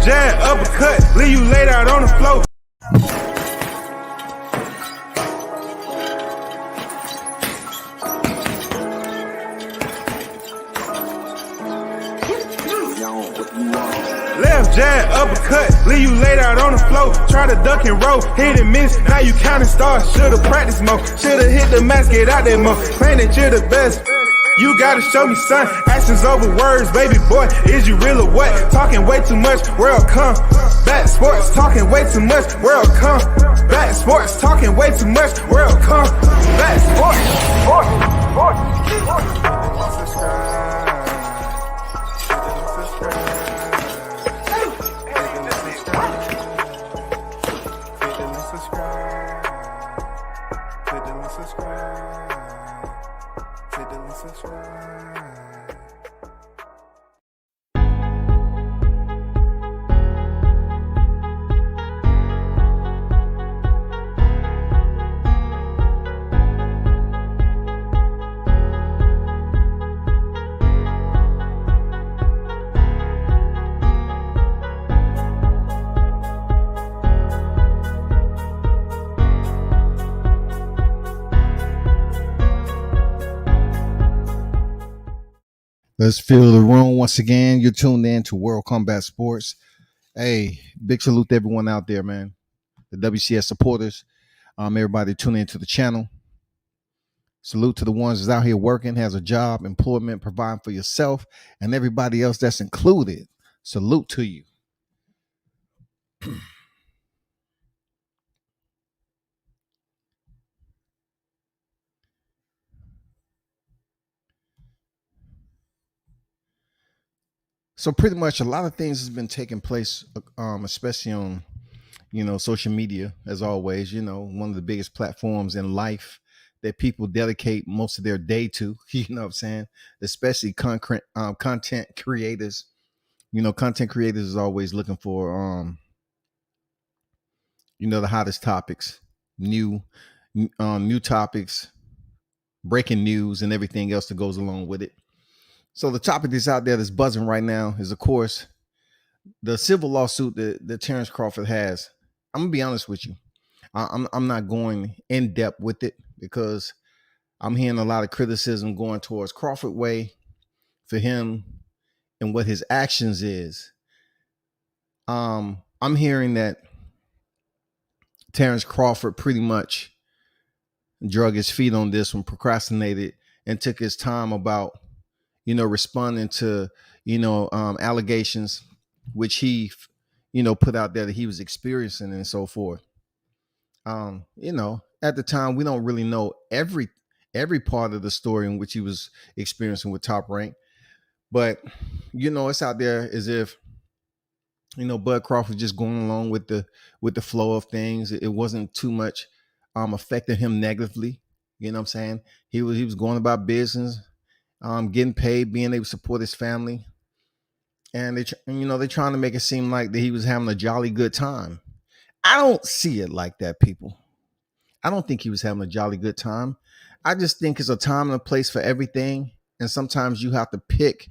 jab, uppercut, leave you laid out on the floor. Left jab, uppercut, leave you laid out on the floor. Try to duck and roll, hit and miss, now you counting stars. Should've practiced more, should've hit the mask, get out there more. Claim that you're the best. You gotta show me, son. Actions over words, baby boy. Is you real or what? Talking way too much, world come. Back sports, talking way too much, world come. Back sports, talking way too much, world come. Back Let's fill the room once again. You're tuned in to World Combat Sports. Hey, big salute to everyone out there, man. The WCS supporters, everybody tuning into the channel. Salute to the ones that's out here working, has a job, employment, providing for yourself, and everybody else that's included. Salute to you. So pretty much a lot of things has been taking place, especially on, social media, as always, one of the biggest platforms in life that people dedicate most of their day to, you know what I'm saying? Especially content creators. Content creators is always looking for, the hottest topics, new topics, breaking news, and everything else that goes along with it. So the topic that's out there that's buzzing right now is, of course, the civil lawsuit that Terence Crawford has. I'm gonna be honest with you. I'm not going in depth with it because I'm hearing a lot of criticism going towards Crawford way for him and what his actions is. I'm hearing that Terence Crawford pretty much drug his feet on this one, procrastinated, and took his time about responding to, allegations, which he, put out there that he was experiencing and so forth. At the time, we don't really know every part of the story in which he was experiencing with Top Rank. But, it's out there as if, Bud Crawford just going along with the flow of things. It wasn't too much affecting him negatively. You know what I'm saying? He was going about business, getting paid, being able to support his family. And they're trying to make it seem like that he was having a jolly good time. I don't see it like that, people. I don't think he was having a jolly good time. I just think it's a time and a place for everything. And sometimes you have to pick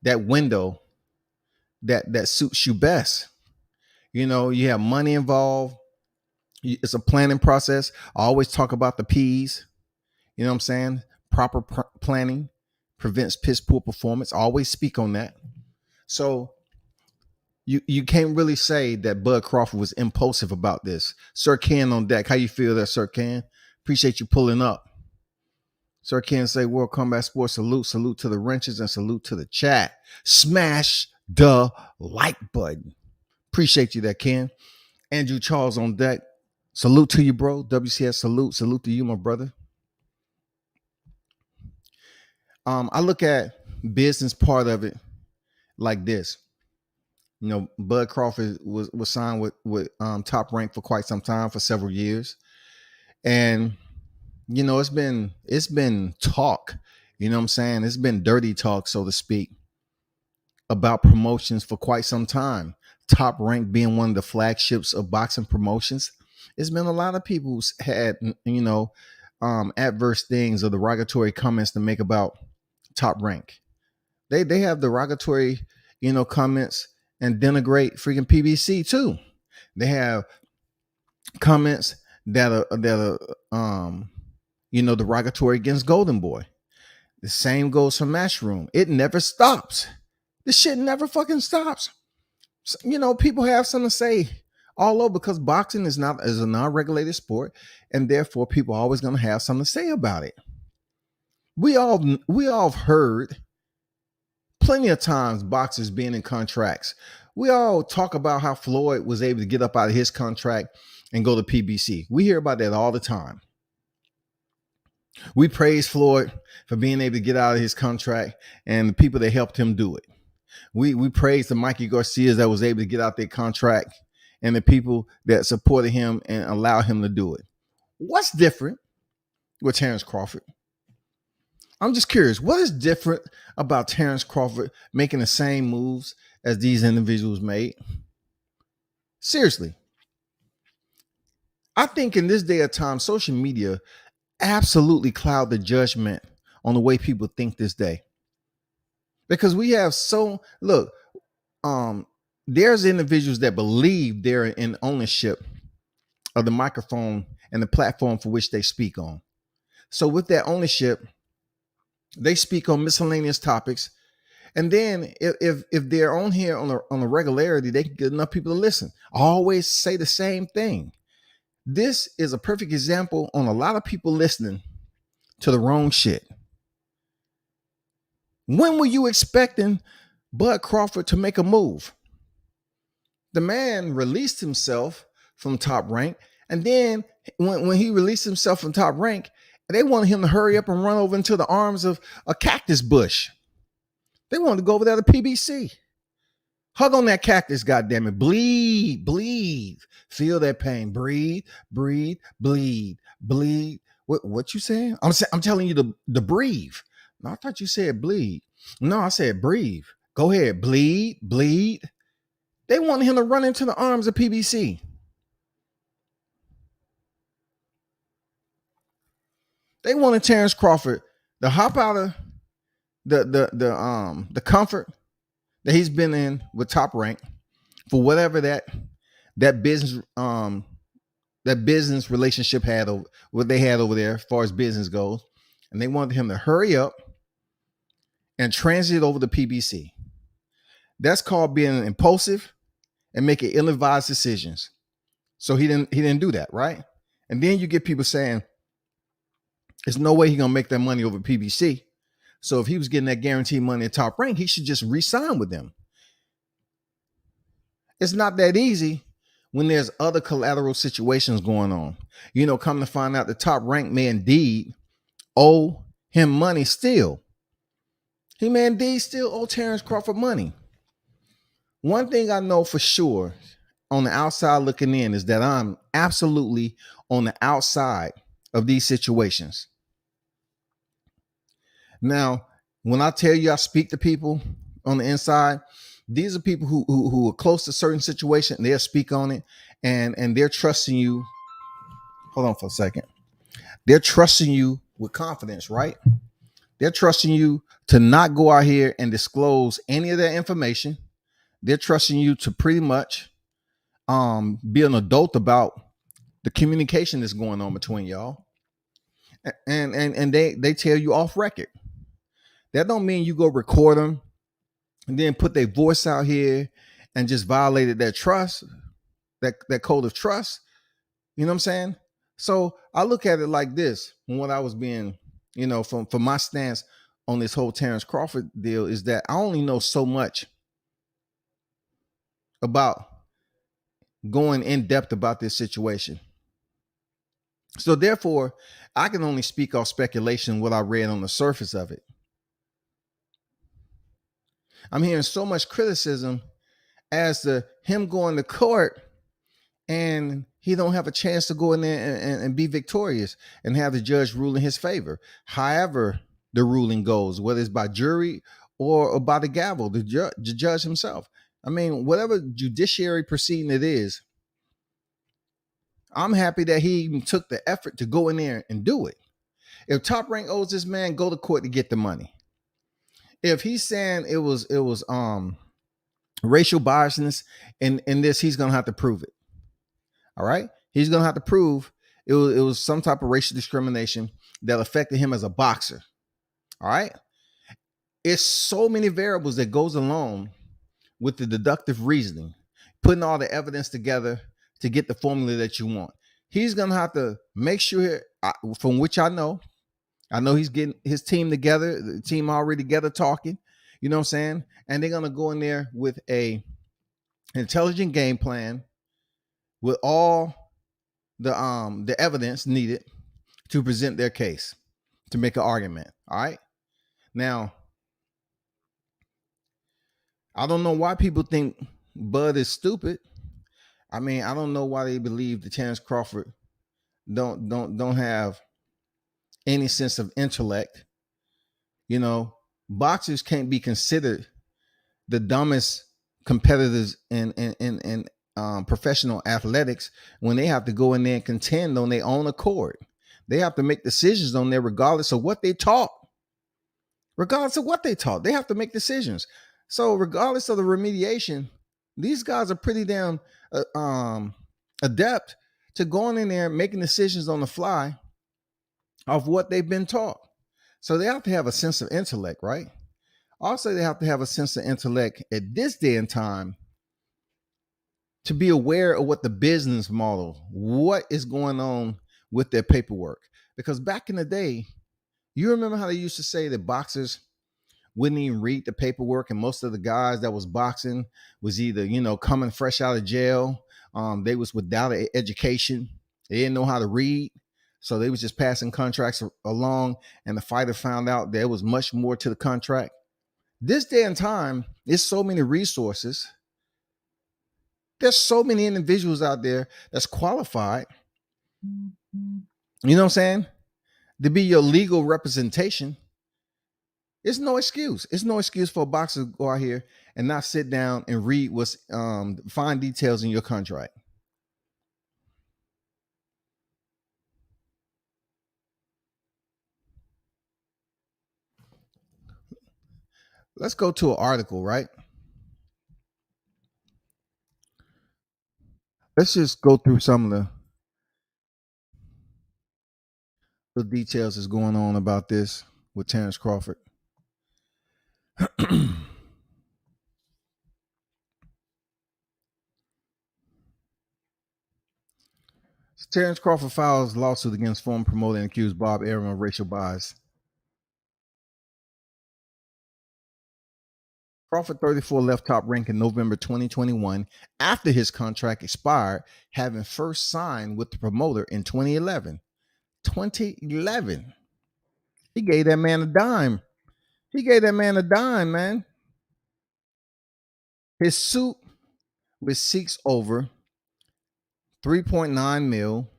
that window that suits you best. You have money involved. It's a planning process. I always talk about the P's. You know what I'm saying? Proper planning prevents piss poor performance. I always speak on that. So you can't really say that Bud Crawford was impulsive about this. Sir Ken on deck. How you feel there, Sir Ken? Appreciate you pulling up. Sir Ken say, World Combat Sports, salute to the wrenches and salute to the chat. Smash the like button. Appreciate you there, Ken. Andrew Charles on deck. Salute to you, bro. WCS salute to you, my brother. I look at business part of it like this. Bud Crawford was signed with Top Rank for quite some time, for several years. And, it's been talk, you know what I'm saying? It's been dirty talk, so to speak, about promotions for quite some time. Top Rank being one of the flagships of boxing promotions. It's been a lot of people who's had, adverse things or derogatory comments to make about Top Rank. They have derogatory, comments and denigrate freaking PBC too. They have comments that are derogatory against Golden Boy. The same goes for Matchroom. It never stops. This shit never fucking stops. So, people have something to say all over because boxing is a non-regulated sport, and therefore people are always going to have something to say about it. We all heard plenty of times boxers being in contracts. We all talk about how Floyd was able to get up out of his contract and go to PBC. We hear about that all the time. We praise Floyd for being able to get out of his contract and the people that helped him do it. We praise the Mikey Garcias that was able to get out their contract and the people that supported him and allowed him to do it. What's different with Terence Crawford? I'm just curious, what is different about Terence Crawford making the same moves as these individuals made? Seriously. I think in this day of time, social media absolutely cloud the judgment on the way people think this day. Because we have there's individuals that believe they're in ownership of the microphone and the platform for which they speak on. So with that ownership, they speak on miscellaneous topics. And then if they're on here on a regularity, they can get enough people to listen. I always say the same thing. This is a perfect example on a lot of people listening to the wrong shit. When were you expecting Bud Crawford to make a move? The man released himself from Top Rank. And then when he released himself from Top Rank, they wanted him to hurry up and run over into the arms of a cactus bush. They wanted to go over there to PBC. Hug on that cactus, goddammit. Bleed, bleed. Feel that pain. Breathe, breathe, bleed, bleed. What you saying? I'm telling you to breathe. No, I thought you said bleed. No, I said breathe. Go ahead. Bleed, bleed. They wanted him to run into the arms of PBC. They wanted Terence Crawford to hop out of the comfort that he's been in with Top Rank for whatever that business relationship had over what they had over there as far as business goes, and they wanted him to hurry up and transit over to PBC. That's called being impulsive and making ill-advised decisions. So he didn't do that, right? And then you get people saying there's no way he's gonna make that money over PBC. So if he was getting that guaranteed money at Top Rank, he should just re-sign with them. It's not that easy when there's other collateral situations going on. Come to find out the Top Rank may indeed owe him money still. He may indeed still owe Terence Crawford money. One thing I know for sure on the outside looking in is that I'm absolutely on the outside of these situations. Now, when I tell you I speak to people on the inside, these are people who are close to certain situation. They'll speak on it and they're trusting you. Hold on for a second. They're trusting you with confidence, right? They're trusting you to not go out here and disclose any of that information. They're trusting you to pretty much be an adult about the communication that's going on between y'all. And they tell you off record. That don't mean you go record them and then put their voice out here and just violated that trust, that code of trust. You know what I'm saying? So I look at it like this. When what I was being, from my stance on this whole Terence Crawford deal is that I only know so much about going in depth about this situation. So therefore, I can only speak off speculation, what I read on the surface of it. I'm hearing so much criticism as to him going to court and he don't have a chance to go in there and be victorious and have the judge rule in his favor. However the ruling goes, whether it's by jury or by the gavel, the judge himself. I mean, whatever judiciary proceeding it is, I'm happy that he even took the effort to go in there and do it. If Top Rank owes this man, go to court to get the money. If he's saying it was racial biasness in this, he's gonna have to prove it. All right, he's gonna have to prove it was some type of racial discrimination that affected him as a boxer. All right, it's so many variables that goes along with the deductive reasoning, putting all the evidence together to get the formula that you want. He's gonna have to make sure, from which I know he's getting his team together, the team already together talking, you know what I'm saying? And they're gonna go in there with a intelligent game plan with all the evidence needed to present their case, to make an argument. All right. Now, I don't know why people think Bud is stupid. I mean, I don't know why they believe that Terence Crawford don't have any sense of intellect. You know, boxers can't be considered the dumbest competitors in professional athletics when they have to go in there and contend on their own accord. They have to make decisions on there regardless of what they taught. Regardless of what they taught, they have to make decisions. So regardless of the remediation, these guys are pretty damn adept to going in there and making decisions on the fly of what they've been taught. So they have to have a sense of intellect, right? Also, they have to have a sense of intellect at this day and time to be aware of what the business model, what is going on with their paperwork. Because back in the day, you remember how they used to say that boxers wouldn't even read the paperwork, and most of the guys that was boxing was either, coming fresh out of jail, they was without an education, they didn't know how to read, so they was just passing contracts along, and the fighter found out there was much more to the contract. This day and time, there's so many resources. There's so many individuals out there that's qualified. You know what I'm saying? To be your legal representation. It's no excuse. It's no excuse for a boxer to go out here and not sit down and read what's fine details in your contract. Let's go to an article, right? Let's just go through some of the details that's going on about this with Terence Crawford. Terence Crawford files lawsuit against former promoter and accused Bob Arum of racial bias. Crawford, 34, left Top Rank in November 2021 after his contract expired, having first signed with the promoter in 2011. 2011. He gave that man a dime. Man. His suit, which seeks over 3.9 mil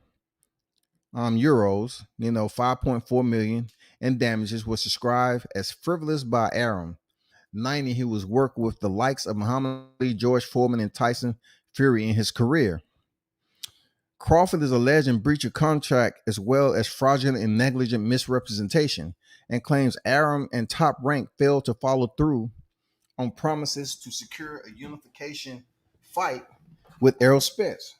euros, 5.4 million in damages, was described as frivolous by Arum, 90. He was worked with the likes of Muhammad Ali, George Foreman, and Tyson Fury in his career. Crawford is alleged in breach of contract as well as fraudulent and negligent misrepresentation, and claims Arum and Top Rank failed to follow through on promises to secure a unification fight with Errol Spence.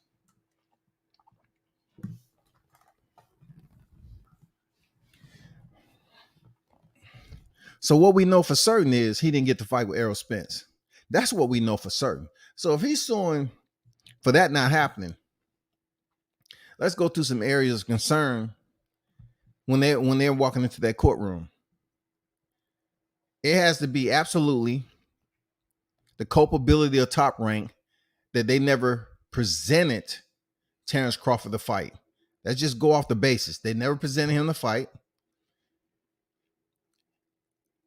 So what we know for certain is he didn't get to fight with Errol Spence. That's what we know for certain. So if he's suing for that not happening, let's go through some areas of concern when they're walking into that courtroom. It has to be absolutely the culpability of Top Rank that they never presented Terence Crawford the fight. Let's just go off the basis. They never presented him the fight.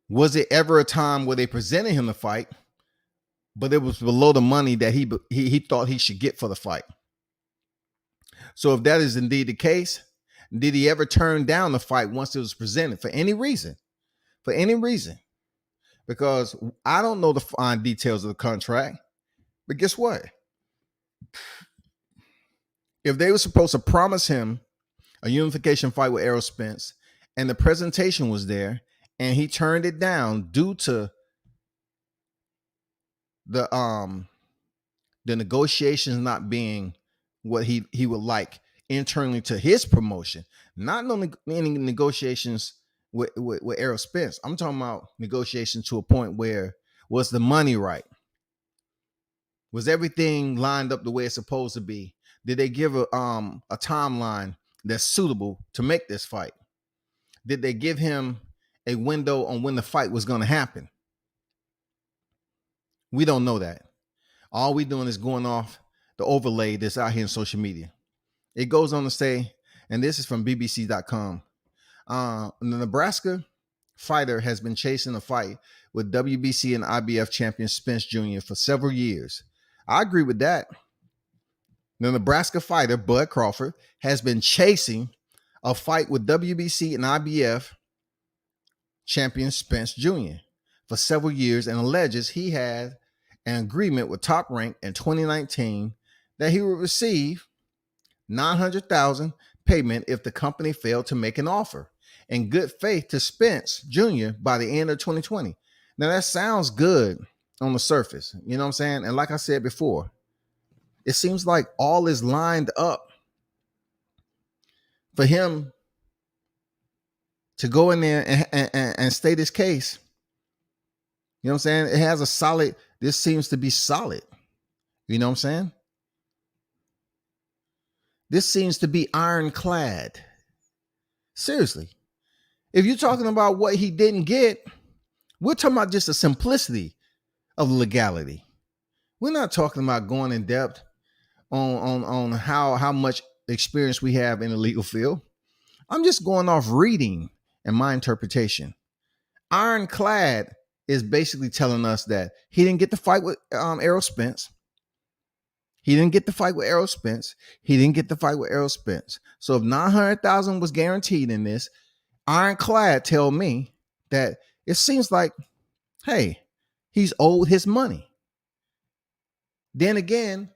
Was it ever a time where they presented him the fight, but it was below the money that he thought he should get for the fight? So if that is indeed the case, did he ever turn down the fight once it was presented for any reason? For any reason? Because I don't know the fine details of the contract, but guess what? If they were supposed to promise him a unification fight with Errol Spence and the presentation was there and he turned it down due to the negotiations not being what he would like internally to his promotion, not any negotiations with Errol Spence. I'm talking about negotiations to a point where was the money right? Was everything lined up the way it's supposed to be? Did they give a timeline that's suitable to make this fight? Did they give him a window on when the fight was going to happen? We don't know that. All we doing is going off the overlay that's out here in social media. It goes on to say, and this is from BBC.com, the Nebraska fighter has been chasing a fight with WBC and IBF champion Spence Jr. for several years. I agree with that. The Nebraska fighter, Bud Crawford, has been chasing a fight with WBC and IBF champion Spence Jr. for several years and alleges he had an agreement with Top Rank in 2019 that he would receive $900,000 payment if the company failed to make an offer in good faith to Spence Jr. by the end of 2020. Now that sounds good on the surface, you know what I'm saying? And like I said before, it seems like all is lined up for him to go in there and state his case. You know what I'm saying? It has a solid, this seems to be solid. You know what I'm saying? This seems to be ironclad. Seriously. If you're talking about what he didn't get, we're talking about just the simplicity of legality. We're not talking about going in depth on how much experience we have in the legal field. I'm just going off reading and my interpretation. Ironclad is basically telling us that he didn't get the fight with Errol Spence. He didn't get the fight with Errol Spence. He didn't get the fight with Errol Spence. So if $900,000 was guaranteed in this, ironclad tell me that it seems like, hey, he's owed his money. Then again,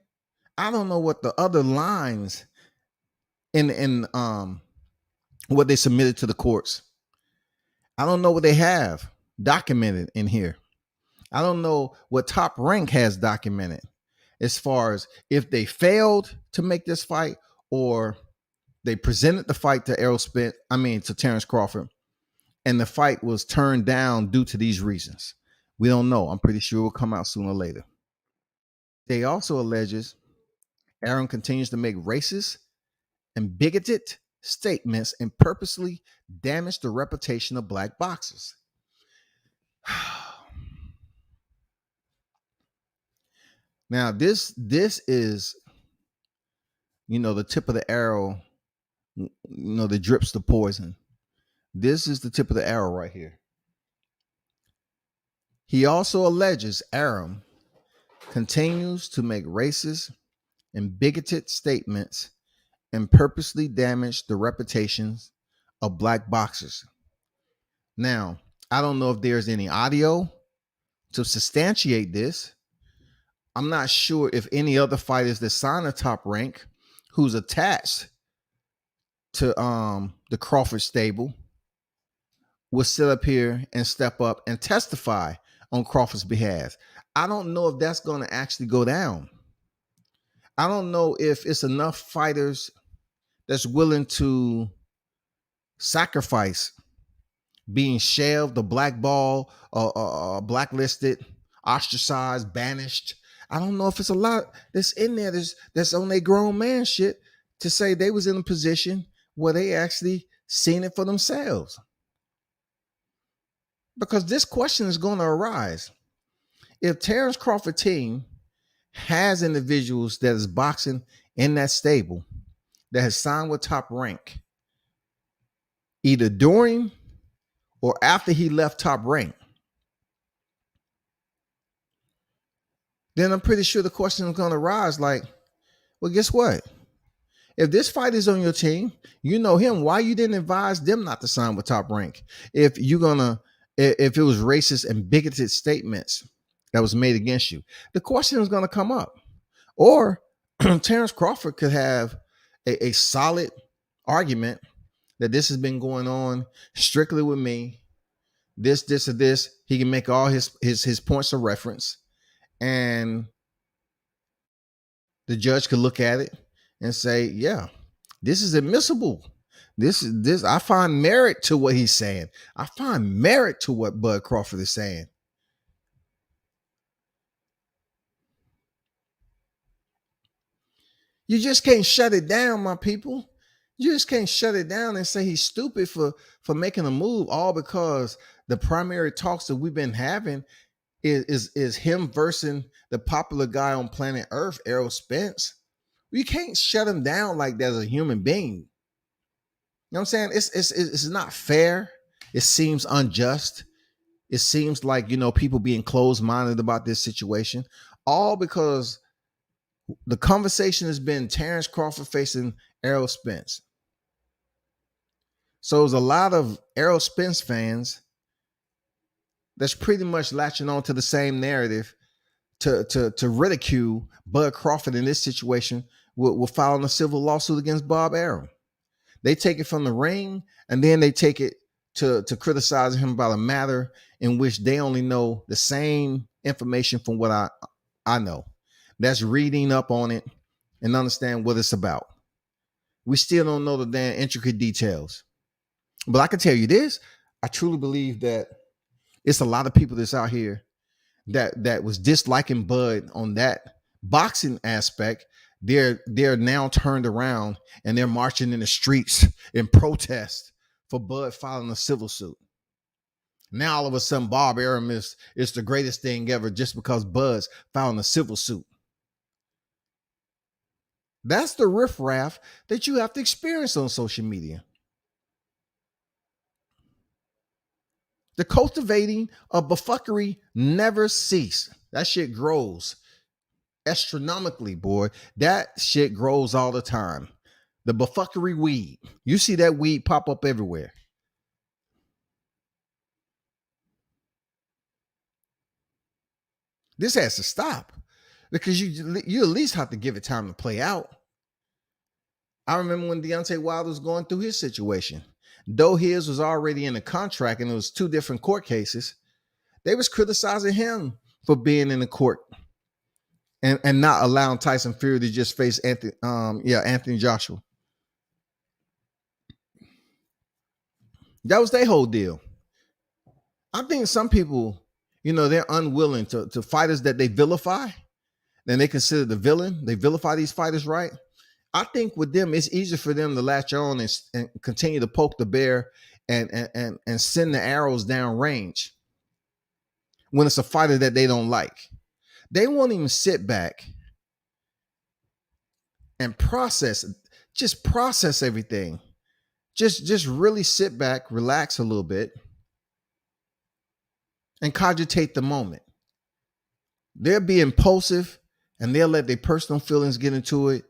I don't know what the other lines in what they submitted to the courts. I don't know what they have documented in here. I don't know what Top Rank has documented as far as if they failed to make this fight or they presented the fight to to Terence Crawford, and the fight was turned down due to these reasons. We don't know. I'm pretty sure it will come out sooner or later. They also alleges Arum continues to make racist and bigoted statements and purposely damage the reputation of black boxers. Now, this is, the tip of the arrow, that drips the poison. This is the tip of the arrow right here. He also alleges Arum continues to make racist and bigoted statements and purposely damage the reputations of black boxers. Now, I don't know if there's any audio to substantiate this. I'm not sure if any other fighters that sign a Top Rank who's attached to the Crawford stable will sit up here and step up and testify on Crawford's behalf. I don't know if that's going to actually go down. I don't know if it's enough fighters that's willing to sacrifice being shelved, the blackball, blacklisted, ostracized, banished. I don't know if it's a lot that's in there that's on their grown man shit to say they was in a position where they actually seen it for themselves. Because this question is going to arise. If Terence Crawford team has individuals that is boxing in that stable that has signed with Top Rank, either during or after he left Top Rank, then I'm pretty sure the question is going to rise like, well, guess what? If this fight is on your team, you know him, why you didn't advise them not to sign with Top Rank? If it was racist and bigoted statements that was made against you, the question is going to come up. Or Terence Crawford could have a solid argument that this has been going on strictly with me. This, or this. He can make all his points of reference. And the judge could look at it and say, yeah, this is admissible. This I find merit to what he's saying. I find merit to what Bud Crawford is saying. You just can't shut it down, my people. You just can't shut it down and say he's stupid for making a move, all because the primary talks that we've been having is him versus the popular guy on planet Earth, Errol Spence. You can't shut him down like that as a human being. You know what I'm saying? It's not fair. It seems unjust. It seems like, people being closed-minded about this situation, all because the conversation has been Terence Crawford facing Errol Spence. So there's a lot of Errol Spence fans that's pretty much latching on to the same narrative to ridicule Bud Crawford in this situation with filing a civil lawsuit against Bob Arum. They take it from the ring, and then they take it to criticizing him about a matter in which they only know the same information from what I know. That's reading up on it and understand what it's about. We still don't know the damn intricate details. But I can tell you this, I truly believe that it's a lot of people that's out here that was disliking Bud on that boxing aspect. They're now turned around and they're marching in the streets in protest for Bud filing a civil suit. Now all of a sudden Bob Arum is the greatest thing ever just because Bud's filing a civil suit. That's the riffraff that you have to experience on social media. The cultivating of buffoonery never cease. That shit grows astronomically, boy. That shit grows all the time. The buffoonery weed. You see that weed pop up everywhere. This has to stop because you at least have to give it time to play out. I remember when Deontay Wilder was going through his situation. Though his was already in the contract and it was two different court cases, they was criticizing him for being in the court and not allowing Tyson Fury to just face Anthony Joshua. That was their whole deal. I think some people, they're unwilling to fighters that they vilify, and they consider the villain. They vilify these fighters, right? I think with them, it's easier for them to latch on and continue to poke the bear and send the arrows down range when it's a fighter that they don't like. They won't even sit back and process everything. Just really sit back, relax a little bit, and cogitate the moment. They'll be impulsive and they'll let their personal feelings get into it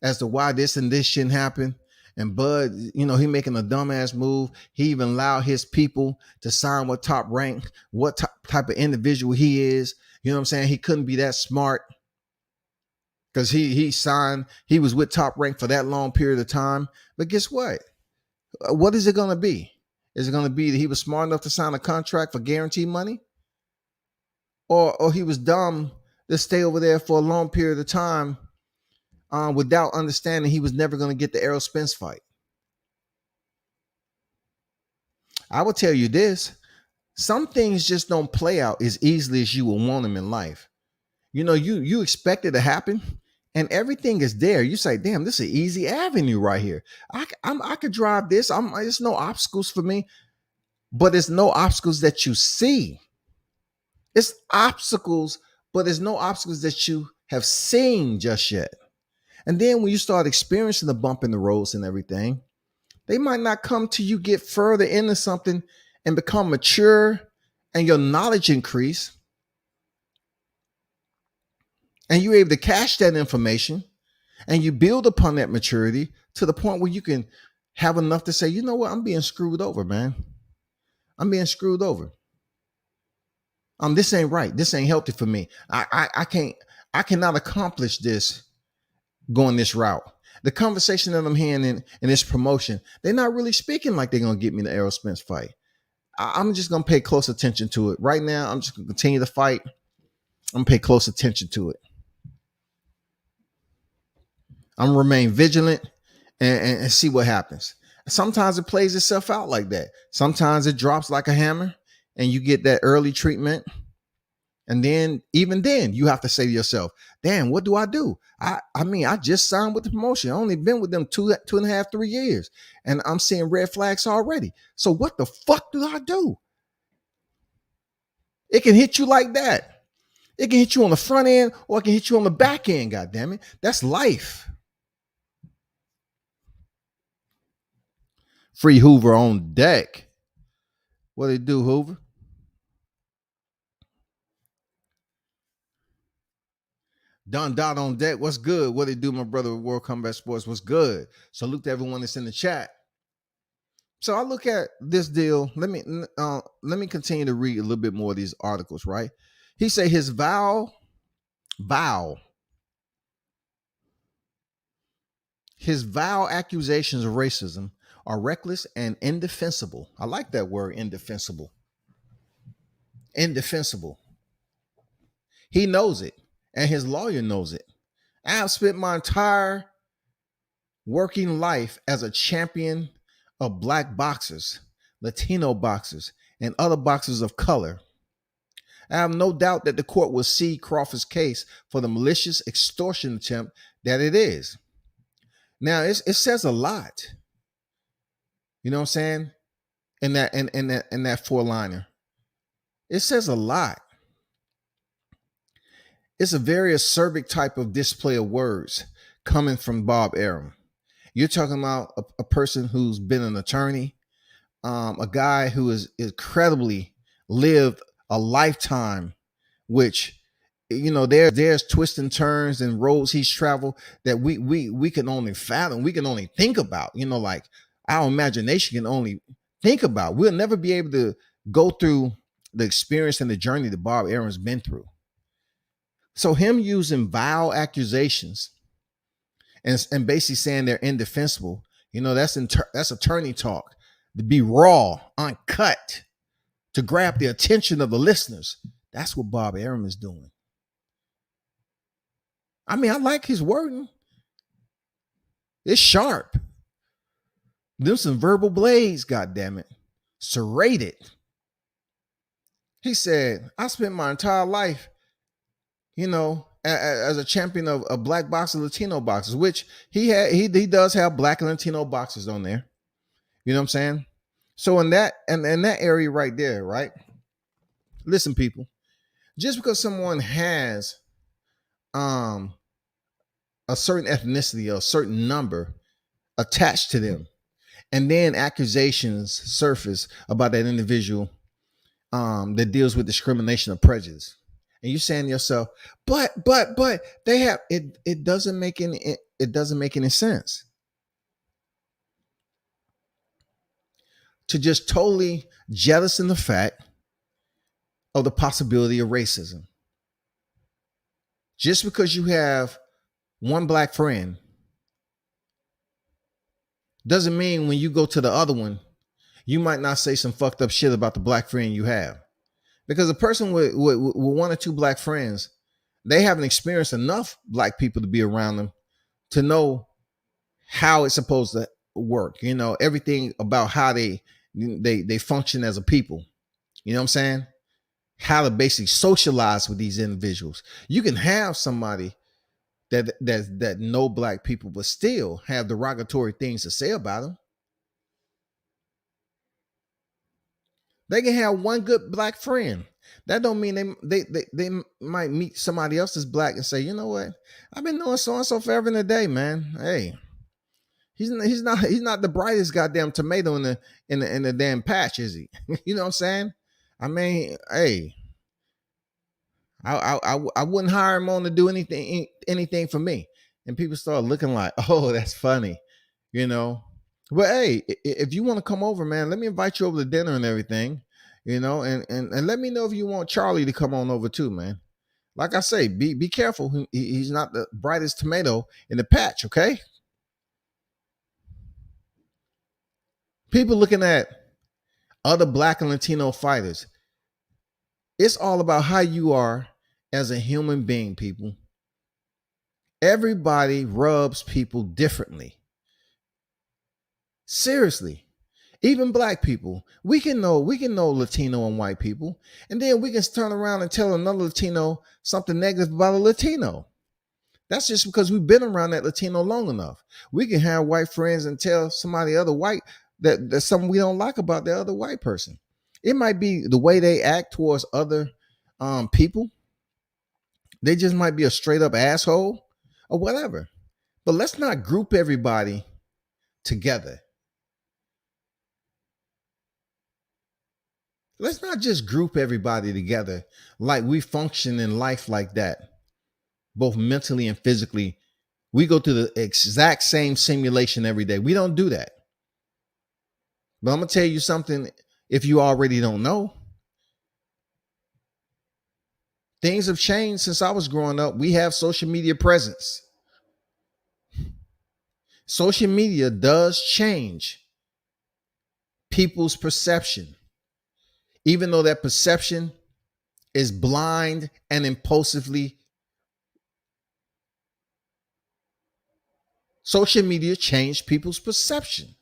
as to why this and this shouldn't happen. And Bud, he making a dumbass move. He even allowed his people to sign what Top Rank, what type of individual he is. You know what I'm saying? He couldn't be that smart because he was with Top Rank for that long period of time. But guess what? What is it going to be? Is it going to be that he was smart enough to sign a contract for guaranteed money? Or he was dumb to stay over there for a long period of time without understanding he was never going to get the Errol Spence fight? I will tell you this. Some things just don't play out as easily as you would want them in life. You expect it to happen and everything is there. You say, damn, this is an easy avenue right here. I could drive this. There's no obstacles for me, but it's no obstacles that you see. It's obstacles, but there's no obstacles that you have seen just yet. And then when you start experiencing the bump in the roads and everything, they might not come till you get further into something and become mature and your knowledge increase. And you're able to cache that information and you build upon that maturity to the point where you can have enough to say, you know what, I'm being screwed over, man. I'm being screwed over. This ain't right. This ain't healthy for me. I cannot accomplish this going this route. The conversation that I'm hearing in this promotion, they're not really speaking like they're going to get me the Errol Spence fight. I'm just going to pay close attention to it. Right now, I'm just going to continue to fight. I'm gonna pay close attention to it. I'm gonna remain vigilant and see what happens. Sometimes it plays itself out like that. Sometimes it drops like a hammer and you get that early treatment. And then even then you have to say to yourself, damn, what do I do? I mean, I just signed with the promotion. I only been with them 2.5, 3 years. And I'm seeing red flags already. So what the fuck do I do? It can hit you like that. It can hit you on the front end or it can hit you on the back end, God damn it. That's life. Free Hoover on deck. What they do, Hoover? Don Dot on deck. What's good? What they do, my brother with World Combat Sports? What's good? Salute to everyone that's in the chat. So I look at this deal. Let me continue to read a little bit more of these articles, right? He say his his vile accusations of racism are reckless and indefensible. I like that word, indefensible. Indefensible. He knows it, and his lawyer knows it. I have spent my entire working life as a champion of Black boxers, Latino boxers, and other boxers of color. I have no doubt that the court will see Crawford's case for the malicious extortion attempt that it is. Now, it says a lot. You know what I'm saying? In that four-liner. It says a lot. It's a very acerbic type of display of words coming from Bob Arum. You're talking about a person who's been an attorney, a guy who is incredibly lived a lifetime, which, you know, there's twists and turns and roads he's traveled that we can only fathom, we can only think about, you know, like our imagination can only think about. We'll never be able to go through the experience and the journey that Bob Arum's been through. So him using vile accusations and basically saying they're indefensible, you know, that's attorney talk. To be raw, uncut, to grab the attention of the listeners. That's what Bob Arum is doing. I mean, I like his wording. It's sharp. Them some verbal blades, goddammit. Serrated. He said, I spent my entire life, you know, as a champion of Black boxers, Latino boxers, which he does have Black and Latino boxers on there. You know what I'm saying? So in that area right there, right? Listen, people, just because someone has a certain ethnicity or a certain number attached to them, and then accusations surface about that individual that deals with discrimination or prejudice, and you're saying to yourself, but they have it doesn't make any sense to just totally jettison the fact of the possibility of racism. Just because you have one Black friend doesn't mean when you go to the other one, you might not say some fucked up shit about the Black friend you have. Because a person with one or two Black friends, they haven't experienced enough Black people to be around them to know how it's supposed to work. You know, everything about how they function as a people. You know what I'm saying? How to basically socialize with these individuals. You can have somebody that know Black people, but still have derogatory things to say about them. They can have one good Black friend. That don't mean they might meet somebody else that's Black and say, you know what? I've been knowing so and so forever and a day, man. Hey, he's not the brightest goddamn tomato in the damn patch, is he? You know what I'm saying? I mean, hey, I wouldn't hire him on to do anything for me. And people start looking like, oh, that's funny, you know. But hey, if you want to come over, man, let me invite you over to dinner and everything, you know, and let me know if you want Charlie to come on over too, man. Like I say, be careful. He's not the brightest tomato in the patch, okay? People looking at other Black and Latino fighters, it's all about how you are as a human being, people. Everybody rubs people differently. Seriously. Even black people. We can know Latino and white people. And then we can turn around and tell another Latino something negative about a Latino. That's just because we've been around that Latino long enough. We can have white friends and tell somebody other white that there's something we don't like about the other white person. It might be the way they act towards other people. They just might be a straight up asshole or whatever. But let's not group everybody together. Let's not just group everybody together like we function in life like that, both mentally and physically. We go through the exact same simulation every day. We don't do that. But I'm going to tell you something if you already don't know. Things have changed since I was growing up. We have social media presence. Social media does change people's perception, even though that perception is blind and impulsively. Social media changed people's perception.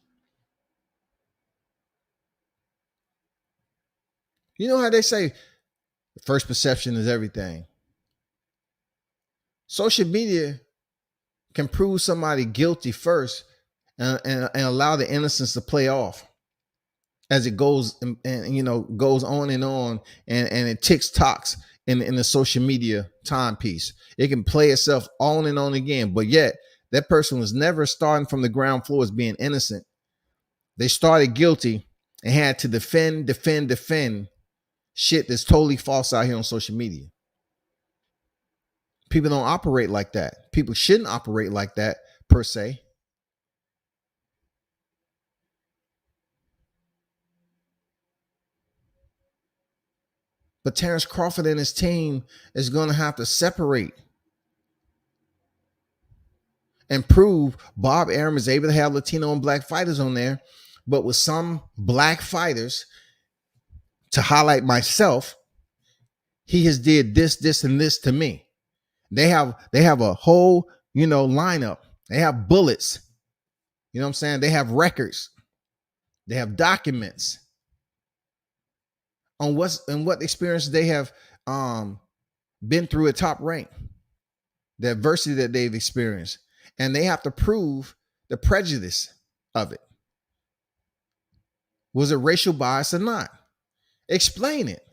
You know how they say the first perception is everything. Social media can prove somebody guilty first and allow the innocence to play off as it goes and goes on and it ticks tocks in the social media timepiece. It can play itself on and on again, but yet that person was never starting from the ground floor as being innocent. They started guilty and had to defend shit that's totally false out here on social media. People don't operate like that. People shouldn't operate like that per se. But Terence Crawford and his team is going to have to separate and prove Bob Arum is able to have Latino and black fighters on there, but with some black fighters, to highlight myself, he has did this, and this to me. They have a whole, lineup. They have bullets. You know what I'm saying? They have records. They have documents on what experience they have been through at top rank, the adversity that they've experienced, and they have to prove the prejudice of it. Was it racial bias or not? Explain it.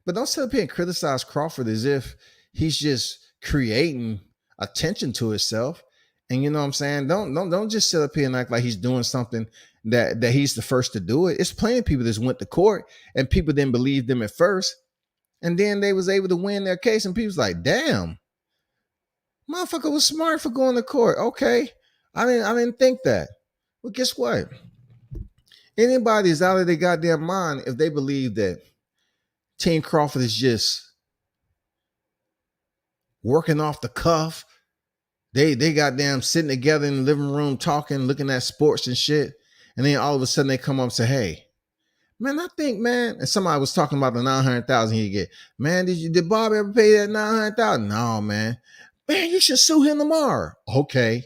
But don't sit up here and criticize Crawford as if he's just creating attention to himself. And you know what I'm saying? Don't just sit up here and act like he's doing something that he's the first to do it. It's plenty of people that went to court and people didn't believe them at first. And then they was able to win their case and people's like, damn, motherfucker was smart for going to court. Okay. I didn't think that. Well, guess what? Anybody is out of their goddamn mind if they believe that Team Crawford is just working off the cuff. They goddamn sitting together in the living room talking, looking at sports and shit. And then all of a sudden they come up and say, hey, man, I think, man, and somebody was talking about the $900,000 he get. Man, did Bob ever pay that $900,000? No, man. Man, you should sue him tomorrow. Okay.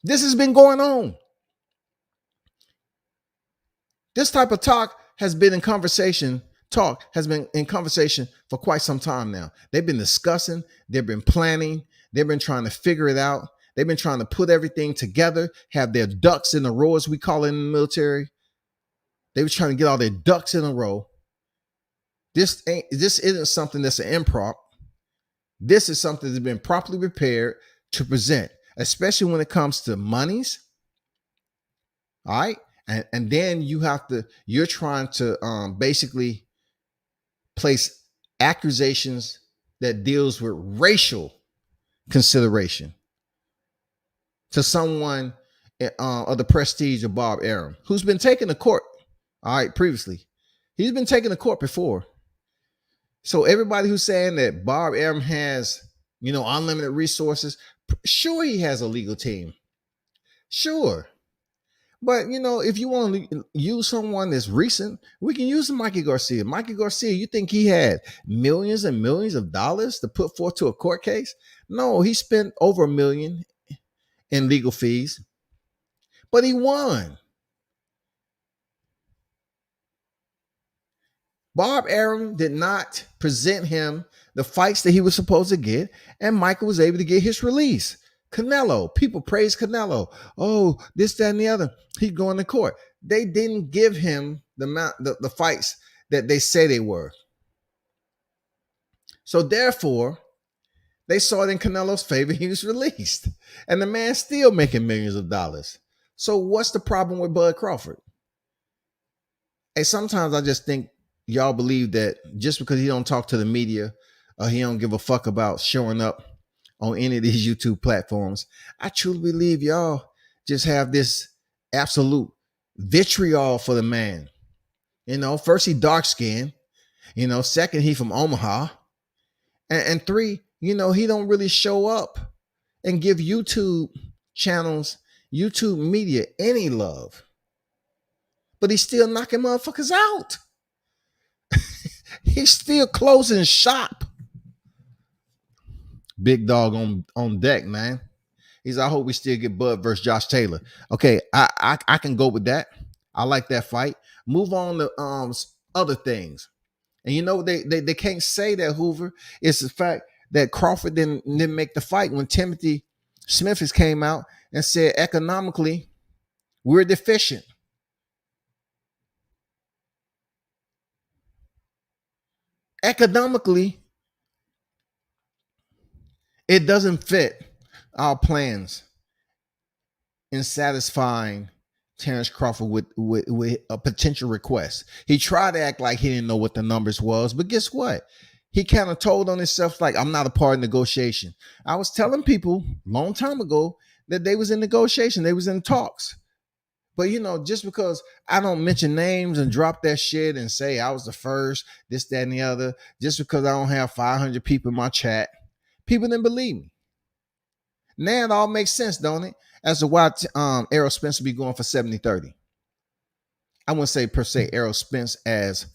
This has been going on. This type of talk has been in conversation for quite some time now. They've been discussing, they've been planning, they've been trying to figure it out. They've been trying to put everything together, have their ducks in a row, as we call it in the military. They were trying to get all their ducks in a row. This isn't something that's an improp. This is something that's been properly prepared to present, especially when it comes to monies. All right. And then you're trying to basically place accusations that deals with racial consideration to someone of the prestige of Bob Arum, who's been taken to court. All right, previously. He's been taken to court before. So everybody who's saying that Bob Arum has, unlimited resources, sure he has a legal team. Sure. But if you want to use someone that's recent, we can use Mikey Garcia. Mikey Garcia, you think he had millions and millions of dollars to put forth to a court case? No, he spent over $1 million in legal fees, but he won. Bob Arum did not present him the fights that he was supposed to get, and Michael was able to get his release. Canelo, people praise Canelo. Oh, this, that, and the other. He's going to court. They didn't give him the fights that they say they were. So therefore, they saw it in Canelo's favor. He was released, and the man's still making millions of dollars. So what's the problem with Bud Crawford? Hey, sometimes I just think y'all believe that just because he don't talk to the media or he don't give a fuck about showing up on any of these YouTube platforms, I truly believe y'all just have this absolute vitriol for the man. First he dark skinned, second he from Omaha, and three, he don't really show up and give YouTube channels, YouTube media any love. But he's still knocking motherfuckers out. He's still closing shop. Big dog on deck, man. I hope we still get Bud versus Josh Taylor. Okay, I can go with that. I like that fight. Move on to other things. And they can't say that, Hoover. It's the fact that Crawford didn't make the fight when Timothy Smith has came out and said economically we're deficient. Economically, it doesn't fit our plans in satisfying Terence Crawford with a potential request. He tried to act like he didn't know what the numbers was, but guess what? He kind of told on himself like, I'm not a part of negotiation. I was telling people a long time ago that they was in negotiation. They was in talks. But, just because I don't mention names and drop that shit and say I was the first, this, that, and the other, just because I don't have 500 people in my chat, people didn't believe me. Now it all makes sense, don't it? As to why Errol Spence will be going for 70-30. I wouldn't say per se Errol Spence as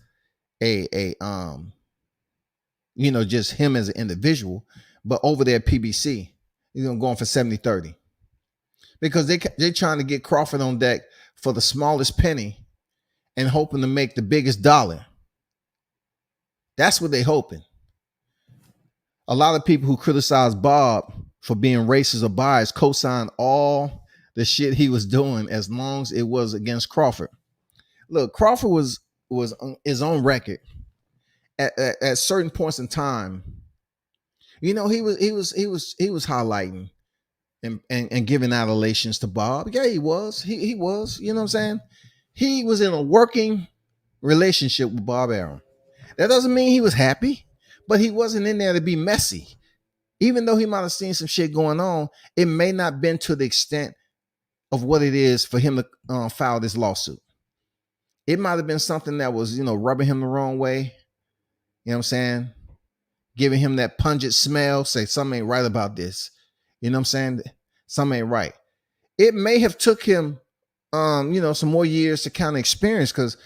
just him as an individual, but over there at PBC, he's going for 70-30. Because they're trying to get Crawford on deck for the smallest penny and hoping to make the biggest dollar. That's what they're hoping. A lot of people who criticize Bob for being racist or biased co-signed all the shit he was doing as long as it was against Crawford. Look, Crawford was on his own record at certain points in time. He was highlighting and giving adulations to Bob. Yeah, he was. He was. You know what I'm saying? He was in a working relationship with Bob Arum. That doesn't mean he was happy, but he wasn't in there to be messy. Even though he might have seen some shit going on, it may not have been to the extent of what it is for him to file this lawsuit. It might have been something that was, rubbing him the wrong way. You know what I'm saying? Giving him that pungent smell, say something ain't right about this. You know what I'm saying? Something ain't right. It may have took him, some more years to kind of experience, because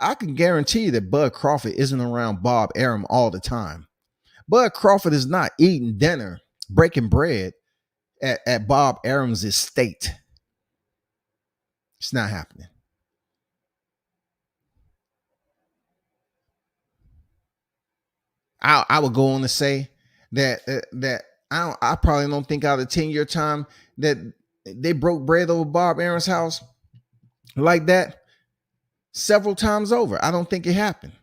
I can guarantee you that Bud Crawford isn't around Bob Arum all the time. Bud Crawford is not eating dinner, breaking bread at Bob Arum's estate. It's not happening. I would go on to say that I probably don't think out of 10-year time that they broke bread over Bob Arum's house like that several times over. I don't think it happened.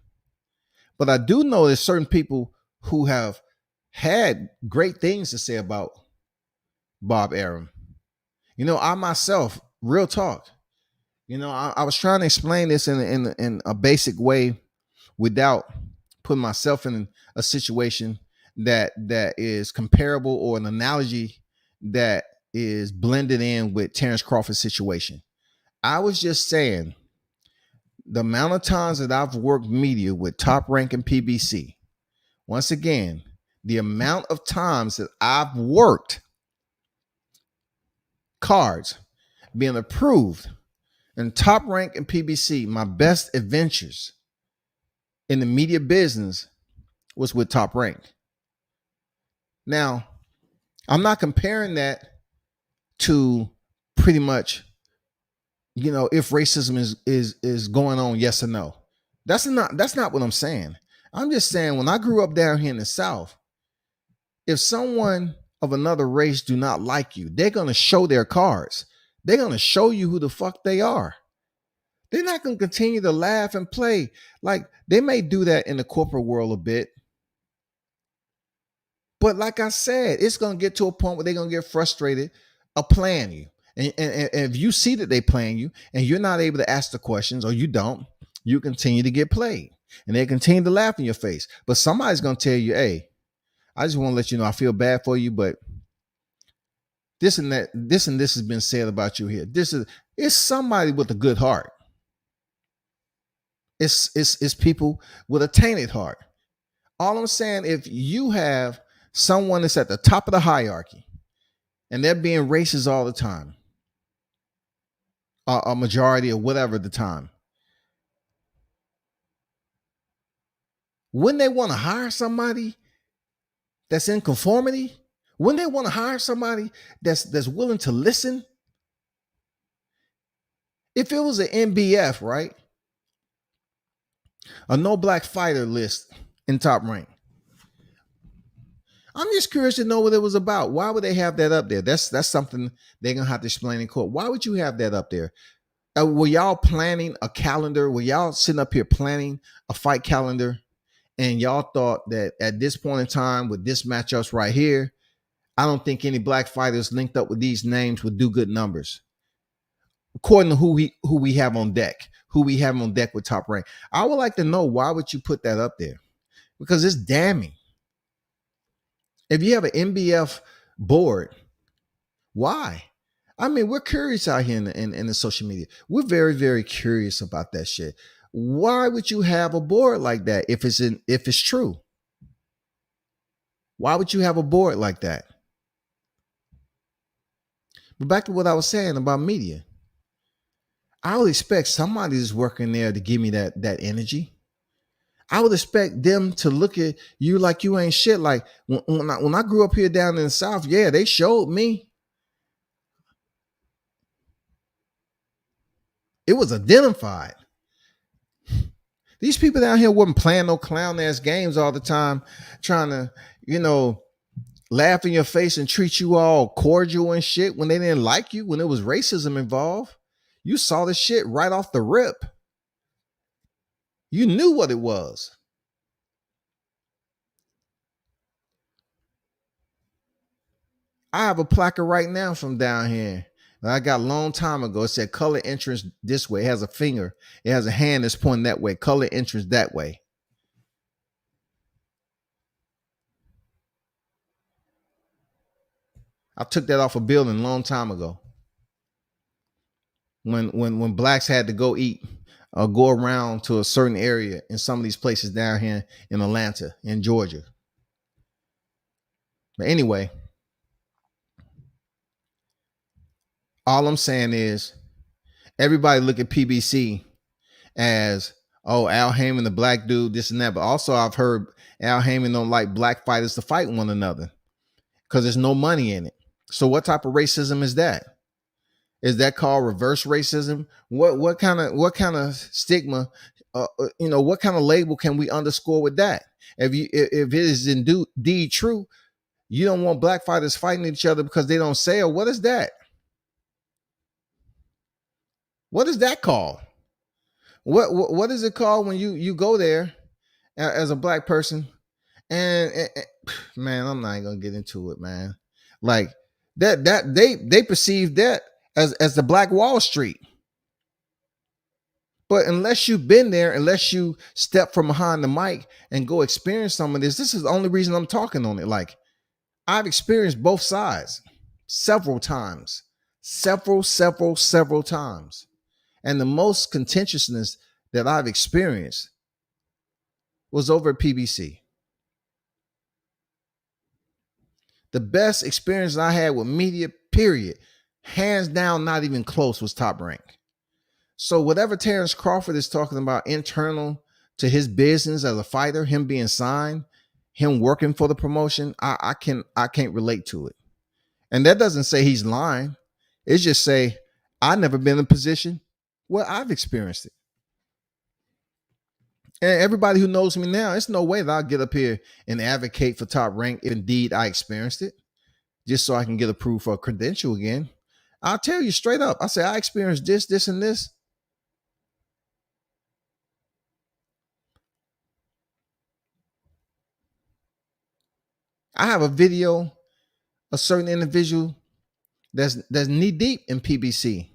But I do know there's certain people who have had great things to say about Bob Arum. I myself, real talk, I was trying to explain this in a basic way without putting myself in a situation that is comparable or an analogy that is blended in with Terence Crawford's situation. I was just saying the amount of times that I've worked media with Top Rank and PBC, once again, the amount of times that I've worked cards being approved And Top Rank and PBC, my best adventures in the media business was with Top Rank. Now, I'm not comparing that to pretty much, if racism is going on, yes or no. That's not what I'm saying. I'm just saying when I grew up down here in the South, if someone of another race do not like you, they're gonna show their cards. They're gonna show you who the fuck they are. They're not gonna continue to laugh and play. Like they may do that in the corporate world a bit. But like I said, it's gonna get to a point where they're gonna get frustrated of playing you. And if you see that they playing you and you're not able to ask the questions or you don't, you continue to get played. And they continue to laugh in your face. But somebody's gonna tell you, hey, I just want to let you know I feel bad for you, but this and this has been said about you here. It's somebody with a good heart. It's people with a tainted heart. All I'm saying, if you have someone that's at the top of the hierarchy and they're being racist all the time, a majority or whatever at the time, when they want to hire somebody that's in conformity, when they want to hire somebody that's willing to listen, if it was an NBF, right? A no black fighter list in Top Rank. I'm just curious to know what it was about. Why would they have that up there? That's something they're gonna have to explain in court. Why would you have that up there? Were y'all planning a calendar? Were y'all sitting up here planning a fight calendar? And y'all thought that at this point in time with this matchups right here, I don't think any black fighters linked up with these names would do good numbers. According to who we have on deck, with Top Rank. I would like to know, why would you put that up there? Because it's damning. If you have an NBF board, why? I mean, we're curious out here in the social media. We're very, very curious about that shit. Why would you have a board like that if it's true? Why would you have a board like that? But back to what I was saying about media. I would expect somebody that's working there to give me that energy. I would expect them to look at you like you ain't shit. Like when I grew up here down in the South, yeah, they showed me. It was identified. These people down here wasn't playing no clown ass games all the time, trying to, laugh in your face and treat you all cordial and shit when they didn't like you, when there was racism involved. You saw the shit right off the rip. You knew what it was. I have a placard right now from down here that I got a long time ago. It said color entrance this way. It has a finger. It has a hand that's pointing that way. Color entrance that way. I took that off a building a long time ago. When blacks had to go eat or go around to a certain area in some of these places down here in Atlanta, in Georgia. But anyway, all I'm saying is everybody look at PBC as, oh, Al Heyman, the black dude, this and that. But also I've heard Al Heyman don't like black fighters to fight one another because there's no money in it. So what type of racism is that? Is that called reverse racism? What kind of stigma? What kind of label can we underscore with that? If it is indeed true, you don't want black fighters fighting each other because they don't sell. What is that? What is that called? What is it called when you go there as a black person? And man, I'm not gonna get into it, man. Like that they perceive that as the Black Wall Street. But unless you've been there, unless you step from behind the mic and go experience some of this is the only reason I'm talking on it. Like I've experienced both sides several times, several times. And the most contentiousness that I've experienced was over at PBC. The best experience I had with media, period, hands down, not even close, was Top Rank. So whatever Terence Crawford is talking about internal to his business as a fighter, him being signed, him working for the promotion, I can't relate to it. And that doesn't say he's lying. It's just say I've never been in a position where I've experienced it. And everybody who knows me now, it's no way that I'll get up here and advocate for Top Rank if indeed I experienced it, just so I can get approved for a credential again. I'll tell you straight up. I say I experienced this, this, and this. I have a video, a certain individual that's knee deep in PBC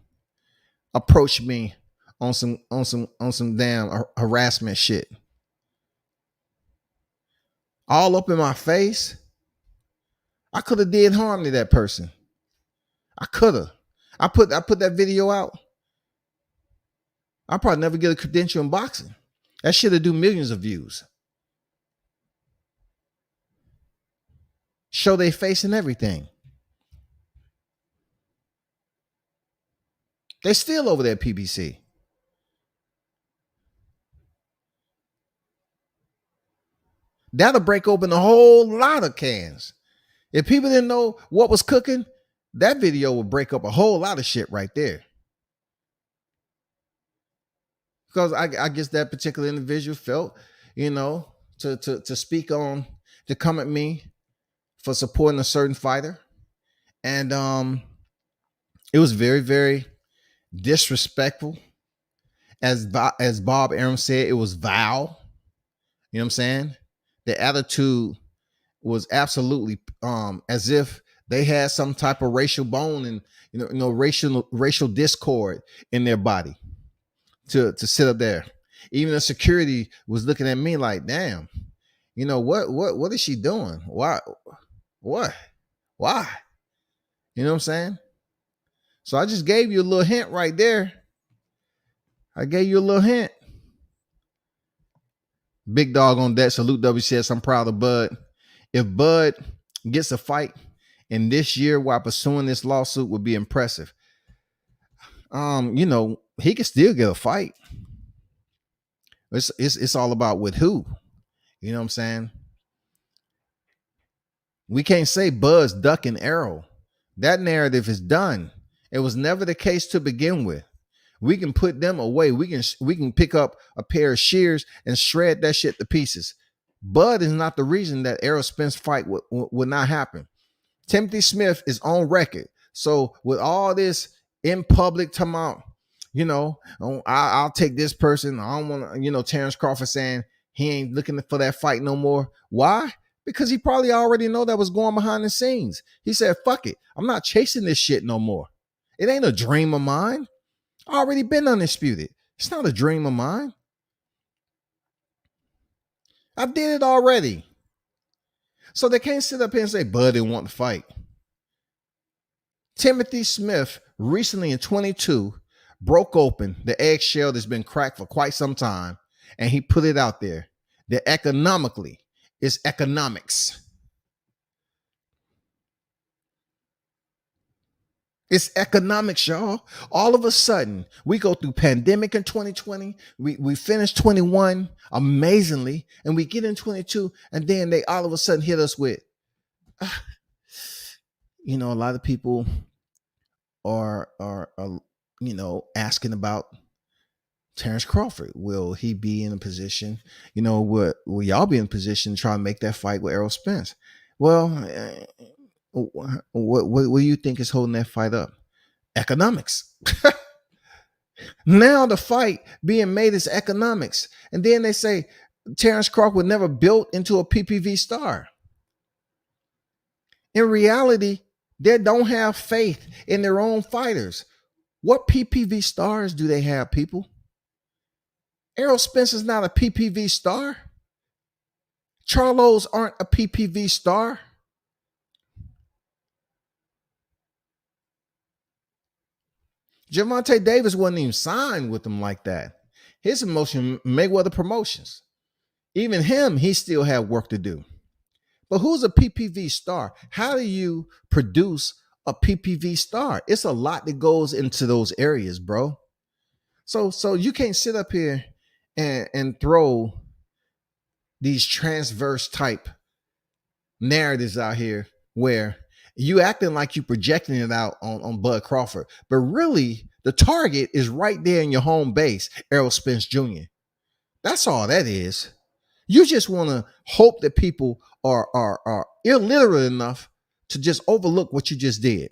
approached me on some damn harassment shit. All up in my face. I could have did harm to that person. I could have. I put that video out. I'll probably never get a credential in boxing. That shit will do millions of views. Show their face and everything. They still over there at PBC. That'll break open a whole lot of cans. If people didn't know what was cooking, that video would break up a whole lot of shit right there. Because I guess that particular individual felt, to speak on, to come at me for supporting a certain fighter. And it was very, very disrespectful. As Bob Arum said, it was vile. You know what I'm saying? The attitude was absolutely as if they had some type of racial bone and racial discord in their body to sit up there. Even the security was looking at me like, damn, what is she doing? Why? What? Why? You know what I'm saying? So I just gave you a little hint right there. I gave you a little hint. Big dog on that. Salute WCS. I'm proud of Bud. If Bud gets a fight in this year while pursuing this lawsuit would be impressive. He can still get a fight. It's all about with who. You know what I'm saying? We can't say Bud's ducking Errol. That narrative is done. It was never the case to begin with. We can put them away. We can pick up a pair of shears and shred that shit to pieces. Bud is not the reason that Errol Spence fight would not happen. Timothy Smith is on record. So with all this in public, talking about, I'll take this person. I don't want to, Terence Crawford saying he ain't looking for that fight no more. Why? Because he probably already know that was going behind the scenes. He said, fuck it. I'm not chasing this shit no more. It ain't a dream of mine. I already been undisputed. It's not a dream of mine. I did it already. So they can't sit up here and say, Bud didn't want to fight. Timothy Smith recently in 22 broke open the eggshell that's been cracked for quite some time. And he put it out there that economically is economics. It's economics, y'all. All of a sudden, we go through pandemic in 2020. We finish 21 amazingly, and we get in 22, and then they all of a sudden hit us with, a lot of people are asking about Terence Crawford. Will he be in a position? Will y'all be in a position to try and make that fight with Errol Spence? Well, what do you think is holding that fight up? Economics. Now the fight being made is economics. And then they say Terence Crawford never built into a PPV star. In reality, they don't have faith in their own fighters. What PPV stars do they have, people? Errol Spence is not a PPV star. Charlos aren't a PPV star. Gervonta Davis wasn't even signed with them like that. His emotion, Mayweather Promotions. Even him, he still had work to do. But who's a PPV star? How do you produce a PPV star? It's a lot that goes into those areas, bro. So you can't sit up here and throw these transverse type narratives out here where you acting like you projecting it out on Bud Crawford, but really the target is right there in your home base, Errol Spence Jr. That's all that is. You just want to hope that people are illiterate enough to just overlook what you just did.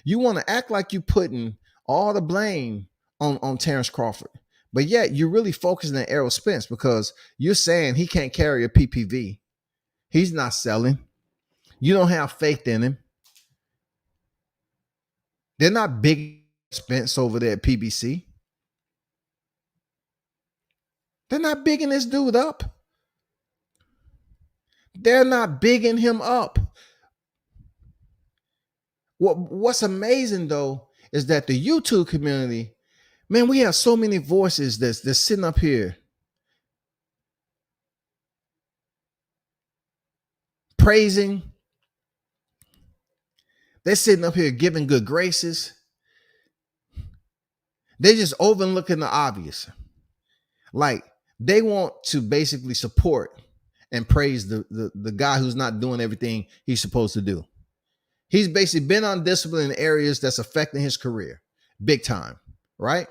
You want to act like you putting all the blame on Terence Crawford, but yet you're really focusing on Errol Spence because you're saying he can't carry a PPV. He's not selling. You don't have faith in him. They're not big Spence over there at PBC. They're not bigging this dude up. They're not bigging him up. What's amazing though is that the YouTube community, man, we have so many voices that's sitting up here praising. They're sitting up here giving good graces. They're just overlooking the obvious. Like they want to basically support and praise the guy who's not doing everything he's supposed to do. He's basically been undisciplined in areas that's affecting his career big time, right?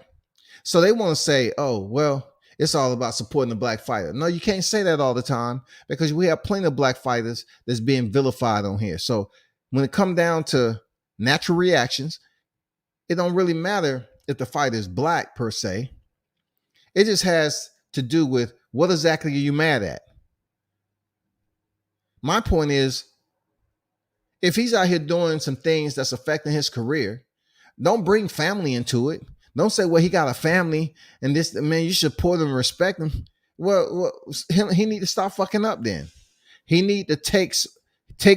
So they want to say, oh, well, it's all about supporting the black fighter. No, you can't say that all the time because we have plenty of black fighters that's being vilified on here. So when it comes down to natural reactions, it don't really matter if the fighter is black per se. It just has to do with what exactly are you mad at? My point is, if he's out here doing some things that's affecting his career, don't bring family into it. Don't say, well, he got a family and this, man, you should support him and respect him. Well, he need to stop fucking up then. He need to take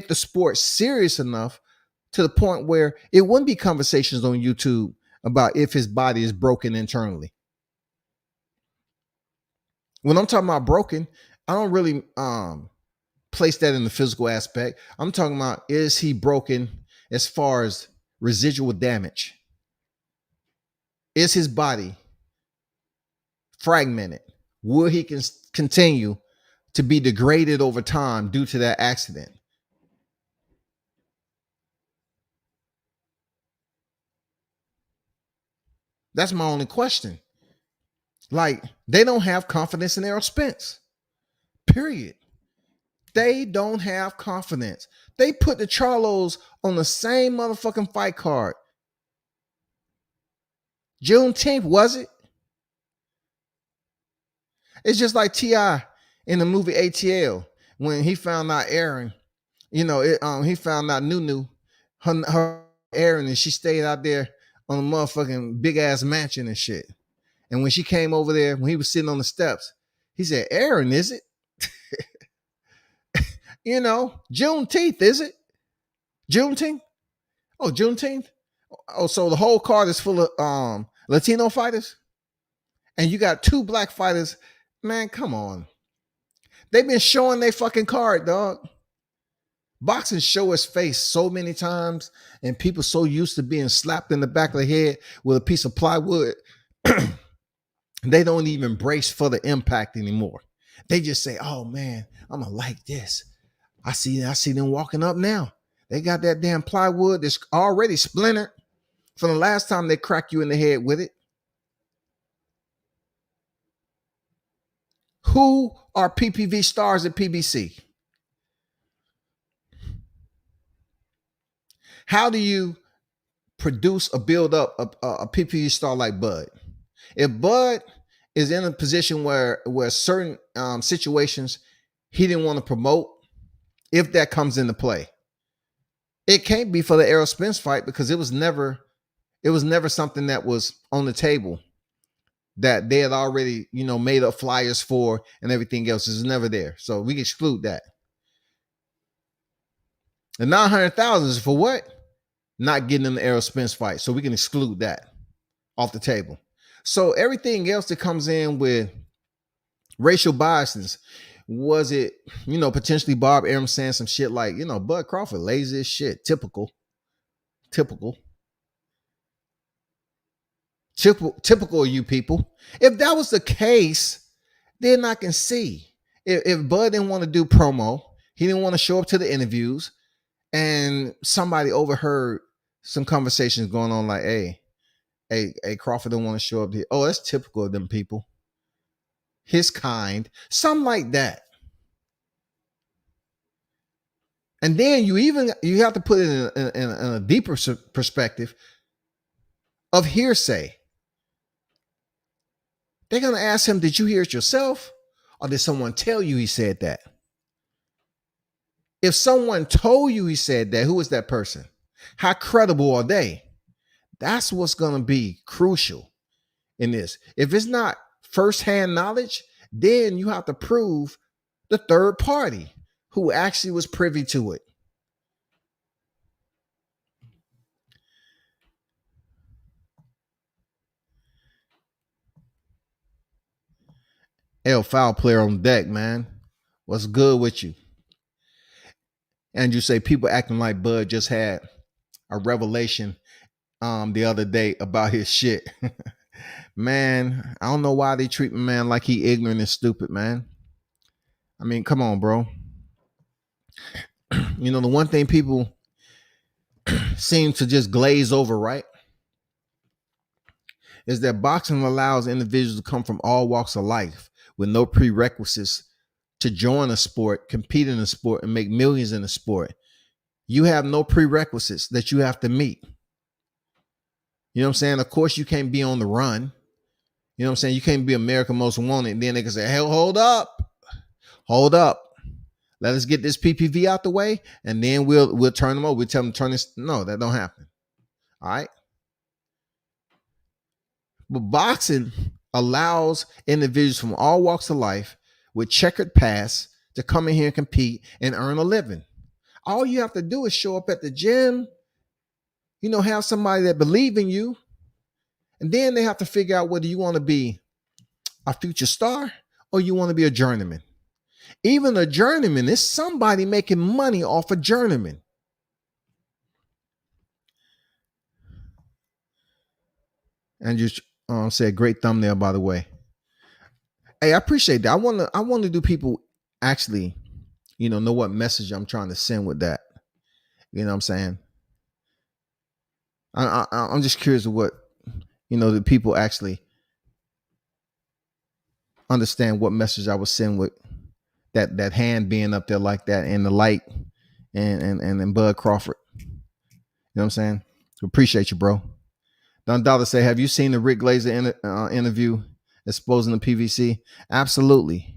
the sport serious enough to the point where it wouldn't be conversations on YouTube about if his body is broken internally. When I'm talking about broken, I don't really place that in the physical aspect. I'm talking about, is he broken as far as residual damage? Is his body fragmented? Will he continue to be degraded over time due to that accident? That's my only question. Like, they don't have confidence in Errol Spence. Period. They don't have confidence. They put the Charlos on the same motherfucking fight card. Juneteenth, was it? It's just like T.I. in the movie ATL when he found out Aaron, he found out Nunu, her Aaron, and she stayed out there on a motherfucking big ass mansion and shit. And when she came over there, when he was sitting on the steps, he said, Aaron, is it? Juneteenth, is it? Juneteenth? Oh, Juneteenth? Oh, so the whole card is full of Latino fighters? And you got two black fighters. Man, come on. They've been showing their fucking card, dog. Boxing show its face so many times, and people so used to being slapped in the back of the head with a piece of plywood, they don't even brace for the impact anymore. They just say, oh man, I'm gonna like this. I see them walking up now. They got that damn plywood that's already splintered from the last time they cracked you in the head with it. Who are PPV stars at PBC? How do you produce or build up a PPV star like Bud? If Bud is in a position where certain situations he didn't want to promote, if that comes into play, it can't be for the Errol Spence fight because it was never something that was on the table that they had already, made up flyers for and everything else. Is never there. So we exclude that. The 900,000 is for what? Not getting in the Errol Spence fight. So we can exclude that off the table. So everything else that comes in with racial biases, was it, potentially Bob Arum saying some shit like, Bud Crawford lazy as shit. Typical. Typical of you people. If that was the case, then I can see. If Bud didn't want to do promo, he didn't want to show up to the interviews, and somebody overheard some conversations going on like, hey, Crawford don't want to show up here. Oh, that's typical of them people. His kind. Something like that. And then you have to put it in a deeper perspective of hearsay. They're going to ask him, did you hear it yourself? Or did someone tell you he said that? If someone told you he said that, who is that person? How credible are they? That's what's going to be crucial in this. If it's not firsthand knowledge, then you have to prove the third party who actually was privy to it. Foul player on deck, man. What's good with you? And you say people acting like Bud just had a revelation the other day about his shit. Man, I don't know why they treat my man like he ignorant and stupid, man. I mean, come on, bro. You know, the one thing people seem to just glaze over, right, is that boxing allows individuals to come from all walks of life with no prerequisites to join a sport, compete in a sport, and make millions in a sport. You have no prerequisites that you have to meet. You know what I'm saying? Of course, you can't be on the run. You know what I'm saying? You can't be America's Most Wanted. And then they can say, hey, hold up. Let us get this PPV out the way, and then we'll turn them over. We'll tell them to turn this. No, that don't happen. All right. But boxing allows individuals from all walks of life with checkered past to come in here and compete and earn a living. All you have to do is show up at the gym, you know, have somebody that believe in you, and then they have to figure out whether you want to be a future star or you want to be a journeyman. Even a journeyman is somebody making money off a journeyman. And you said great thumbnail, by the way. Hey, I appreciate that. I want to do people actually, you know what message I'm trying to send with that. You know what I'm saying? I'm just curious of what, you know, the people actually understand what message I was sending with that hand being up there like that and the light and Bud Crawford. You know what I'm saying? Appreciate you, bro. Don Dollar say, have you seen the Rick Glaser interview exposing the PVC? Absolutely.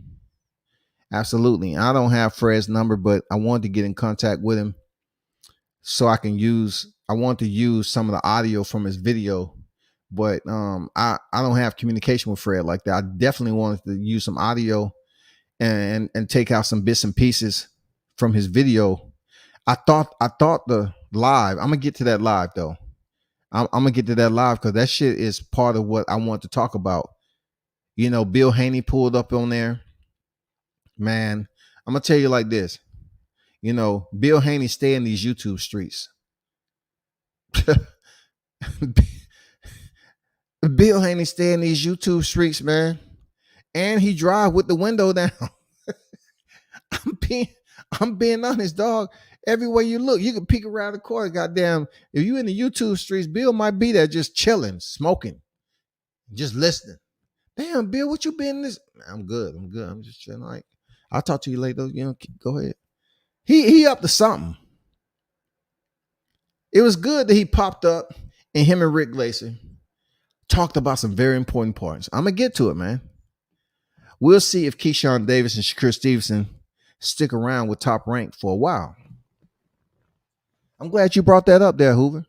Absolutely. I don't have Fred's number, but I wanted to get in contact with him so I want to use some of the audio from his video, but I don't have communication with Fred like that. I definitely wanted to use some audio and take out some bits and pieces from his video. I thought the live, I'm gonna get to that live though. I'm gonna get to that live because that shit is part of what I want to talk about. You know, Bill Haney pulled up on there. Man, I'm gonna tell you like this. You know, Bill Haney stay in these YouTube streets. Bill Haney stay in these YouTube streets, man. And he drive with the window down. I'm being honest, dog. Everywhere you look, you can peek around the corner. Goddamn, if you in the YouTube streets, Bill might be there just chilling, smoking, just listening. Damn, Bill, what you been this? I'm good. I'm just chilling. Like, I'll talk to you later. You know, go ahead. He up to something. It was good that he popped up and him and Rick Glaser talked about some very important parts. I'm gonna get to it, man. We'll see if Keyshawn Davis and Shakur Stevenson stick around with Top Rank for a while. I'm glad you brought that up there, Hoover.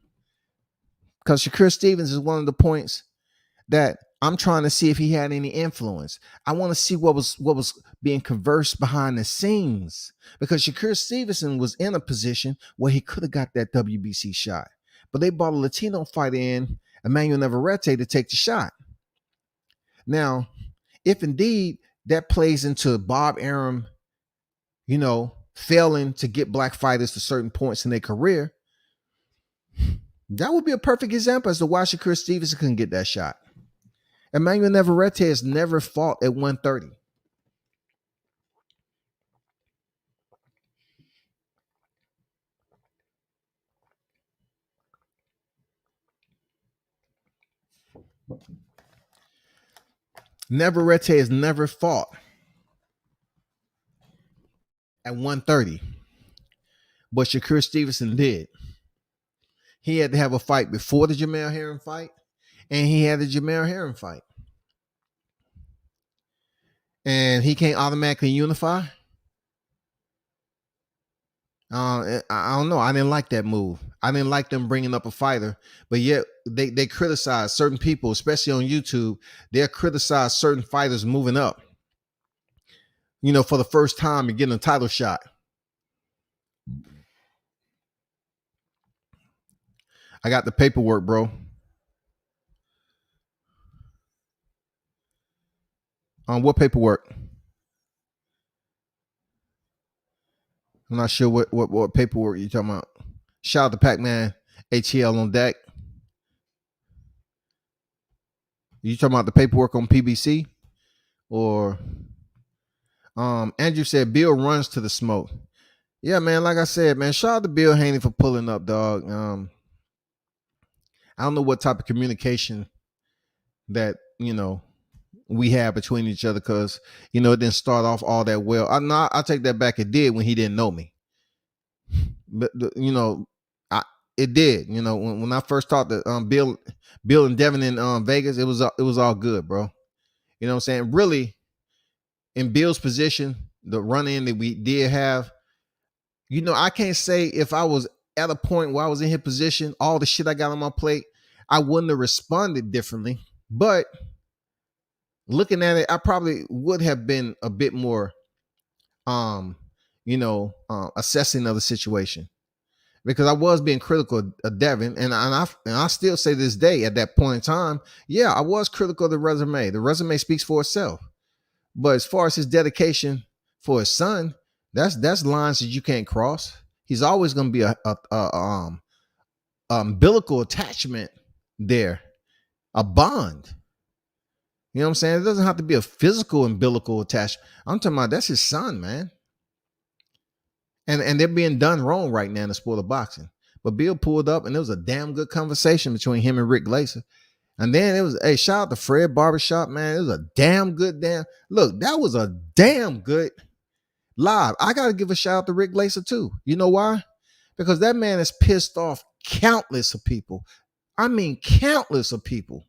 Because Shakur Stevens is one of the points that I'm trying to see if he had any influence. I want to see what was being conversed behind the scenes. Because Shakur Stevenson was in a position where he could have got that WBC shot. But they brought a Latino fighter in, Emmanuel Navarrete, to take the shot. Now, if indeed that plays into Bob Arum, you know, failing to get black fighters to certain points in their career, that would be a perfect example as to why Shakur Stevenson couldn't get that shot. Emmanuel Navarrete has never fought at 130. Navarrete has never fought at 130, but Shakur Stevenson did. He had to have a fight before the Jamel Herring fight, and he had the Jamel Herring fight. And he can't automatically unify. I don't know. I didn't like that move. I didn't like them bringing up a fighter, but yet they criticize certain people, especially on YouTube. They'll criticize certain fighters moving up, for the first time and getting a title shot. I got the paperwork, bro. What paperwork? I'm not sure what paperwork you're talking about. Shout out to Pac-Man ATL on deck. You talking about the paperwork on PBC? Or Andrew said Bill runs to the smoke. Yeah, man, like I said, man, shout out to Bill Haney for pulling up, dog. I don't know what type of communication that, we had between each other, because, it didn't start off all that well. I take that back. It did when he didn't know me. But, it did. When I first talked to Bill and Devin in Vegas, it was all good, bro. You know what I'm saying? Really, in Bill's position, the run-in that we did have, I can't say if I was at a point where I was in his position, all the shit I got on my plate, I wouldn't have responded differently. But looking at it, I probably would have been a bit more, assessing of the situation, because I was being critical of Devin, and I still say this day at that point in time, yeah, I was critical of the resume. The resume speaks for itself. But as far as his dedication for his son, that's lines that you can't cross. He's always going to be a umbilical attachment there, a bond. You know what I'm saying? It doesn't have to be a physical umbilical attachment. I'm talking about that's his son, man. And they're being done wrong right now in the sport of boxing. But Bill pulled up, and it was a damn good conversation between him and Rick Glaser. And then it was, hey, shout out to Fred Barbershop, man. It was a damn good look, that was a damn good live. I got to give a shout out to Rick Glaser too. You know why? Because that man has pissed off countless of people. I mean, countless of people.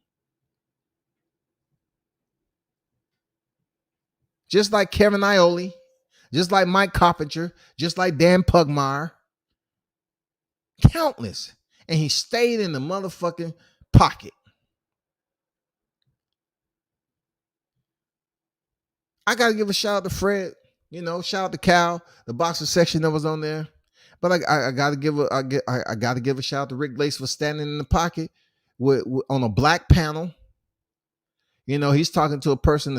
Just like Kevin Iole, just like Mike Coppinger, just like Dan Pugmire. Countless. And he stayed in the motherfucking pocket. I got to give a shout out to Fred, shout out to Cal, the boxer section that was on there. But I got to give a shout out to Rick Glaser for standing in the pocket with on a black panel. He's talking to a person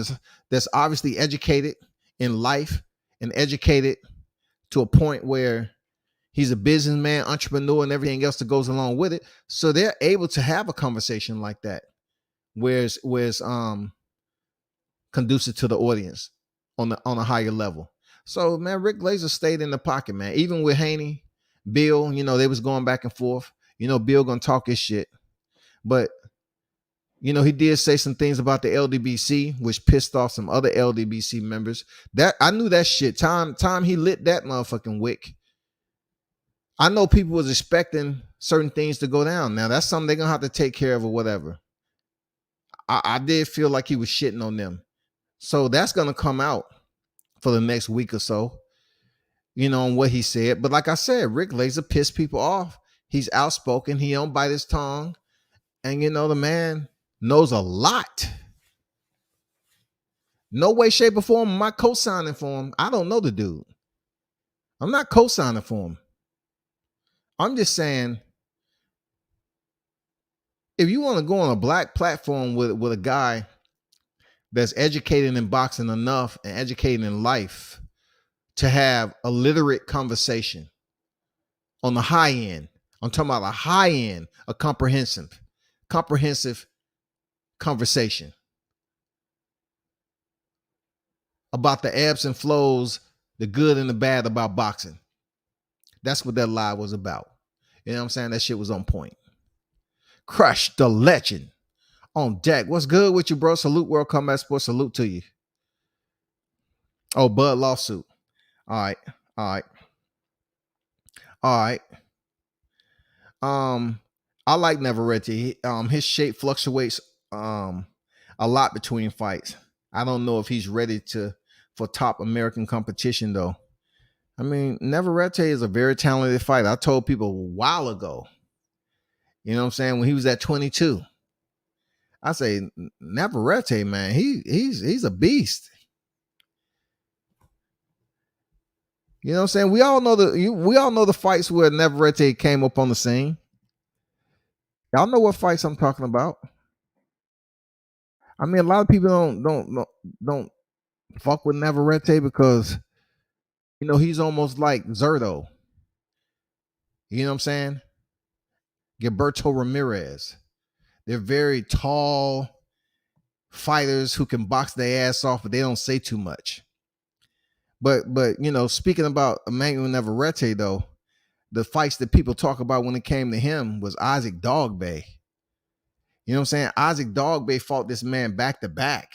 that's obviously educated in life and educated to a point where he's a businessman, entrepreneur, and everything else that goes along with it. So they're able to have a conversation like that, where's conducive to the audience on a higher level. So, man, Rick Glaser stayed in the pocket, man. Even with Haney, Bill, they was going back and forth. Bill gonna talk his shit. But, he did say some things about the LDBC, which pissed off some other LDBC members. That I knew that shit. Time he lit that motherfucking wick. I know people was expecting certain things to go down. Now, that's something they're gonna have to take care of or whatever. I did feel like he was shitting on them. So that's going to come out for the next week or so, on what he said. But like I said, Rick Glaser pissed people off. He's outspoken. He don't bite his tongue. And, the man knows a lot. No way, shape, or form am I co-signing for him. I don't know the dude. I'm not co-signing for him. I'm just saying, if you want to go on a black platform with a guy that's educated in boxing enough and educated in life to have a literate conversation on the high end. I'm talking about a high end, a comprehensive conversation. about the ebbs and flows, the good and the bad about boxing. That's what that lie was about. You know what I'm saying? That shit was on point. Crush the legend on deck. What's good with you, bro? Salute World Combat Sports. Salute to you. Oh, Bud lawsuit. All right. All right. All right. I like Navarrete. His shape fluctuates a lot between fights. I don't know if he's ready for top American competition though. I mean, Navarrete is a very talented fighter. I told people a while ago. You know what I'm saying? When he was at 22. I say Navarrete, man, he's a beast. You know what I'm saying? We all know the fights where Navarrete came up on the scene. Y'all know what fights I'm talking about. I mean, a lot of people don't fuck with Navarrete because he's almost like Zerto. You know what I'm saying? Gilberto Ramirez. They're very tall fighters who can box their ass off, but they don't say too much. But speaking about Emmanuel Navarrete though, the fights that people talk about when it came to him was Isaac Dogbay. You know what I'm saying? Isaac Dogbay fought this man back to back.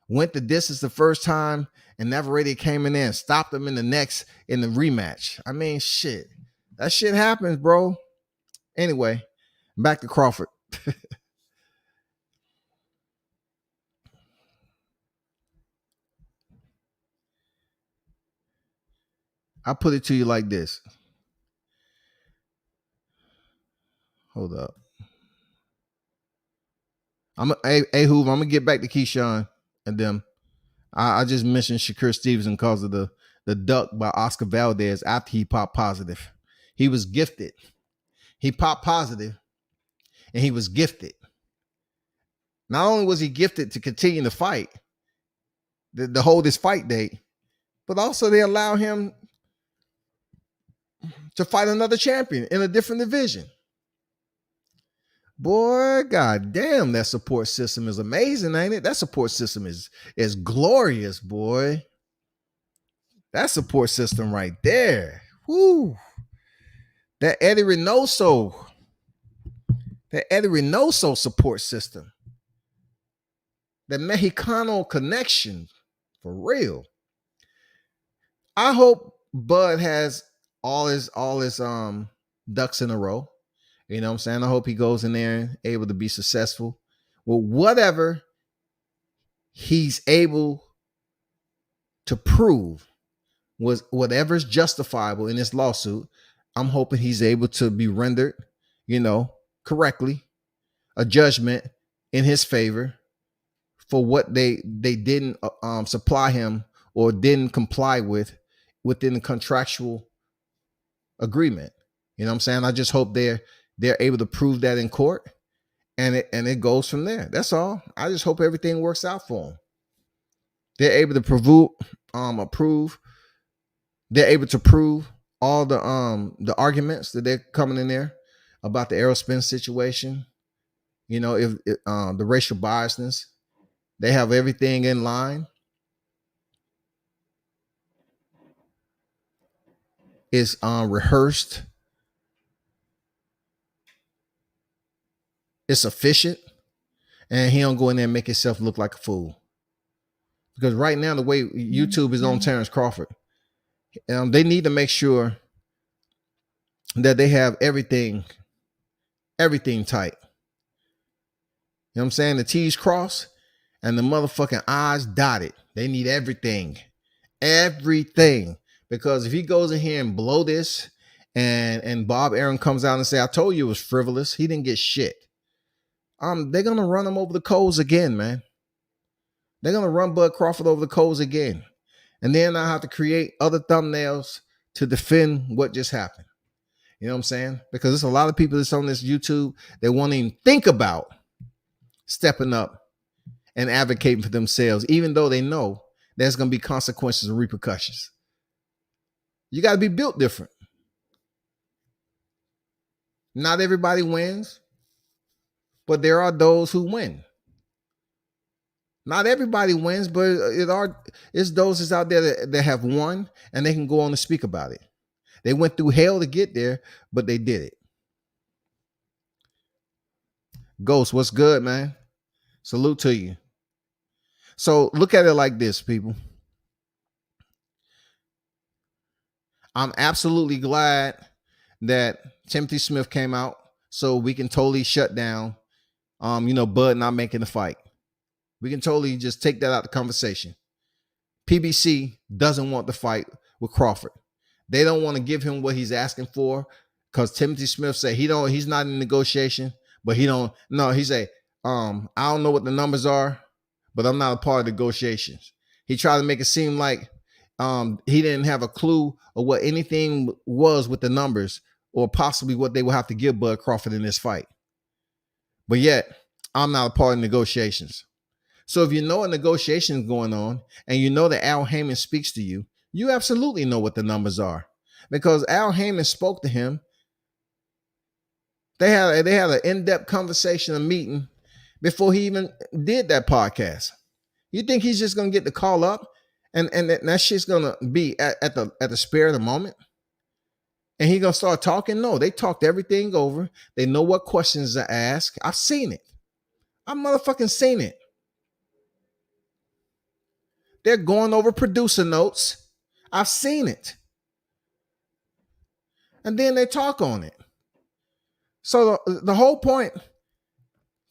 Went the distance the first time, and Navarrete came in there and stopped him in the rematch. I mean, shit. That shit happens, bro. Anyway, back to Crawford. I put it to you like this. Hold up. Hoove, I'm gonna get back to Keyshawn and them. I just mentioned Shakur Stevenson because of the duck by Oscar Valdez after he popped positive. He was gifted. He popped positive and he was gifted. Not only was he gifted to continue the fight, to hold his fight date, but also they allow him to fight another champion in a different division. Boy, goddamn, that support system is amazing, ain't it? That support system is glorious, boy. That support system right there. Whoo. That Eddie Reynoso support system. The Mexicano connection, for real. I hope Bud has all his ducks in a row. You know what I'm saying? I hope he goes in there and able to be successful with whatever he's able to prove was whatever's justifiable in this lawsuit. I'm hoping he's able to be rendered, correctly, a judgment in his favor for what they didn't supply him or didn't comply with within the contractual agreement. You know what I'm saying? I just hope they're able to prove that in court, and it goes from there. That's all. I just hope everything works out for them. They're able to approve. They're able to prove all the arguments that they're coming in there about the Errol Spence situation. If the racial biasness, they have everything in line. It's rehearsed. It's efficient, and he don't go in there and make himself look like a fool. Because right now, the way YouTube is on Terence Crawford, they need to make sure that they have everything tight. You know what I'm saying? The T's crossed and the motherfucking I's dotted. They need everything. Because if he goes in here and blow this and Bob Arum comes out and say, I told you it was frivolous, he didn't get shit. They're going to run him over the coals again, man. They're going to run Bud Crawford over the coals again. And then I have to create other thumbnails to defend what just happened. You know what I'm saying? Because there's a lot of people that's on this YouTube that won't even think about stepping up and advocating for themselves, even though they know there's going to be consequences and repercussions. You got to be built different. Not everybody wins, but there are those who win. Not everybody wins, but it's those that's out there that have won and they can go on to speak about it. They went through hell to get there, but they did it. Ghost, what's good, man? Salute to you. So look at it like this, people. I'm absolutely glad that Timothy Smith came out so we can totally shut down, Bud not making the fight. We can totally just take that out of the conversation. PBC doesn't want the fight with Crawford. They don't want to give him what he's asking for because Timothy Smith said he's not in negotiation, but he say, I don't know what the numbers are, but I'm not a part of negotiations. He tried to make it seem like he didn't have a clue of what anything was with the numbers or possibly what they will have to give Bud Crawford in this fight. But yet, I'm not a part of negotiations. So if you know a negotiation is going on and you know that Al Heyman speaks to you, you absolutely know what the numbers are because Al Heyman spoke to him. They had an in-depth conversation, a meeting before he even did that podcast. You think he's just going to get the call up and that shit's going to be at the spare of the moment? And he going to start talking? No, they talked everything over. They know what questions to ask. I've seen it. I've motherfucking seen it. They're going over producer notes. I've seen it. And then they talk on it. So the whole point,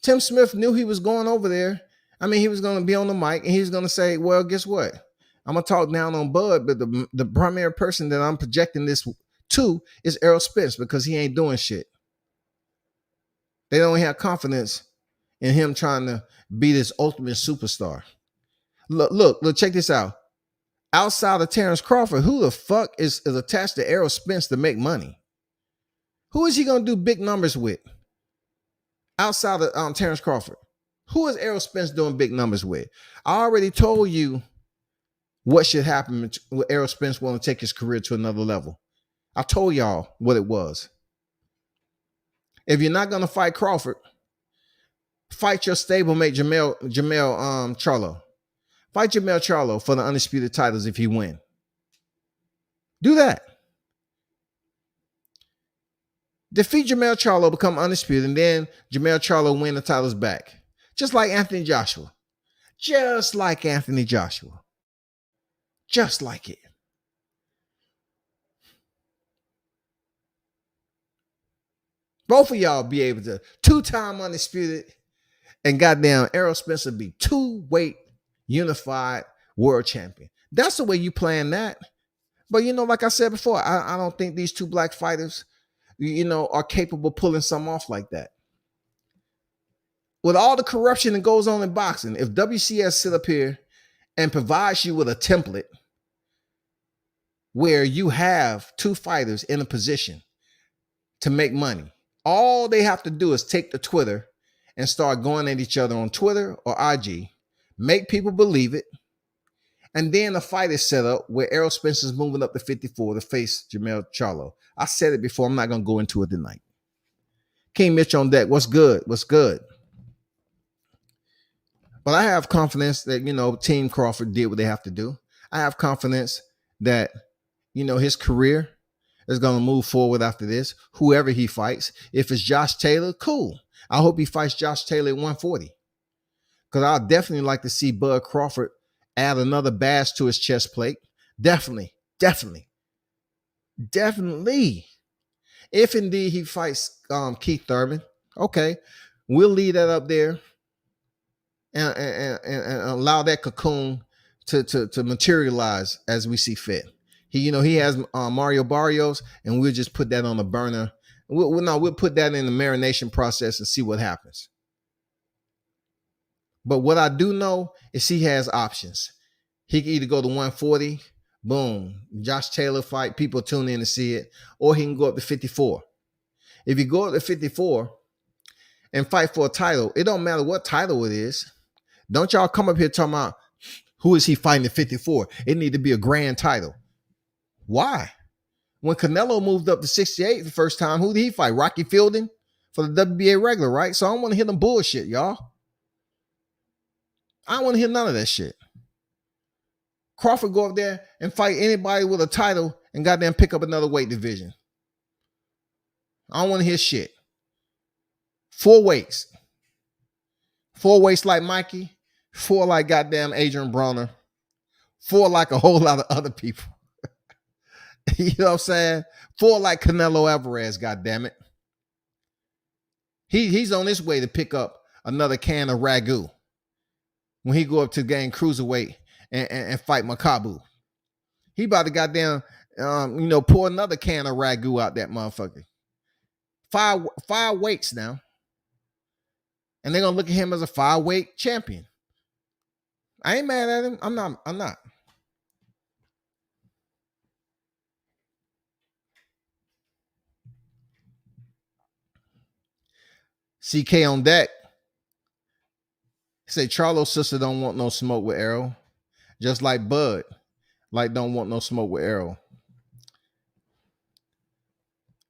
Tim Smith knew he was going over there. I mean, he was going to be on the mic and he was going to say, well, guess what? I'm going to talk down on Bud, but the primary person that I'm projecting this to is Errol Spence because he ain't doing shit. They don't have confidence in him trying to be this ultimate superstar. Look, check this out. Outside of Terence Crawford, who the fuck is attached to Errol Spence to make money? Who is he going to do big numbers with? Outside of Terence Crawford, who is Errol Spence doing big numbers with? I already told you what should happen with Errol Spence want to take his career to another level. I told y'all what it was. If you're not going to fight Crawford, fight your stablemate Jamel Charlo. Fight Jamel Charlo for the undisputed titles if he win. Do that. Defeat Jamel Charlo, become undisputed, and then Jamel Charlo win the titles back. Just like Anthony Joshua. Just like Anthony Joshua. Just like it. Both of y'all be able to two-time undisputed, and goddamn Errol Spence would be two-weight unified world champion. That's the way you plan that. But like I said before, I don't think these two black fighters, are capable of pulling something off like that. With all the corruption that goes on in boxing, if WCS sit up here and provides you with a template where you have two fighters in a position to make money, all they have to do is take the Twitter and start going at each other on Twitter or IG, make people believe it, and then a fight is set up where Errol Spence is moving up to 54 to face Jamel Charlo. I said it before. I'm not going to go into it tonight. King Mitch on deck. What's good? What's good? But I have confidence that, Team Crawford did what they have to do. I have confidence that, his career is going to move forward after this, whoever he fights. If it's Josh Taylor, cool. I hope he fights Josh Taylor at 140. Because I'd definitely like to see Bud Crawford add another badge to his chest plate. Definitely. If indeed he fights Keith Thurman, okay, we'll leave that up there and allow that cocoon to materialize as we see fit. He has Mario Barrios, and we'll just put that on the burner. We'll put that in the marination process and see what happens. But what I do know is he has options. He can either go to 140, boom, Josh Taylor fight, people tune in to see it, or he can go up to 54. If you go up to 54 and fight for a title, it don't matter what title it is. Don't y'all come up here talking about who is he fighting at 54. It need to be a grand title. Why? When Canelo moved up to 68 the first time, who did he fight? Rocky Fielding for the WBA regular, right? So I don't want to hear them bullshit, y'all. I don't want to hear none of that shit. Crawford go up there and fight anybody with a title and goddamn pick up another weight division. I don't want to hear shit. 4 weights. 4 weights like Mikey. 4 like goddamn Adrian Broner. 4 like a whole lot of other people. You know what I'm saying? 4 like Canelo Alvarez, goddammit. He's on his way to pick up another can of ragu when he go up to gain cruiserweight and fight Makabu. He about to goddamn pour another can of ragu out that motherfucker. 5 weights now. And they're gonna look at him as a 5-weight champion. I ain't mad at him. I'm not. CK on deck. Say Charlo's sister don't want no smoke with Errol. Just like Bud, don't want no smoke with Errol.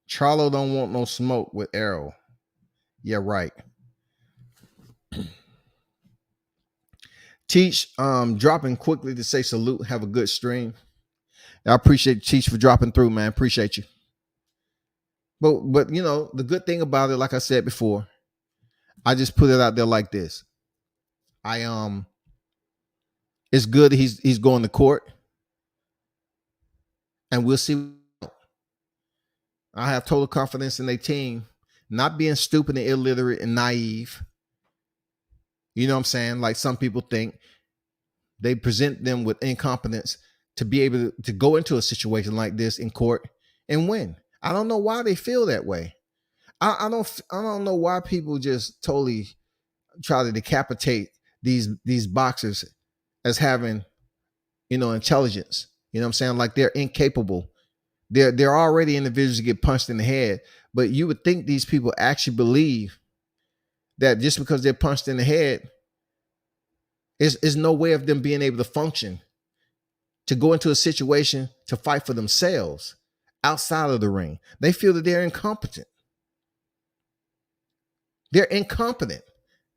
Charlo don't want no smoke with Errol. Yeah, right. Teach dropping quickly to say salute. Have a good stream. I appreciate Teach for dropping through, man. Appreciate you. But the good thing about it, like I said before, I just put it out there like this. It's good he's going to court, and we'll see. I have total confidence in their team, not being stupid and illiterate and naive. You know what I'm saying? Like some people think. They present them with incompetence to be able to go into a situation like this in court and win. I don't know why they feel that way. I don't know why people just totally try to decapitate these boxers as having, intelligence. You know what I'm saying? Like they're incapable. They're already individuals who get punched in the head, but you would think these people actually believe that just because they're punched in the head, is no way of them being able to function, to go into a situation to fight for themselves outside of the ring. They feel that they're incompetent. They're incompetent.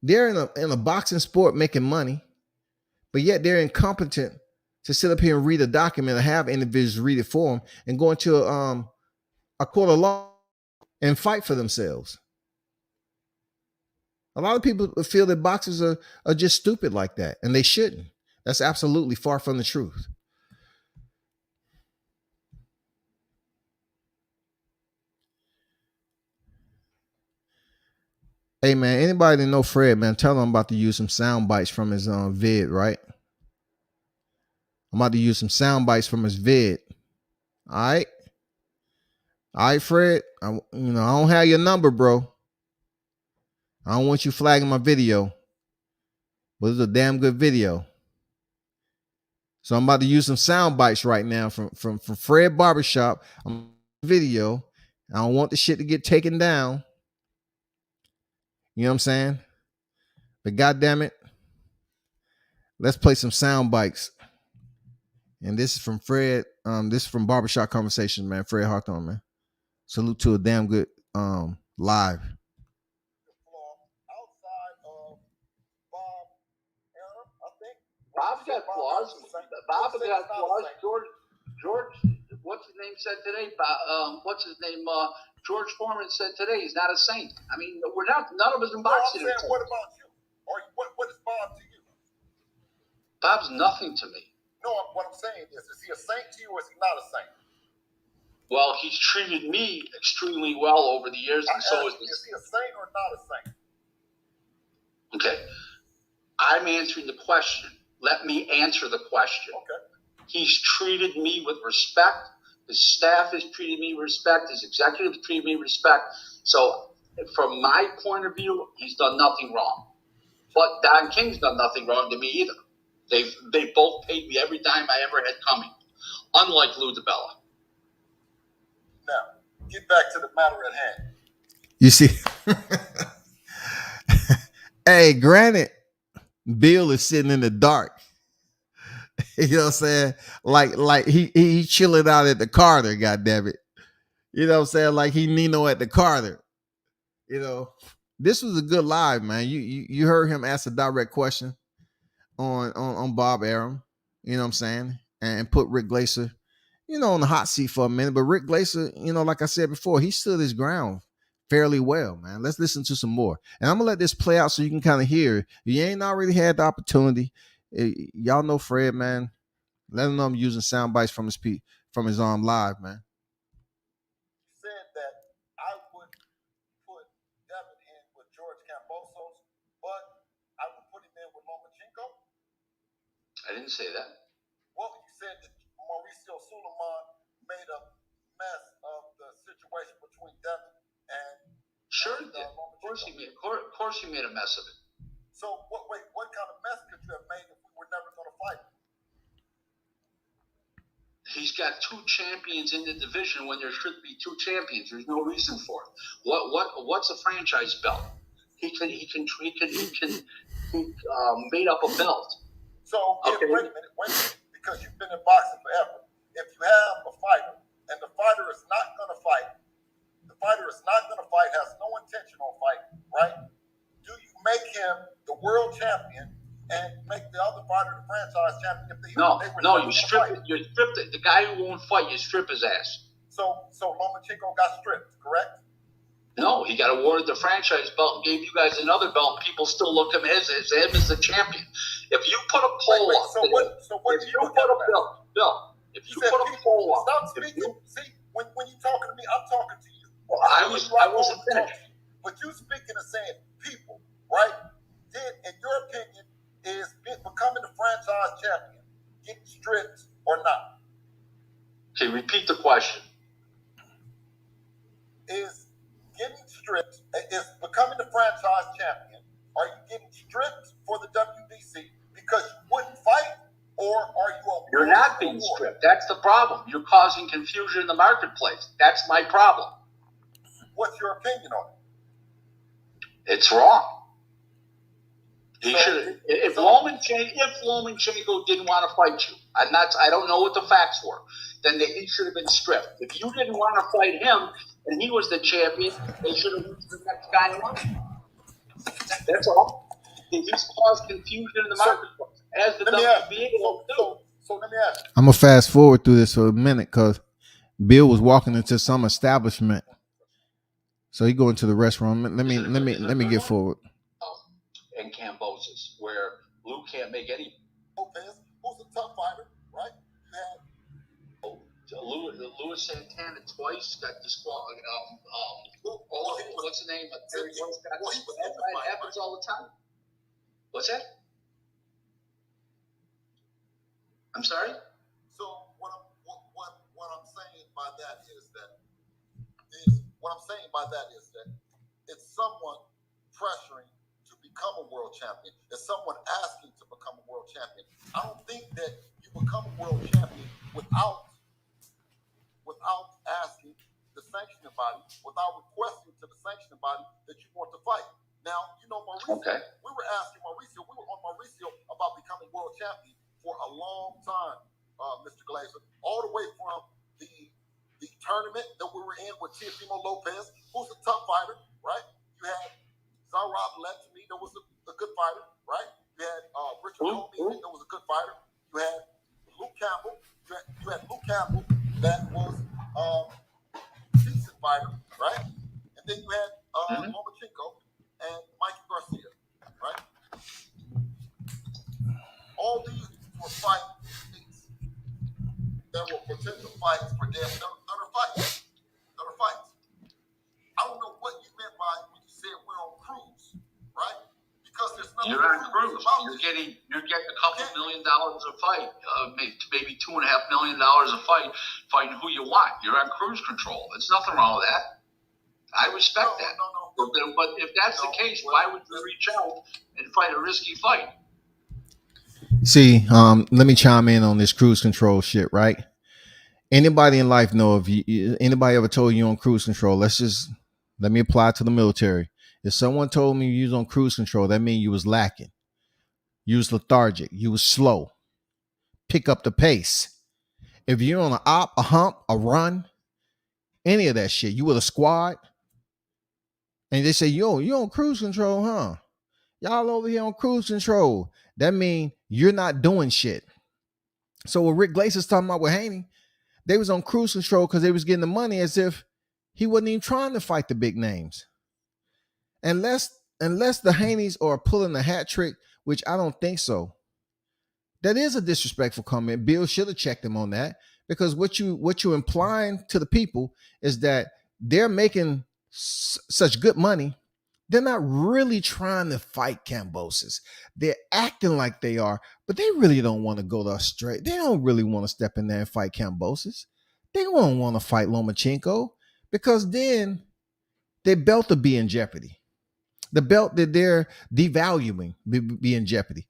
They're in a boxing sport making money, but yet they're incompetent to sit up here and read a document or have individuals read it for them and go into a court of law and fight for themselves. A lot of people feel that boxers are just stupid like that, and they shouldn't. That's absolutely far from the truth. Hey, man, anybody that know Fred, man, tell him I'm about to use some sound bites from his vid, right? I'm about to use some sound bites from his vid. All right? All right, Fred? I don't have your number, bro. I don't want you flagging my video, but it's a damn good video. So I'm about to use some sound bites right now from Fred Barbershop. I'm video. I don't want the shit to get taken down. You know what I'm saying? But goddamn it, let's play some sound bites. And this is from Fred. This is from Barbershop Conversations, man. Fred Hawthorne, man. Salute to a damn good live. Outside of Bob Arum, I think. Bob's got flaws. Bob's got flaws. George, what's his name said today? George Foreman said today he's not a saint. I mean, we're not. None of us in boxing. No, I'm saying, what about you? Or what is Bob to you? Bob's nothing to me. No, what I'm saying is he a saint to you or is he not a saint? Well, he's treated me extremely well over the years, and so is he a saint or not a saint? Okay, I'm answering the question. Let me answer the question. Okay. He's treated me with respect. His staff has treated me with respect. His executives treated me with respect. So, from my point of view, he's done nothing wrong. But Don King's done nothing wrong to me either. They both paid me every dime I ever had coming, unlike Lou DiBella. Now, get back to the matter at hand. You see, hey, granted, Bill is sitting in the dark. You know what I'm saying? Like he chilling out at the Carter, goddammit. You know what I'm saying? Like he Nino at the Carter. You know, this was a good live, man. You heard him ask a direct question. on Bob Arum, you know what I'm saying, and put Rick Glaser, on the hot seat for a minute. But Rick Glaser, like I said before, he stood his ground fairly well, man. Let's listen to some more. And I'm gonna let this play out so you can kind of hear. You ain't already had the opportunity. Y'all know Fred, man. Let him know I'm using sound bites from his live, man. Said that I would put Devin in with George Kambosos, but I would put him in with Lomachenko. I didn't say that. Well, you said that Mauricio Suleiman made a mess of the situation between Devin and Sure he did. Of course he made a mess of it. So what kind of mess could you have made if we were never going to fight? He's got two champions in the division when there should be two champions. There's no reason for it. What's a franchise belt? He made up a belt. So okay. Wait a minute, because you've been in boxing forever. If you have a fighter and the fighter is not going to fight, has no intention on fighting, right? Do you make him the world champion and make the other fighter the franchise champion? No, you strip it. You strip it. The guy who won't fight, you strip his ass. So Lomachenko got stripped, correct? No, he got awarded the franchise belt and gave you guys another belt. People still look at him as the champion. If you put a poll up, if you put a poll up, stop speaking. See, when you talking to me, I'm talking to you. Well, I wasn't finished. But you speaking and saying people, right? Then, in your opinion, is becoming the franchise champion getting stripped or not? Okay, repeat the question. Is becoming the franchise champion, are you getting stripped for the WBC because you wouldn't fight, or are you You're not being stripped. That's the problem. You're causing confusion in the marketplace. That's my problem. What's your opinion on it? It's wrong. He should. If Lomachenko didn't want to fight you, I don't know what the facts were. Then he should have been stripped. If you didn't want to fight him and he was the champion, they should have moved to the next guy in line. That's all. He's caused confusion in the marketplace. As the WBA will do. So let me ask you. I'm gonna fast forward through this for a minute because Bill was walking into some establishment. So he go into the restaurant. Let me get forward. And Cambosis, where Luke can't make any. Lopez, who's a tough fighter, right? Louis Santana twice got disqualified. What's the name? That happens all the time. What's that? I'm sorry. So what I'm saying by that is that it's someone pressuring to become a world champion. It's someone asking to become a world champion. I don't think that you become a world champion without asking the sanctioning body, without requesting to the sanctioning body that you want to fight. Now, Mauricio, okay. we were on Mauricio about becoming world champion for a long time, Mr. Glaser, all the way from the tournament that we were in with Teofimo Lopez, who's a tough fighter, right? You had Zarab Lett, to me, that was a good fighter, right? You had Richard Comey, that was a good fighter. You had Luke Campbell. You had Luke Campbell, that was a decent fighter, right? And then you had Lomachenko and Mikey Garcia, right? All these were fights that were potential fights for them. Other fights. I don't know what you meant by when you said we're on cruise, right? Because there's nothing. You're on cruise. You're getting a couple $1 million a fight, maybe $2.5 million a fight, fighting who you want. You're on cruise control. There's nothing wrong with that. I respect that. No. But if that's the case, why would you reach out and fight a risky fight? See, let me chime in on this cruise control shit, right? Anybody in life know if anybody ever told you on cruise control? Let me apply to the military. If someone told me you was on cruise control, that means you was lacking. You was lethargic. You was slow. Pick up the pace. If you're on a hump, a run, any of that shit, you with a squad, and they say, yo, you on cruise control, huh? Y'all over here on cruise control. That means you're not doing shit. So what Rick Glaser's talking about with Haney, they was on cruise control because they was getting the money as if he wasn't even trying to fight the big names. Unless the Haneys are pulling a hat trick, which I don't think so. That is a disrespectful comment. Bill should have checked him on that, because what you're implying to the people is that they're making such good money. They're not really trying to fight Kambosos. They're acting like they are, but they really don't want to go to Australia. They don't really want to step in there and fight Kambosos. They don't want to fight Lomachenko, because then their belt will be in jeopardy. The belt that they're devaluing be in jeopardy.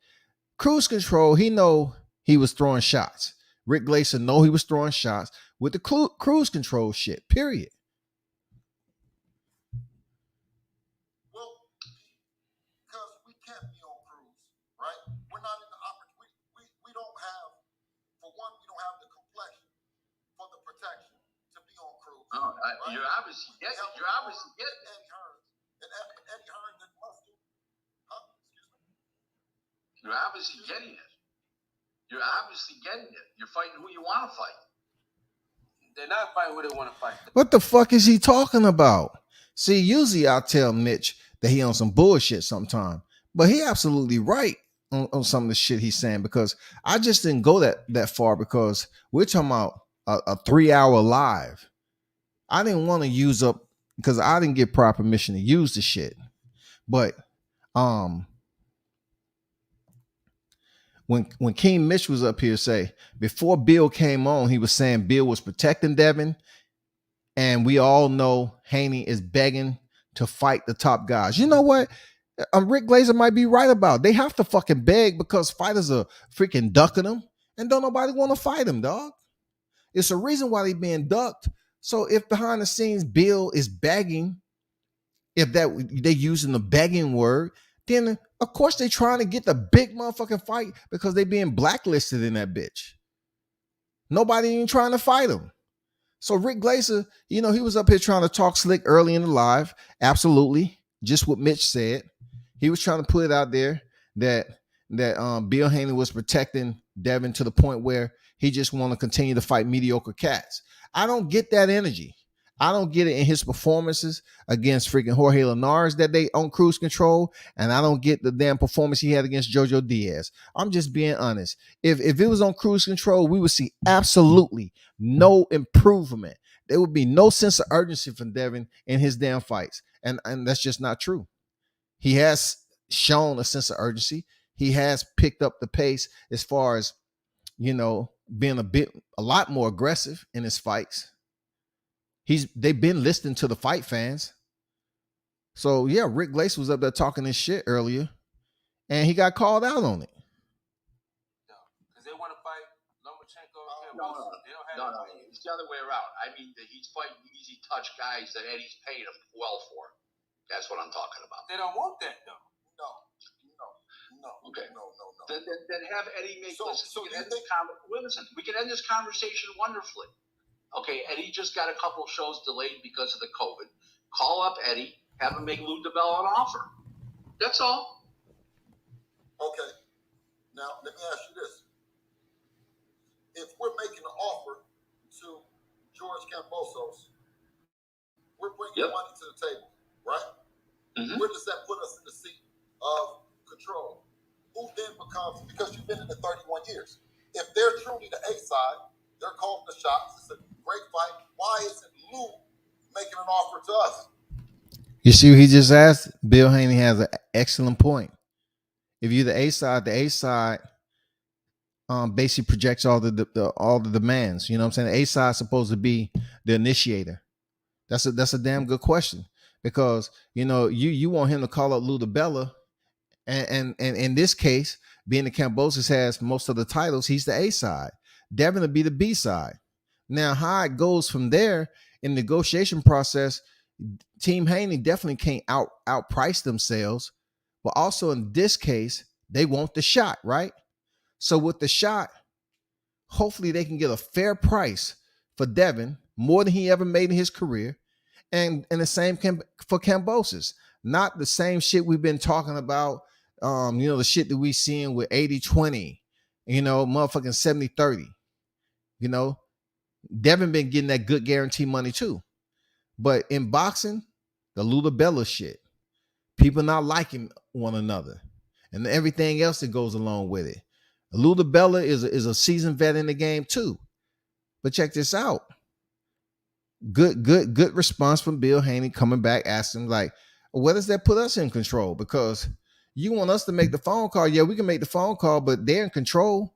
Cruise control, he know he was throwing shots. Rick Glaser know he was throwing shots with the cruise control shit, period. Well, because we can't be on cruise, right? We're not in the opportunity. We don't have, for one, we don't have the complexion for the protection to be on cruise. Oh, right? You're obviously getting it. You're obviously getting it. Eddie Hearn. And Eddie Hearn didn't muscle. Huh? Excuse me? You're obviously getting it. You're obviously getting it. You're fighting who you want to fight. They're not fighting who they want to fight. What the fuck is he talking about? See, usually I tell Mitch that he on some bullshit sometime, but he absolutely right on some of the shit he's saying, because I just didn't go that far, because we're talking about a 3-hour live. I didn't want to use up, because I didn't get proper permission to use the shit. But when King Mitch was up here, say, before Bill came on, he was saying Bill was protecting Devin, and we all know Haney is begging to fight the top guys. You know what? Rick Glaser might be right about. They have to fucking beg, because fighters are freaking ducking them, and don't nobody want to fight him, dog. It's a reason why they being ducked. So if behind the scenes Bill is begging, if that they using the begging word, then of course they trying to get the big motherfucking fight, because they being blacklisted in that bitch. Nobody even trying to fight him. So Rick Glaser, he was up here trying to talk slick early in the live. Absolutely. Just what Mitch said. He was trying to put it out there that Bill Haney was protecting Devin to the point where he just want to continue to fight mediocre cats. I don't get that energy. I don't get it in his performances against freaking Jorge Linares that they on cruise control, and I don't get the damn performance he had against Jojo Diaz. I'm just being honest. If it was on cruise control, we would see absolutely no improvement. There would be no sense of urgency from Devin in his damn fights, and that's just not true. He has shown a sense of urgency. He has picked up the pace as far as, being a lot more aggressive in his fights. They've been listening to the fight fans. So yeah, Rick Glaser was up there talking his shit earlier, and he got called out on it. No, because they want to fight Lomachenko and No, Kambosos. They don't have no. It's the other way around. I mean, he's fighting easy touch guys that Eddie's paying him well for. That's what I'm talking about. They don't want that though. No. Okay. No. Then have Eddie make. So We can end this conversation wonderfully. Okay, Eddie just got a couple shows delayed because of the COVID. Call up Eddie, have him make Lou DiBella an offer. That's all. Okay. Now, let me ask you this. If we're making an offer to George Kambosos, we're bringing money to the table, right? Mm-hmm. Where does that put us in the seat of control? Who then becomes, because you've been in it 31 years. If they're truly the A side, they're calling the shots. It's a great fight. Why isn't Lou making an offer to us? You see what he just asked? Bill Haney has an excellent point. If you're the A side basically projects all the demands. You know what I'm saying? The A side is supposed to be the initiator. That's a damn good question, because you want him to call up Lou DiBella, and in this case, being the Kambosos has most of the titles, he's the A side. Devin will be the B side. Now, how it goes from there in the negotiation process, Team Haney definitely can't outprice themselves, but also in this case, they want the shot, right? So with the shot, hopefully they can get a fair price for Devin, more than he ever made in his career, and the same for Kambosos. Not the same shit we've been talking about The shit that we seeing with 80-20, motherfucking 70-30. Devin been getting that good guarantee money too. But in boxing, the Ludabella shit, people not liking one another, and everything else that goes along with it. Ludabella is a seasoned vet in the game too. But check this out. Good response from Bill Haney coming back, asking like, what does that put us in control? Because you want us to make the phone call. Yeah, we can make the phone call, but they're in control.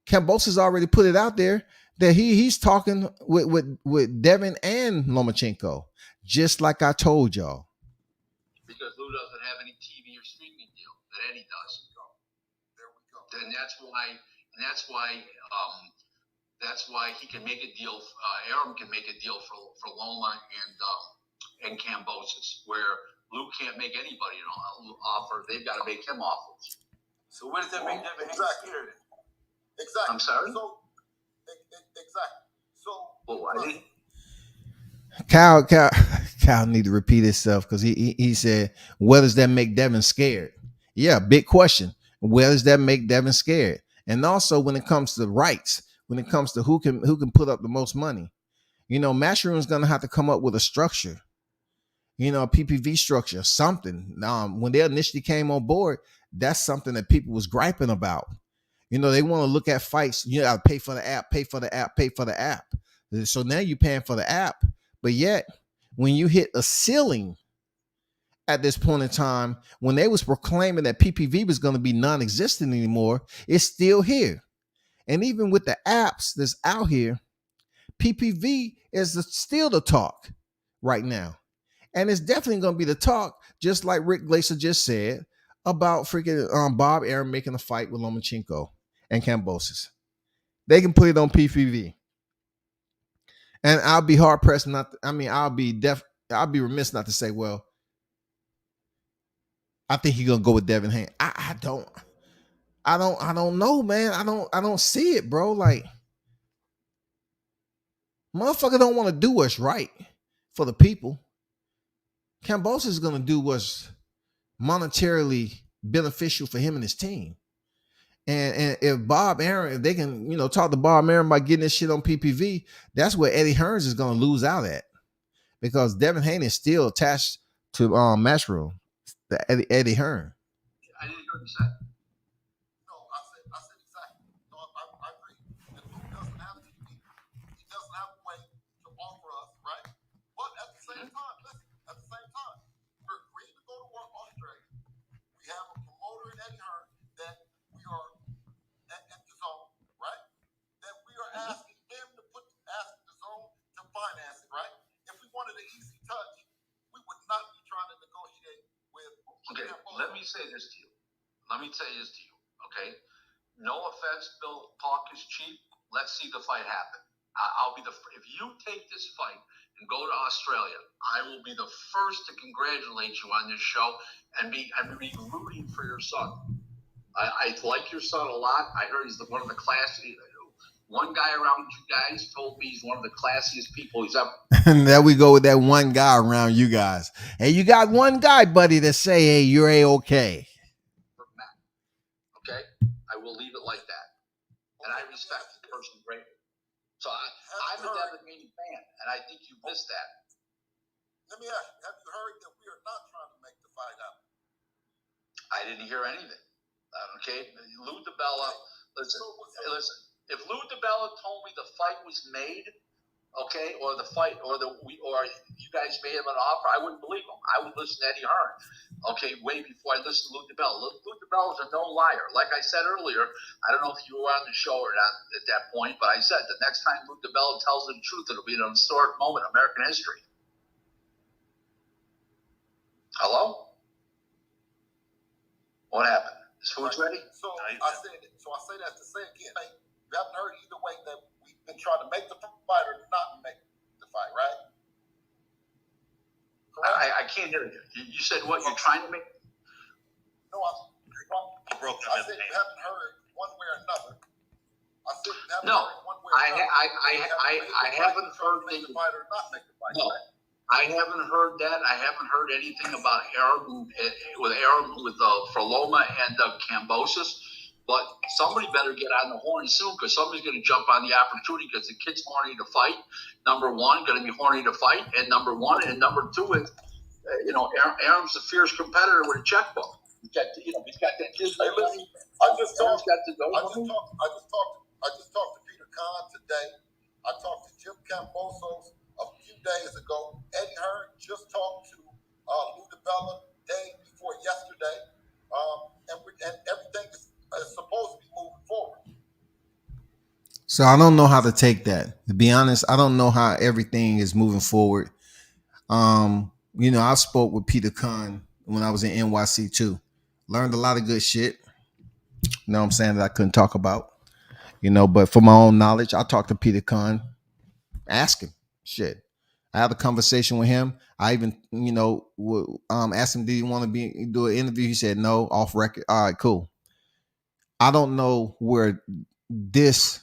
Kambosos already put it out there that he's talking with Devin and Lomachenko, just like I told y'all. Because Lou doesn't have any TV or streaming deal that Eddie does. There we go. And that's why he can make a deal. Arum can make a deal for Loma and Kambosos, where Lou can't make anybody an offer. They've got to make him offers. So what does that make Devin Haney scared? Exactly. I'm sorry? So, exactly. So, Well, I didn't. Kyle need to repeat himself because he said, what does that make Devin scared? Yeah, big question. Where does that make Devin scared? And also when it comes to rights, when it comes to who can put up the most money, Matchroom's gonna have to come up with a structure, a PPV structure, something. When they initially came on board, that's something that people was griping about. They want to look at fights. You got to pay for the app, pay for the app, pay for the app. So now you're paying for the app, but yet when you hit a ceiling at this point in time, when they was proclaiming that PPV was going to be non-existent anymore, it's still here. And even with the apps that's out here, PPV is still the talk right now. And it's definitely going to be the talk, just like Rick Glaser just said, about freaking Bob Arum making a fight with Lomachenko and Kambosos. They can put it on PPV. And I'll be hard pressed I'll be remiss not to say, well, I think he's gonna go with Devin Haney. I don't know, man. I don't see it, bro. Like, motherfucker don't want to do what's right for the people. Kambosos is gonna do what's monetarily beneficial for him and his team. And if Bob Arum, if they can, talk to Bob Arum about getting this shit on PPV, that's where Eddie Hearns is going to lose out at, because Devin Haney is still attached to Matchroom, the Eddie Hearn. I didn't hear what you said. No, I said exactly. No, I agree. And Lou doesn't have TV. He doesn't have a way to offer us, right? But at the same time, we're agreeing to go to work Australia. We have a promoter in Eddie Hearn that we are at the zone, right? That we are asking them to ask the zone to finance it, right? If we wanted an easy touch, we would not be trying to negotiate with. Okay, let me say this to you. Okay? No offense, Bill, talk is cheap. Let's see the fight happen. I'll be if you take this fight and go to Australia, I will be the first to congratulate you on this show and be rooting for your son. I like your son a lot. I heard he's one of the classiest. One guy around you guys told me he's one of the classiest people he's ever. And there we go with that one guy around you guys. Hey, you got one guy, buddy, to say, hey, you're A-okay. Okay? I will leave it like that. And I respect the person greatly. So I'm a Devin Haney fan, and I think you missed that. Let me ask you, have you heard that we are not trying to make the fight happen? I didn't hear anything. Okay? Lou DiBella, listen. If Lou DiBella told me the fight was made, okay, or you guys made him an offer, I wouldn't believe him. I would listen to Eddie Hearn, okay, way before I listen to Lou DiBella. Lou DiBella's a known liar. Like I said earlier, I don't know if you were on the show or not at that point, but I said the next time Lou DiBella tells the truth, it'll be an historic moment in American history. Hello? What happened? Is food ready? So I say that to say again, you haven't heard either way that we've been trying to make the fight or not make the fight, right? I can't hear you. You said what? You're trying to make? No, I broke up. I said you haven't heard one way or another. I said you haven't heard one way or another. I haven't heard make the fight or not make the fight. No, right? I haven't heard that. I haven't heard anything about Arum for Loma and Cambosis. But somebody better get on the horn soon, because somebody's going to jump on the opportunity, because the kid's horny to fight. Number one, going to be horny to fight, and number two is, Arum's a fierce competitor with a checkbook. He's got that Disney money. I just talked to Peter Conv today. I talked to Jim Cambosos a few days ago. Eddie Hearn just talked to Lou DiBella day before yesterday, and everything is supposed to be moving forward. So I don't know how to take that. To be honest, I don't know how everything is moving forward. I spoke with Peter Conv when I was in NYC too. Learned a lot of good shit. You know what I'm saying, that I couldn't talk about. But for my own knowledge, I talked to Peter Conv. Ask him. Shit. I had a conversation with him. I even, asked him, did he want to do an interview? He said no, off record. All right, cool. I don't know where this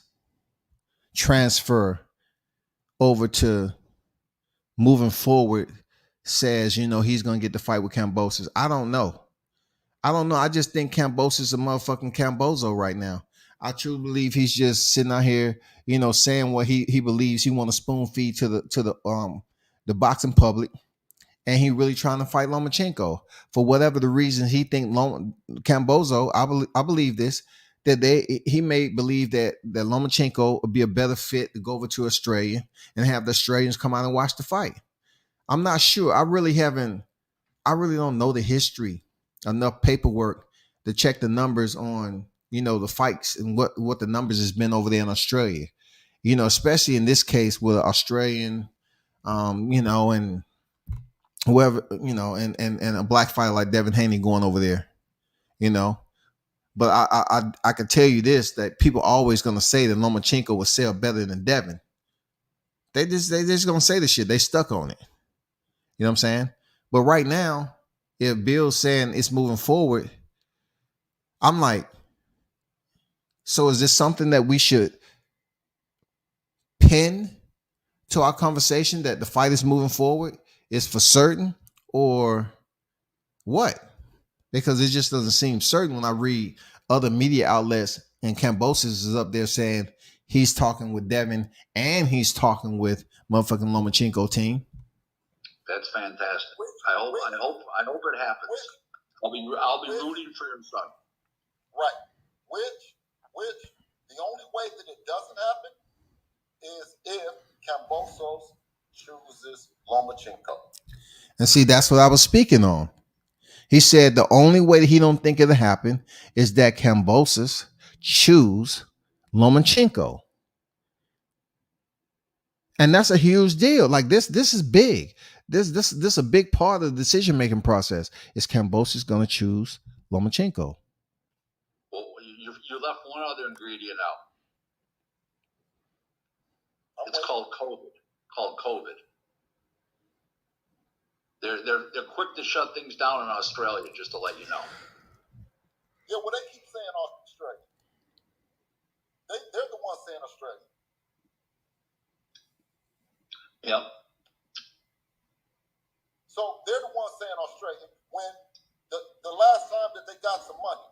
transfer over to moving forward says, he's going to get the fight with Cambosis. I don't know. I just think Cambosis is a motherfucking Cambozo right now. I truly believe he's just sitting out here, saying what he believes. He want to spoon feed to the boxing public. And he really trying to fight Lomachenko for whatever the reason he think Cambozo. I believe this, that he may believe that Lomachenko would be a better fit to go over to Australia and have the Australians come out and watch the fight. I'm not sure. I really don't know the history, enough paperwork to check the numbers on, the fights and what the numbers has been over there in Australia, especially in this case with Australian, and whoever, and a black fighter like Devin Haney going over there, But I can tell you this, that people are always going to say that Lomachenko will sell better than Devin. They just going to say the shit. They stuck on it. You know what I'm saying? But right now, if Bill's saying it's moving forward, I'm like, so is this something that we should pin to our conversation, that the fight is moving forward, is for certain, or what? Because it just doesn't seem certain when I read other media outlets, and Cambosis is up there saying he's talking with Devin and he's talking with motherfucking Lomachenko team. That's fantastic. I hope it happens. I'll be rooting for your son. Right. Which the only way that it doesn't happen is if Cambosos chooses Lomachenko. And see, that's what I was speaking on. He said the only way that he don't think it'll happen is that Cambosis choose Lomachenko. And that's a huge deal. Like this is big. This is a big part of the decision-making process. Is Cambosis going to choose Lomachenko? Well, you left one other ingredient out. It's called COVID. They're quick to shut things down in Australia, just to let you know. Yeah, well, they keep saying Australia. They're the ones saying Australia. Yep. So they're the ones saying Australia when the last time that they got some money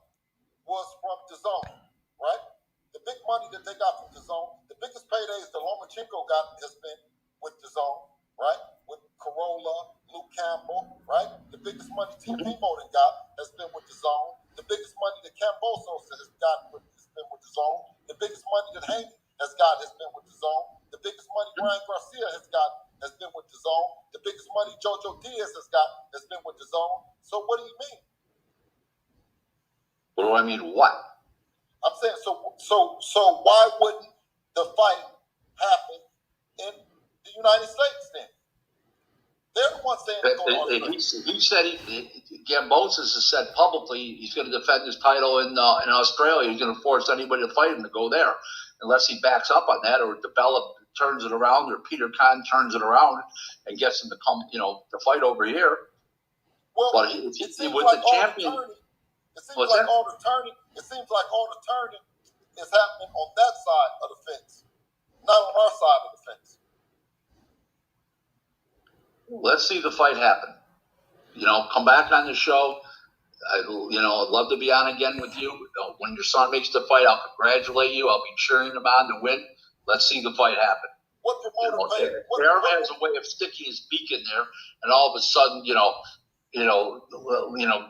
was from DAZN, right? The big money that they got from DAZN, the biggest paydays that Lomachenko got has been with DAZN, right? With Corolla, Luke Campbell, right? The biggest money TP Moden got has been with DAZN. The biggest money that Cambosos has gotten has been with DAZN. The biggest money that Haney has got has been with DAZN. The biggest money Ryan Garcia has got has been with DAZN. The biggest money Jojo Diaz has got has been with DAZN. So what do you mean? What do I mean? What? I'm saying so why wouldn't the fight happen in the United States then? They're the ones saying it's going on. He said Cambosis has said publicly he's going to defend his title in Australia. He's going to force anybody to fight him to go there, unless he backs up on that or turns it around, or Peter Conv turns it around and gets him to come, to fight over here. Well, but it seems with like the champion, it seems like all the turning is happening on that side of the fence, not on our side of the fence. Let's see the fight happen. Come back on the show. I'd love to be on again with you. When your son makes the fight, I'll congratulate you. I'll be cheering him on to win. Let's see the fight happen. What promoter? Arum has a way of sticking his beak in there, and all of a sudden,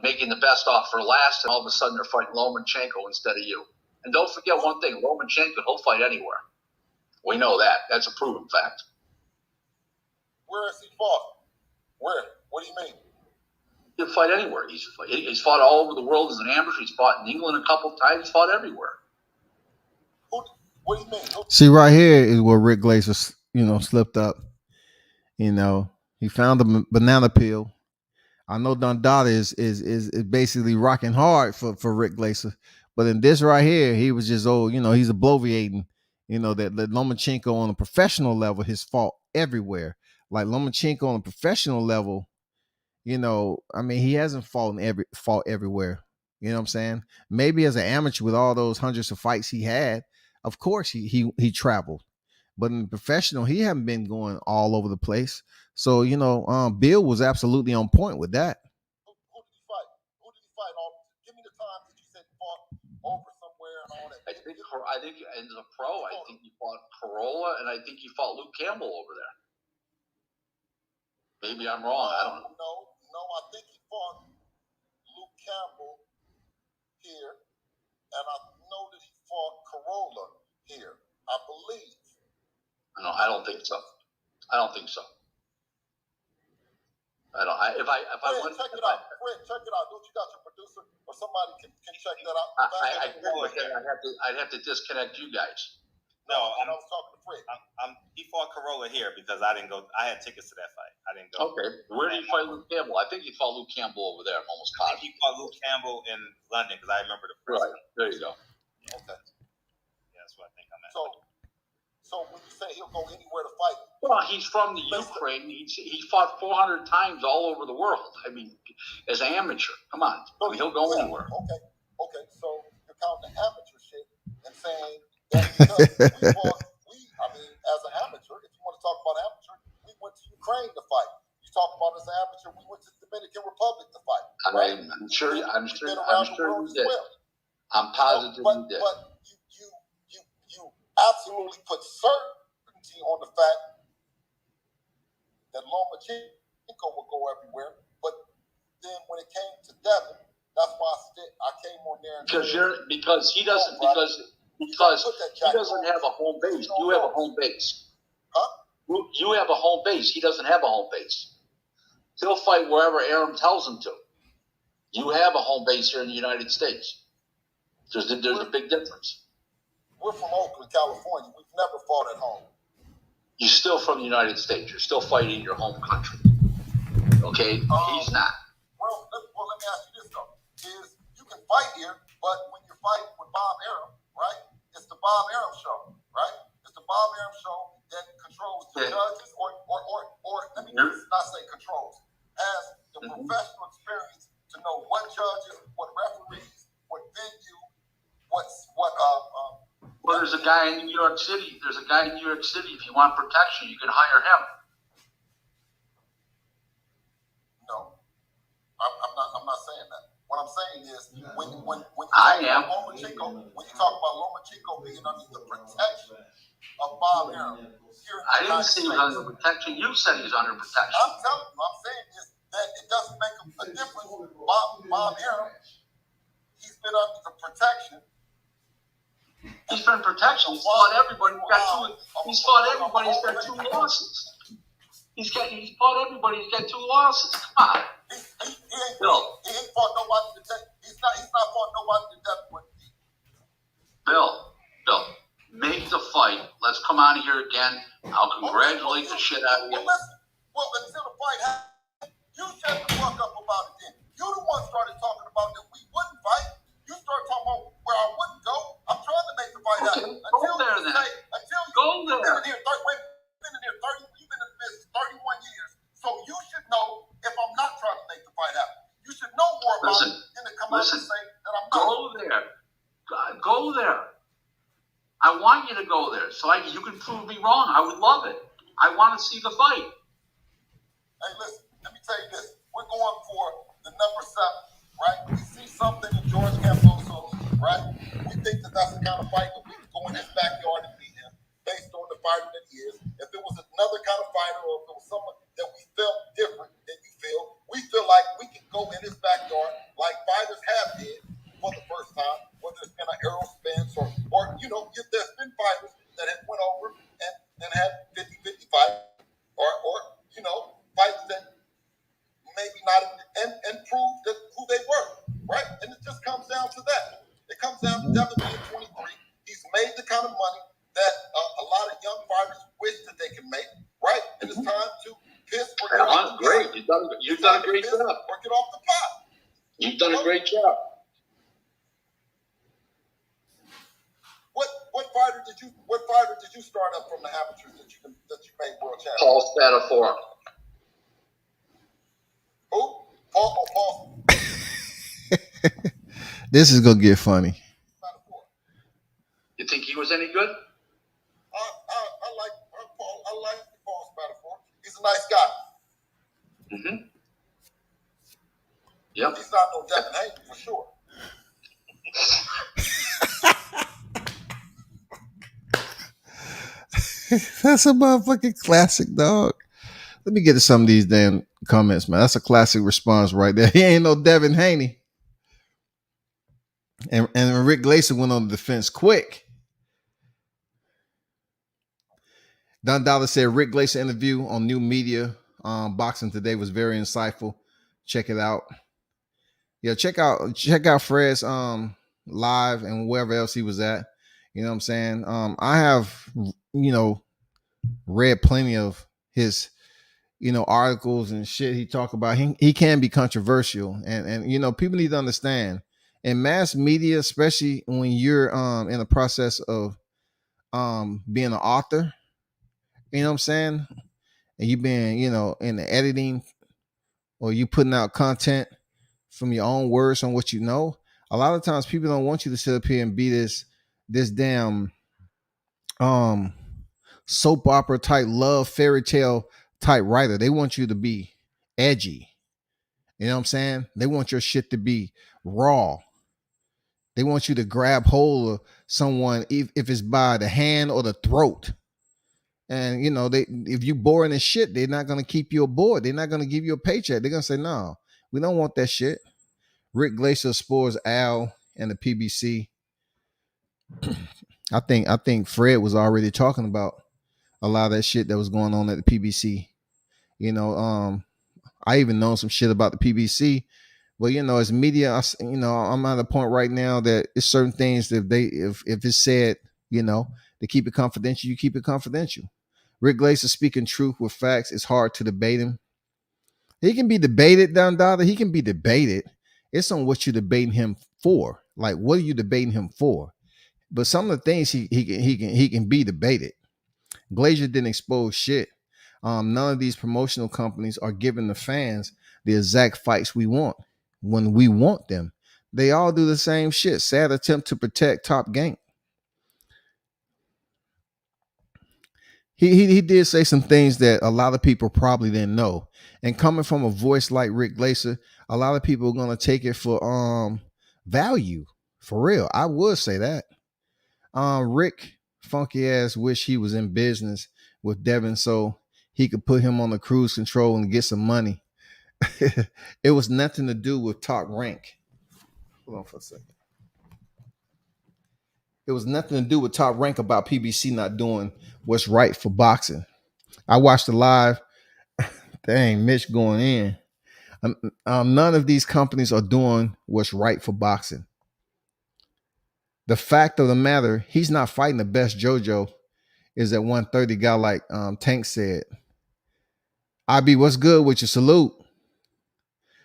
making the best offer last, and all of a sudden they're fighting Lomachenko instead of you. And don't forget one thing: Lomachenko, he'll fight anywhere. We know that. That's a proven fact. Where has he fought? Where? What do you mean? He'll fight anywhere. He's fought all over the world as an amateur. He's fought in England a couple of times. He's fought everywhere. What do you mean? See, right here is where Rick Glaser, slipped up. He found the banana peel. I know Dundada is basically rocking hard for Rick Glaser, but in this right here, he was just he's obliviating. That Lomachenko on a professional level has fought everywhere. Like Lomachenko on a professional level, he hasn't fought everywhere. You know what I'm saying? Maybe as an amateur with all those hundreds of fights he had, of course he traveled. But in professional, he hadn't been going all over the place. So, Bill was absolutely on point with that. Who did he fight? Give me the time that you said he fought over somewhere and all that. I think as a pro, I think he fought Corolla, and I think he fought Luke Campbell over there. Maybe I'm wrong. I don't know. No, I think he fought Luke Campbell here, and I know that he fought Corolla here. I believe. No, I don't think so. I don't think so. I don't. If I went, check it out. Fred, check it out. Don't you got your producer or somebody can check that out? I'd have to disconnect you guys. No, I was talking to Fred. He fought Corolla here because I didn't go. I had tickets to that fight. I didn't go. Okay. Where did he fight Luke Campbell? I think he fought Luke Campbell over there. I'm almost I positive. think he fought Luke Campbell in London because I remember the first. Right. There you go. Okay. Yeah, that's what I think I'm at. So when you say he'll go anywhere to fight, well, he's from the Ukraine. He fought 400 times all over the world. I mean, as an amateur, come on. He'll go anywhere. Okay. So you're counting the amateur shit and saying that because as an amateur, if you want to talk about amateur, we went to Ukraine to fight. You talk about as an amateur, we went to the Dominican Republic to fight. Right? I'm sure you did. Well. I'm positive you did. But you absolutely put certainty on the fact that Lomachenko will go everywhere. But then when it came to Devin, that's why I came on there. Because he doesn't have a home base. You have a home base. Huh? You have a home base. He doesn't have a home base. He'll fight wherever Arum tells him to. You have a home base here in the United States. There's a big difference. We're from Oakland, California. We've never fought at home. You're still from the United States. You're still fighting in your home country. Okay? He's not. Well, let me ask you this, though. You can fight here, but when you're fighting with Bob Arum, right? It's the Bob Arum show, right? It's the Bob Arum show that controls the judges, or let me not say controls, has the professional experience to know what judges, what referees, what venue, well, there's a guy in New York City. If you want protection, you can hire him. No, I'm not saying that. What I'm saying is when you talk about Lomachenko being under the protection of Bob Arum, I didn't say he was under protection. You said he was under protection. I'm telling you, I'm saying is that it doesn't make a difference. Bob Arum, he's been under the protection. He's been protection. He's fought everybody. He's fought everybody. He's got 2 losses. He's fought everybody. He's got 2 losses. Come on. He ain't fought nobody to death. He's not fought nobody to death. Bill, make the fight. Let's come on here again. I'll congratulate the shit out of you. Well, until the fight happens, you shut the fuck up about it then. You the one started talking about that we wouldn't fight. You started talking about where I wouldn't go. I'm trying to make the fight happen. Go there then. You've been in here 30, you've been in this 31 years. So you should know if I'm not trying to make the fight happen. You should know more about it than to come out and say that I'm not. Go there. I want you to go there so you can prove me wrong. I would love it. I want to see the fight. Hey, listen, let me tell you this. We're going for the number 7, right? We see something in George Kambosos, right? We think that that's the kind of fight that we can go in his backyard and beat him based on the fighter that he is. If it was another kind of fighter or if it was someone that we felt different than you feel, we feel like we can go in his backyard like fighters have did for the first time, whether it's been an Errol Spence or there's been fighters that have went over and had 50-50 fights or fights that maybe not and prove that who they were, right? And it just comes down to that. It comes down to Devin being 23. He's made the kind of money that a lot of young fighters wish that they can make, right? And it's time to piss or get off the great. pot. You've done a great job. Or get off the pot. You've done a great job. What fighter did you start up from the amateurs that you made world champion? Paul Spadafora. Who? Paul. This is gonna get funny. You think he was any good? I like Paul. I like Paul Spadafora. He's a nice guy. Mm-hmm. Yep. He's not no Devin Haney for sure. That's a motherfucking classic, dog. Let me get to some of these damn comments, man. That's a classic response right there. He ain't no Devin Haney. And Rick Glaser went on the defense quick. Don Dollar said Rick Glaser interview on New Media Boxing Today was very insightful. Check it out. Yeah, check out Fred's live and wherever else he was at. You know what I'm saying? I have, read plenty of his, articles and shit he talk about. He can be controversial. And people need to understand in mass media, especially when you're in the process of being an author, you know what I'm saying? And you being, in the editing or you putting out content from your own words on what you know. A lot of times people don't want you to sit up here and be this damn soap opera type love fairy tale type writer. They want you to be edgy. You know what I'm saying? They want your shit to be raw. They want you to grab hold of someone if it's by the hand or the throat. And if you boring as shit, they're not gonna keep you aboard. They're not gonna give you a paycheck. They're gonna say, no, we don't want that shit. Rick Glaser spores Al and the PBC. I think Fred was already talking about a lot of that shit that was going on at the PBC. I even know some shit about the PBC, but as media, I'm at a point right now that it's certain things that if it's said, to keep it confidential, you keep it confidential. Rick Glaser speaking truth with facts. It's hard to debate him. He can be debated, Don Dada. He can be debated. It's on what you're debating him for. Like, what are you debating him for? But some of the things he can be debated. Glaser didn't expose shit. None of these promotional companies are giving the fans the exact fights we want when we want them. They all do the same shit. Sad attempt to protect top game. He did say some things that a lot of people probably didn't know. And coming from a voice like Rick Glaser, a lot of people are gonna take it for value. For real. I would say that. Rick funky ass wish he was in business with Devin so he could put him on the cruise control and get some money. It was nothing to do with Top Rank. Hold on for a second. It was nothing to do with Top Rank about PBC not doing what's right for boxing. I watched the live. Dang, Mitch going in. None of these companies are doing what's right for boxing. The fact of the matter, he's not fighting the best JoJo. Is at 130 guy like Tank said. IB, what's good with you? Salute.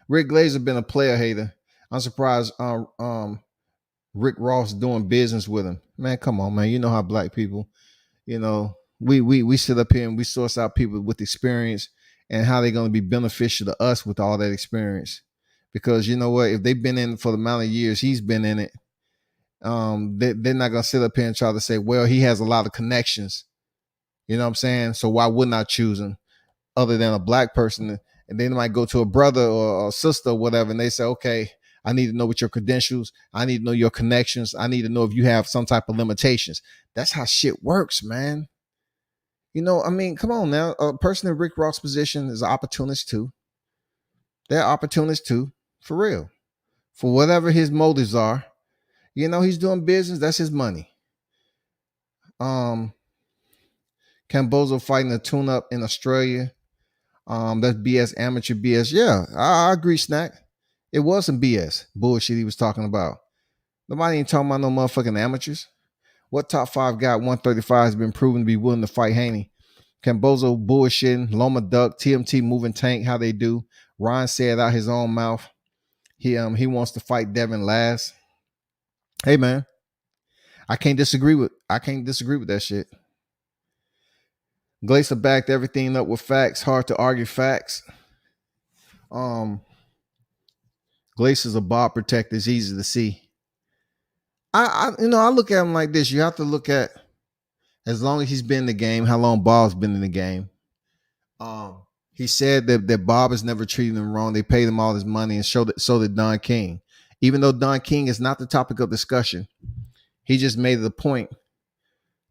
Rick Glaser been a player hater. I'm surprised Rick Ross doing business with him. Man, come on, man. You know how black people, we sit up here and we source out people with experience and how they're going to be beneficial to us with all that experience. Because you know what? If they've been in for the amount of years he's been in it, they're not going to sit up here and try to say, well, he has a lot of connections. You know what I'm saying? So why wouldn't I choose him? other than a black person, and then they might go to a brother or a sister or whatever, and they say, okay, I need to know what your credentials, I need to know your connections, I need to know if you have some type of limitations. That's how shit works, man. You know, I mean, come on now. A person in Rick Ross' position is an opportunist too. They're opportunists too, for real. For whatever his motives are, you know, he's doing business. That's his money. Cambozo fighting a tune-up in Australia. That's BS, amateur BS. Yeah, I agree, Snack. It was some BS bullshit he was talking about. Nobody ain't talking about no motherfucking amateurs. What top 5 guy at 135 has been proven to be willing to fight Haney? Cambozo bullshitting, Loma Duck, TMT moving tank, how they do. Ryan said out his own mouth, he wants to fight Devin last. Hey man, I can't disagree with that shit. Glaser backed everything up with facts. Hard to argue facts. Glaser's a Bob protector. It's easy to see. I look at him like this. You have to look at, as long as he's been in the game, how long Bob's been in the game. He said that Bob has never treated him wrong. They paid him all his money, and so did Don King. Even though Don King is not the topic of discussion, he just made it a point,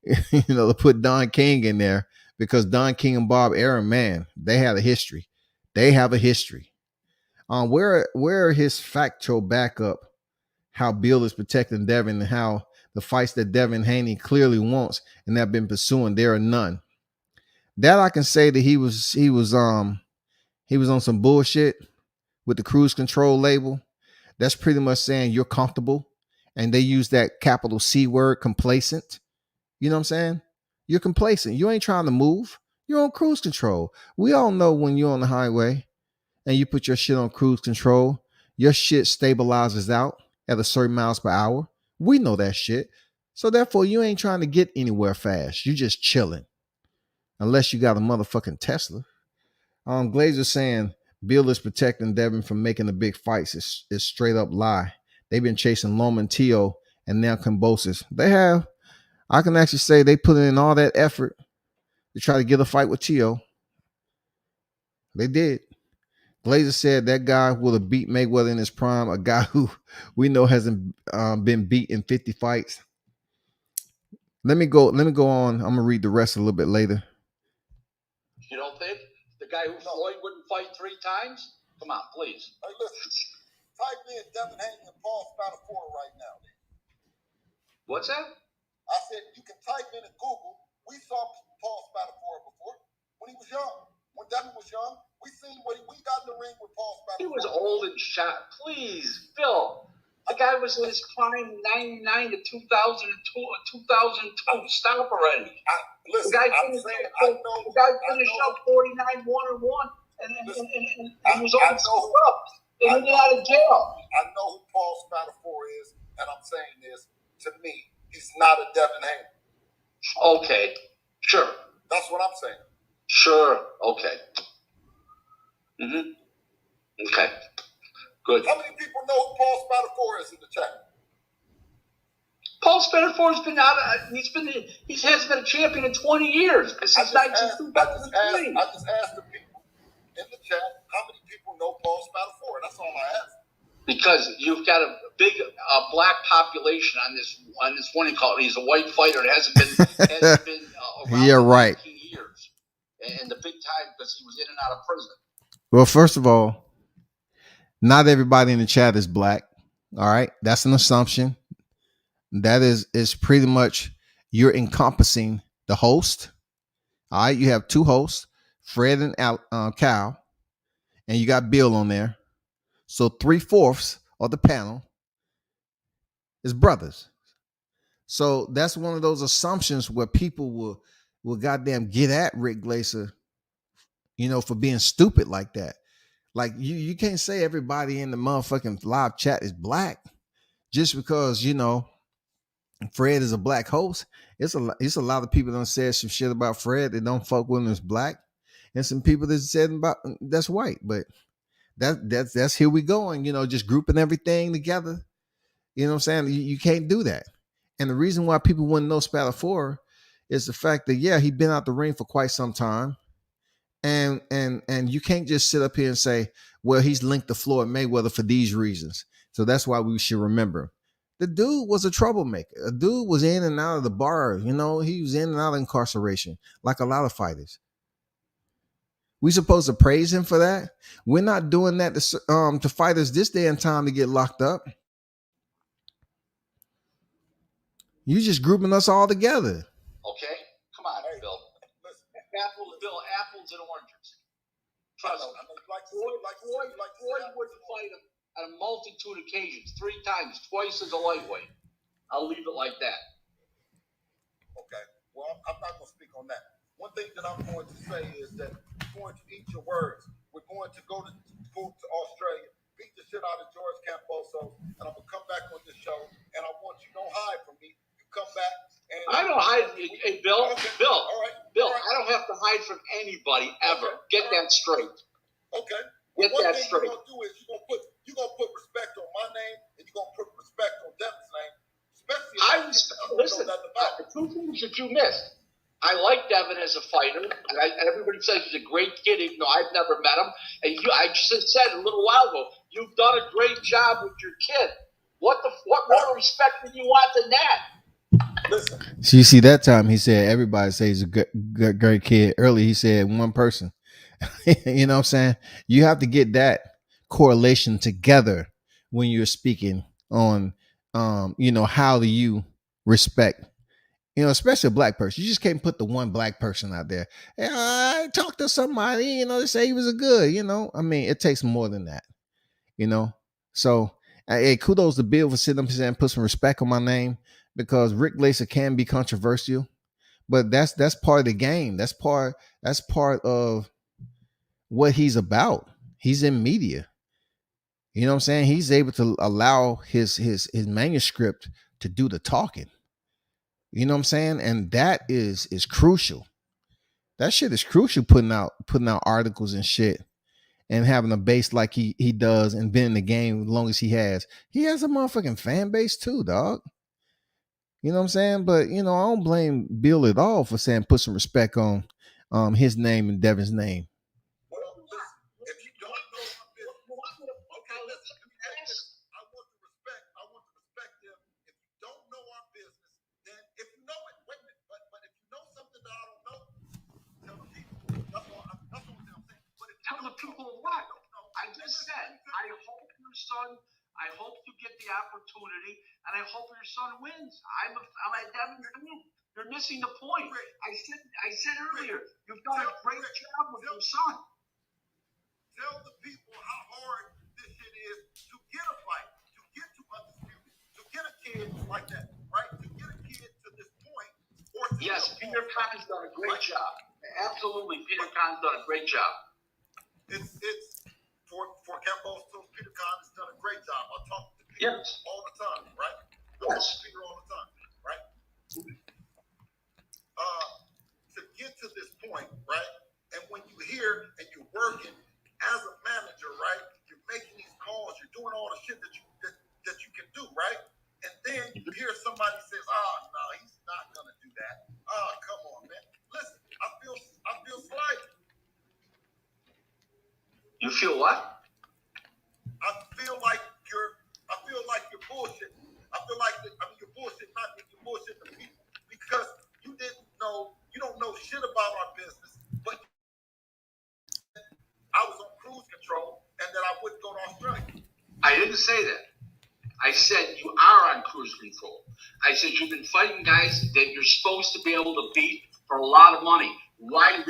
to put Don King in there, because Don King and Bob Arum, man, they have a history. They have a history. Where are his factual backup? How Bill is protecting Devin, and how the fights that Devin Haney clearly wants and have been pursuing, there are none. That I can say that he was on some bullshit with the cruise control label. That's pretty much saying you're comfortable, and they use that capital C word, complacent. You know what I'm saying? You're complacent. You ain't trying to move. You're on cruise control. We all know when you're on the highway and you put your shit on cruise control, your shit stabilizes out at a certain miles per hour. We know that shit. So therefore, you ain't trying to get anywhere fast. You just chilling. Unless you got a motherfucking Tesla. Glaser saying Bill is protecting Devin from making the big fights is straight up lie. They've been chasing Loma and Tio and now Cambosis. They have. I can actually say they put in all that effort to try to get a fight with Tio. They did. Glaser said that guy would have beat Mayweather in his prime, a guy who we know hasn't been beat in 50 fights. Let me go on. I'm gonna read the rest a little bit later. You don't think the guy who Floyd wouldn't fight 3 times? Come on, please. Hey, listen. Type in Devin Haney and Paul Spadafora right now. What's that? I said you can type in and Google. We saw Paul Spadafora before when he was young. When Devin was young, we seen what we got in the ring with Paul Spadafora. He was old and shot. Please, Bill. The guy was in his prime 99 to 2002. Stop already. Listen, the guy finished up 49 1-1, and he was all screwed up. They didn't get out of jail. I know who Paul Spadafora is, and I'm saying this. To me, he's not a Devin Haney. Okay, sure. That's what I'm saying. Sure. Okay. Okay. Good. How many people know who Paul Spadafora is in the chat? Paul Spadafora's been out. He hasn't been a champion in 20 years. Since 2003. I just asked the people in the chat how many people know Paul Spadafora. That's all I asked. Because you've got a big black population on this one. He's a white fighter. It hasn't been around yeah, right. 19 years. And the big time because he was in and out of prison. Well, first of all, not everybody in the chat is black. All right. That's an assumption. That is pretty much you're encompassing the host. All right. You have 2 hosts, Fred and Cal, and you got Bill on there. So 3/4 of the panel is brothers. So that's one of those assumptions where people will goddamn get at Rick Glaser, for being stupid like that. Like you can't say everybody in the motherfucking live chat is black just because, Fred is a black host. It's a lot of people that said some shit about Fred that don't fuck with him as black. And some people that said about that's white, but that's here we going, just grouping everything together. You know what I'm saying? You can't do that. And the reason why people wouldn't know Spadafora is the fact that, yeah, he'd been out the ring for quite some time. And you can't just sit up here and say, well, he's linked to Floyd Mayweather for these reasons. So that's why we should remember. The dude was a troublemaker. A dude was in and out of the bar. You know, he was in and out of incarceration, like a lot of fighters. We supposed to praise him for that? We're not doing that to fighters this day and time to get locked up. You just grouping us all together. Okay? Come on, Bill. Apples and oranges. Trust me. Floyd would fight him on a multitude of occasions, 3 times, twice as a lightweight. I'll leave it like that. Okay. Well, I'm not going to speak on that. One thing that I'm going to say is that we're going to eat your words. We're going to go to Australia, beat the shit out of George Camposo, and I'm going to come back on this show, and I want you, don't hide from me. You come back. And I don't hide. Hey, Bill, okay. Bill, all right. Bill, all right. I don't have to hide from anybody ever. Okay. Get that straight. Okay. Get One that thing straight. you're gonna do is you're gonna put respect on my name, and you're gonna put respect on Devin's name. Especially Listen, the 2 things that you missed. I like Devin as a fighter. Everybody says he's a great kid, even though I've never met him. And I just said a little while ago, you've done a great job with your kid. What more respect do you want than that? Listen. So you see, that time he said everybody says he's a great kid. Earlier he said one person. You know what I'm saying? You have to get that correlation together when you're speaking on, how do you respect, especially a black person. You just can't put the one black person out there. Hey, I talked to somebody, they say he was a good, I mean, it takes more than that, So, hey, kudos to Bill for sitting up and put some respect on my name, because Rick Glaser can be controversial, but that's part of the game. That's part of what he's about. He's in media. You know what I'm saying? He's able to allow his manuscript to do the talking. You know what I'm saying? And that is crucial. That shit is crucial, putting out articles and shit and having a base like he does and been in the game as long as he has. He has a motherfucking fan base too, dog. You know what I'm saying? But, I don't blame Bill at all for saying put some respect on his name and Devin's name. Well, listen, if you don't know my business, okay, listen, let me ask you. I want to respect them. If you don't know our business, then if you know it, wait a minute, but if you know something that I don't know, tell the people. That's what I'm saying. But if Tell the people what? I just said, I hope you get the opportunity, and I hope your son wins. I'm at Devin's team. You're missing the point. I said earlier, you've done a great job with your son. Tell the people how hard this shit is to get a fight, to get to undisputed, to get a kid like that, right? To get a kid to this point. Yes, Peter Khan's done a great job. Absolutely, Peter Khan's done a great job. It's for Camposo, Peter Khan has done a great job. I talk to Peter all the time, right? I talk to Peter all the time, right? To get to this point, right? And when you hear and you're working as a manager, right? You're making these calls, you're doing all the shit that you can do, right? And then you hear somebody says, no, he's not gonna do that. Come on, man. Listen, I feel slighted. You feel what? I feel like you're bullshitting. I feel like you're bullshitting, not that you're bullshitting the people, because you don't know shit about our business, but I was on cruise control and that I wouldn't go to Australia. I didn't say that. I said you are on cruise control. I said you've been fighting guys that you're supposed to be able to beat for a lot of money. Why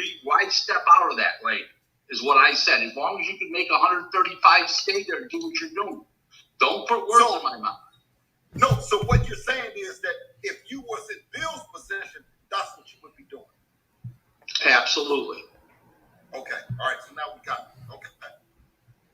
step out of that lane? Is what I said. As long as you can make 135, stay there and do what you're doing. Don't put words in my mouth. No, so what you're saying is that if you was in Bill's position, that's what you would be doing. Absolutely. Okay. All right. So now we got it. Okay.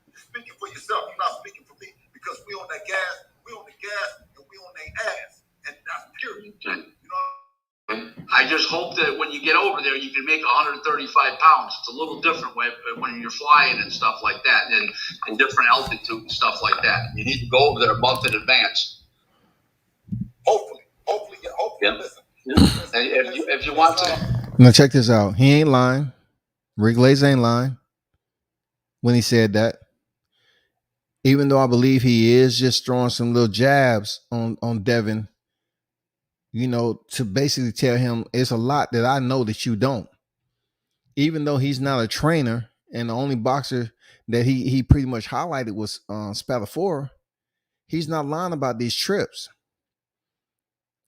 You're speaking for yourself. You're not speaking for me, because we on that gas. We on the gas and we on their ass, and that's period. Okay. You know. I just hope that when you get over there, you can make 135 pounds. It's a little different when you're flying and stuff like that, and in different altitude and stuff like that. You need to go over there a month in advance. Hopefully. Yeah. Listen. And if you want to. Now check this out. He ain't lying. Rick Glaser ain't lying when he said that. Even though I believe he is just throwing some little jabs on Devin, to basically tell him it's a lot that I know that you don't. Even though he's not a trainer, and the only boxer that he pretty much highlighted was Spatafora, he's not lying about these trips.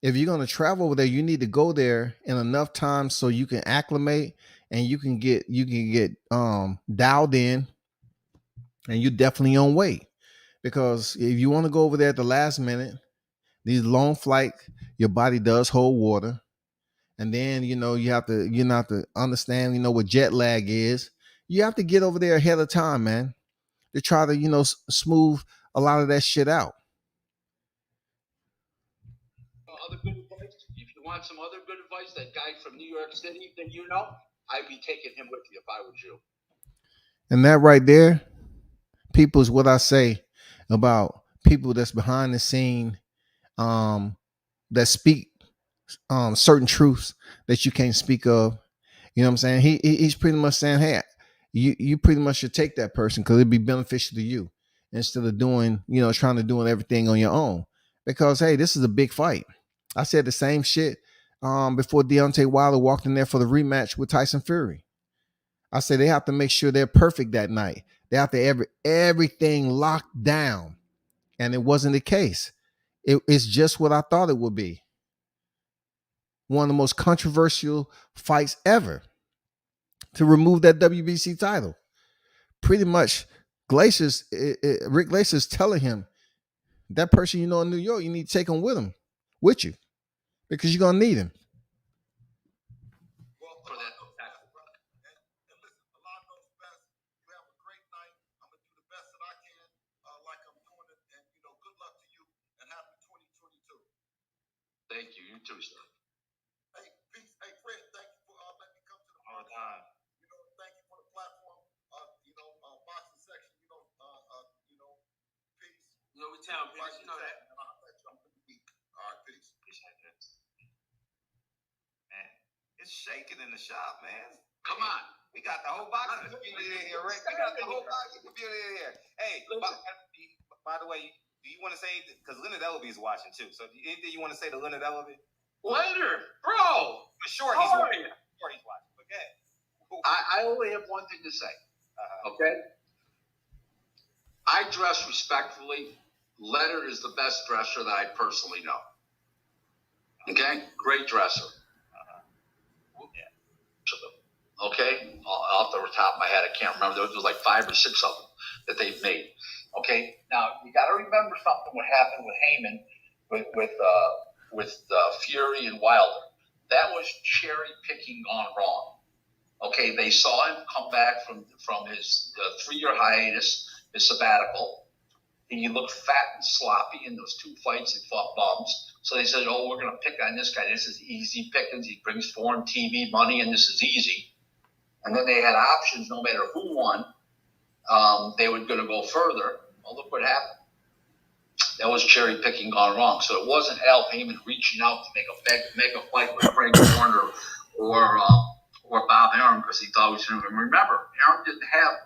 If you're going to travel over there, you need to go there in enough time so you can acclimate and you can get dialed in, and you're definitely on weight. Because if you want to go over there at the last minute, these long flights, your body does hold water. And then, you have to understand, what jet lag is. You have to get over there ahead of time, man, to try to, smooth a lot of that shit out. Other good advice, if you want some other good advice, that guy from New York City that I'd be taking him with you if I was you. And that right there, people, is what I say about people that's behind the scene, that speak certain truths that you can't speak of. You know what I'm saying? He's pretty much saying, hey, you pretty much should take that person because it'd be beneficial to you instead of doing, trying to do everything on your own. Because, hey, this is a big fight. I said the same shit before Deontay Wilder walked in there for the rematch with Tyson Fury. I said they have to make sure they're perfect that night. They have to everything locked down. And it wasn't the case. It's just what I thought it would be. One of the most controversial fights ever to remove that WBC title. Pretty much, Rick Glaser's telling him, that person in New York, you need to take him with you, because you're going to need him. For that. And listen, a lot knows best. You have a great night. I'm going to do the best that I can, like I'm doing it. And, good luck to you and happy 2022. Thank you. You too, sir. Hey, peace. Hey, Fred, thank you for letting me come to the All the time. Thank you for the platform. Boxing section, peace. We tell him, Like you know that. All right, peace. Man, it's shaking in the shop, man. Come on. We got the whole boxing community in here, Rick. We got the whole boxing community in here. Hey, by the way, do you want to say, because Leonard Ellaby is watching too, so anything you want to say to Leonard Ellaby? Leonard, bro. For sure he's watching. Okay. I only have one thing to say. Okay? I dress respectfully. Leonard is the best dresser that I personally know. Okay? Great dresser. Okay? Off the top of my head, I can't remember. There was like 5 or 6 of them that they've made. Okay? Now, you got to remember something what happened with Heyman with Fury and Wilder. That was cherry picking gone wrong. Okay, they saw him come back from his 3-year hiatus, his sabbatical. He looked fat and sloppy in those 2 fights. He fought bums. So they said, we're going to pick on this guy. This is easy pickings. He brings foreign TV money, and this is easy. And then they had options. No matter who won, they were going to go further. Well, look what happened. That was cherry picking gone wrong. So it wasn't Al Heyman reaching out to make a fight with Frank Warner or Bob Arum because he thought he was going to. Remember, Arum didn't have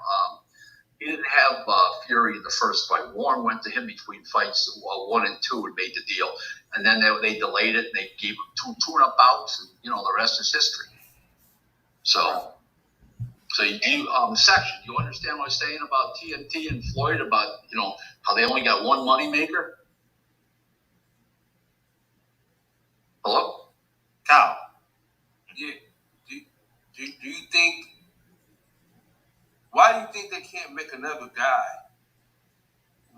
Fury in the first fight. Warren went to him between fights 1 and 2 and made the deal. And then they delayed it and they gave him 2 bouts, and the rest is history. So you section, you understand what I'm saying about TNT and Floyd about how they only got one moneymaker? Hello? Kyle. Yeah. Do you think? Why do you think they can't make another guy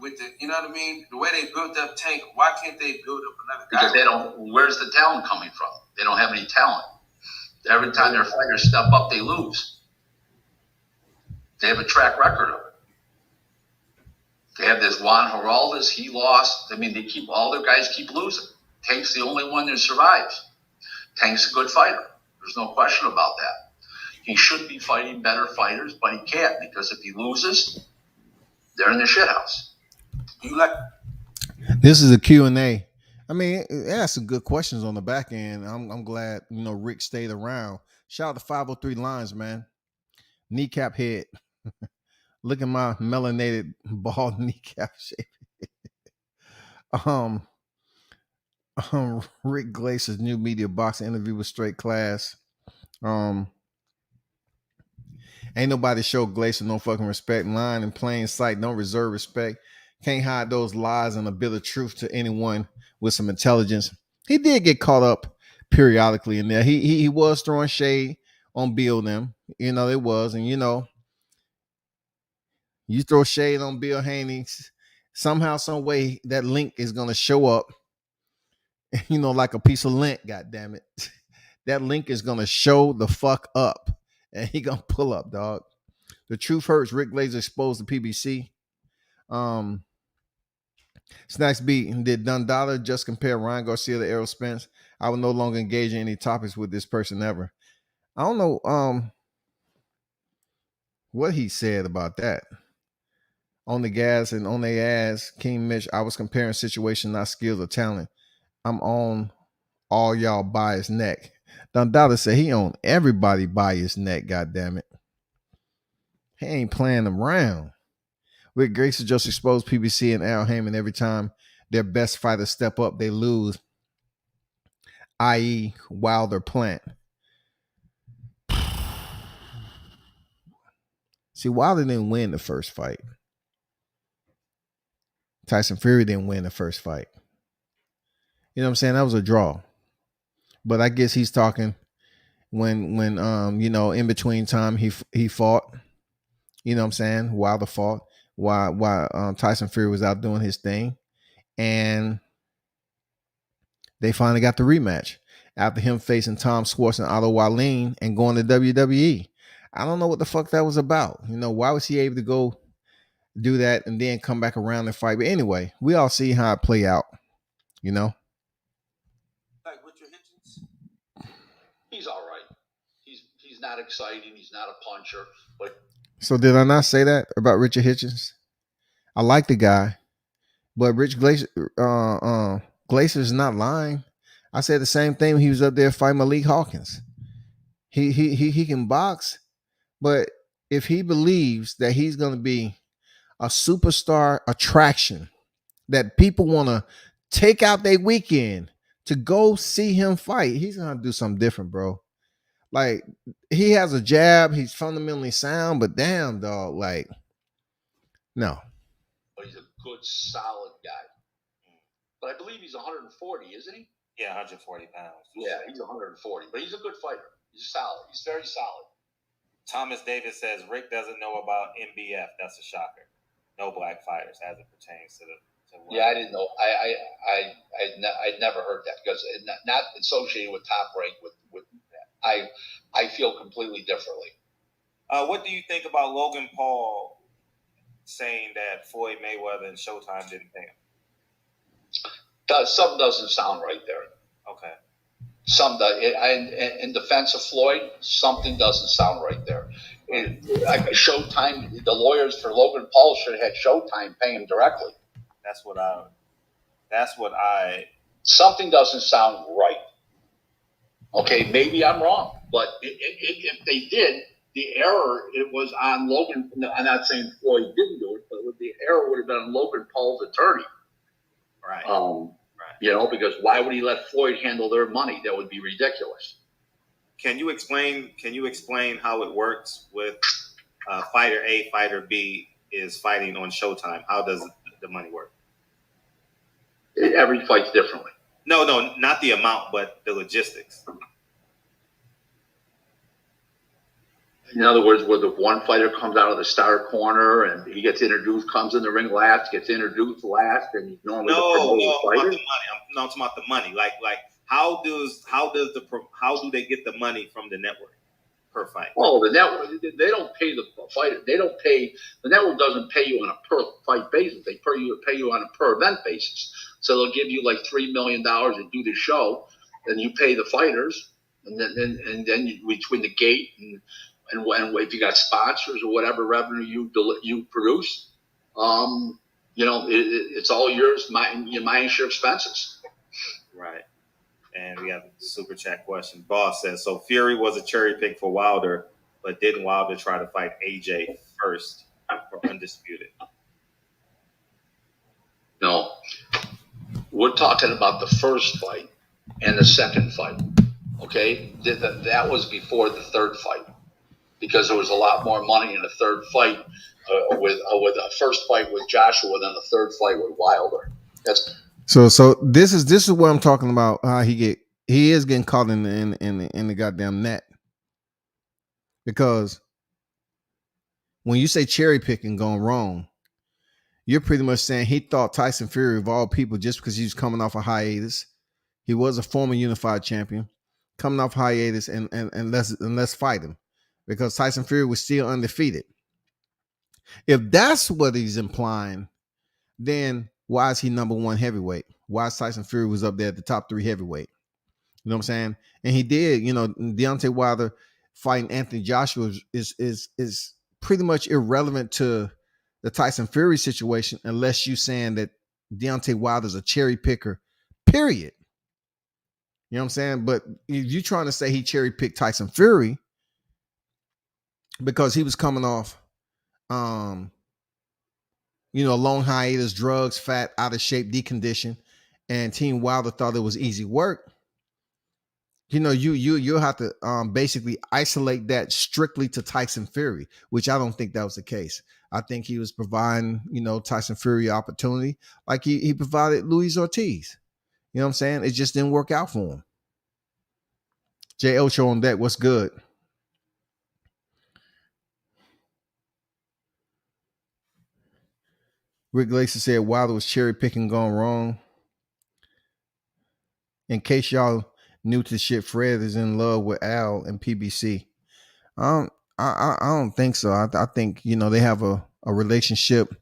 with the? You know what I mean? The way they built up Tank, why can't they build up another guy? Because they don't. Where's the talent coming from? They don't have any talent. Every time their fighters step up, they lose. They have a track record of it. They have this Juan Heraldez. He lost. I mean, all their guys keep losing. Tank's the only one that survives. Tank's a good fighter. There's no question about that. He should be fighting better fighters, but he can't because if he loses, they're in the shithouse. This is a Q&A. I mean, it has some good questions on the back end. I'm glad Rick stayed around. Shout out to 503 Lines, man. kneecap head. Look at my melanated bald kneecap shape. Rick Glaser's new media boxing interview with Straight Class. Ain't nobody show Glaser no fucking respect. Lying in plain sight. Don't reserve respect. Can't hide those lies and a bit of truth to anyone with some intelligence. He did get caught up periodically in there. He was throwing shade on Bill them. You know, it was. And, you know, you throw shade on Bill Haney, somehow, some way, that link is going to show up, you know, like a piece of lint, goddamn it. That link is going to show the fuck up. And he going to pull up, dog. The truth hurts. Rick Glaser exposed the PBC. Snacks beat. Did Dundada just compare Ryan Garcia to Errol Spence? I will no longer engage in any topics with this person ever. I don't know what he said about that. On the gas and on their ass, King Mitch, I was comparing situation, not skills or talent. I'm on all y'all by his neck. Dundada said he on everybody by his neck, goddammit. He ain't playing around. Rick Glaser just exposed PBC and Al Heyman every time their best fighters step up, they lose, i.e. Wilder Plant. See, Wilder didn't win the first fight. Tyson Fury didn't win the first fight. You know what I'm saying? That was a draw. But I guess he's talking when you know, in between time he fought. You know what I'm saying? Wilder fought while Tyson Fury was out doing his thing. And they finally got the rematch after him facing Tom Schwartz and Otto Wallin and going to WWE. I don't know what the fuck that was about. You know, why was he able to go do that and then come back around and fight? But anyway, we all see how it play out, you know? Like Richard Hitchens? He's all right. He's not exciting. He's not a puncher. But so did I not say that about Richard Hitchens? I like the guy, but Rich Glaser, Glaser's not lying. I said the same thing when he was up there fighting Malik Hawkins. He can box, but if he believes that he's going to be a superstar attraction, that people want to take out their weekend to go see him fight, he's going to do something different, bro. Like, he has a jab. He's fundamentally sound, but damn, dog, like, no. But he's a good, solid guy. But I believe he's 140, isn't he? Yeah, 140 pounds. Yeah, he's 140. But he's a good fighter. He's solid. He's very solid. Thomas Davis says Rick doesn't know about MBF. That's a shocker. No black fighters as it pertains to the. Yeah, I didn't know. I never heard that because not associated with Top Rank. With that. I feel completely differently. What do you think about Logan Paul saying that Floyd Mayweather and Showtime didn't pay him? Something doesn't sound right there. Okay. In defense of Floyd, something doesn't sound right there. Like Showtime, the lawyers for Logan Paul should have had Showtime pay him directly. That's what I. Something doesn't sound right. Okay, maybe I'm wrong, but if they did, the error it was on Logan. I'm not saying Floyd didn't do it, but the error would have been on Logan Paul's attorney. Right. Right. You know, because why would he let Floyd handle their money? That would be ridiculous. Can you explain how it works with fighter A, fighter B is fighting on Showtime? How does the money work? Every fight's differently. No, not the amount, but the logistics. In other words, where the one fighter comes out of the star corner and he gets introduced, comes in the ring last, gets introduced last, and he's normally the fighter. I'm talking about the money. Like how do they get the money from the network per fight? Oh, the network, they don't pay the fighter. The network doesn't pay you on a per fight basis. They pay you on a per event basis. So they'll give you like $3 million to do the show, and you pay the fighters, and then between the gate and if you got sponsors or whatever revenue you produce, you know, it's all yours. Minus your expenses. Right. And we have a super chat question. Boss says, so Fury was a cherry pick for Wilder, but didn't Wilder try to fight AJ first for undisputed? No. We're talking about the first fight and the second fight. Okay? That was before the third fight, because there was a lot more money in the third fight with a first fight with Joshua than the third fight with Wilder. So this is what I'm talking about. How he is getting caught in the goddamn net, because when you say cherry picking gone wrong, you're pretty much saying he thought Tyson Fury, of all people, just because he was coming off a hiatus, he was a former unified champion, coming off hiatus, and let's fight him, because Tyson Fury was still undefeated. If that's what he's implying, then why is he number one heavyweight? Why is Tyson Fury was up there at the top 3 heavyweight? You know what I'm saying? And he did, Deontay Wilder fighting Anthony Joshua is pretty much irrelevant to the Tyson Fury situation, unless you saying that Deontay Wilder's a cherry picker, period. You know what I'm saying? But if you're trying to say he cherry picked Tyson Fury because he was coming off long hiatus, drugs, fat, out of shape, deconditioned, and Team Wilder thought it was easy work, you'll have to basically isolate that strictly to Tyson Fury, which I don't think that was the case. I think he was providing, Tyson Fury opportunity like he provided Luis Ortiz. You know what I'm saying? It just didn't work out for him. Jay Ocho on deck. What's good? Rick Glaser said Wilder was cherry picking gone wrong. In case y'all new to shit, Fred is in love with Al and PBC. I don't think so. I think, they have a relationship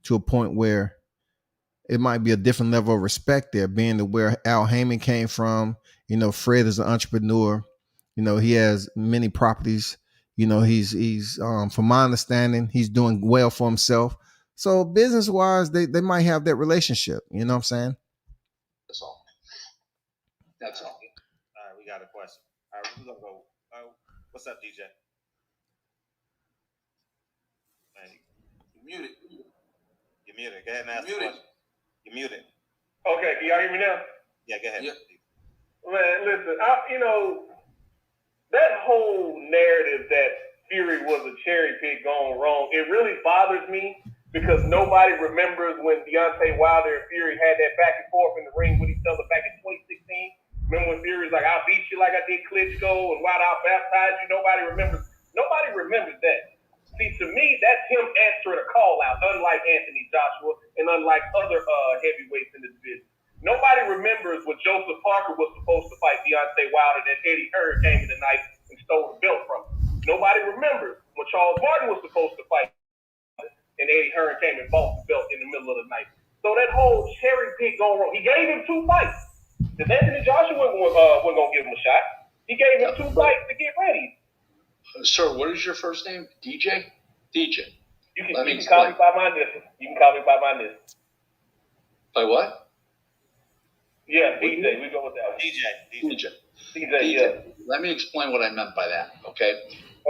to a point where it might be a different level of respect there, being to where Al Heyman came from. Fred is an entrepreneur. He has many properties. He's from my understanding, he's doing well for himself. So business wise, they might have that relationship. You know what I'm saying? That's all. All right, we got a question. All right, we're gonna go. What's up, DJ? Man, You're muted. You're muted. Go ahead and ask the question. You're muted. Okay, can y'all hear me now? Yeah, go ahead. Yep. Man, listen, that whole narrative that Fury was a cherry pick gone wrong, it really bothers me, because nobody remembers when Deontay Wilder and Fury had that back and forth in the ring with each other back in 2016. Remember when Fury's like, I'll beat you like I did Klitschko, and Wilder, I'll baptize you? Nobody remembers that. See, to me, that's him answering a call out, unlike Anthony Joshua and unlike other heavyweights in the division. Nobody remembers when Joseph Parker was supposed to fight Deontay Wilder, and Eddie Hearn came in the night and stole the belt from him. Nobody remembers when Charles Martin was supposed to fight, and Eddie Hearn came and bought the belt in the middle of the night. So that whole cherry pick going wrong. He gave him 2 fights. Because Anthony Joshua wasn't going to give him a shot. He gave him 2 fights to get ready. Sir, what is your first name? DJ? DJ. You can call me by my initials. You can call me by my initials. By what? Yeah, DJ. We go with that one. DJ, yeah. Let me explain what I meant by that, okay?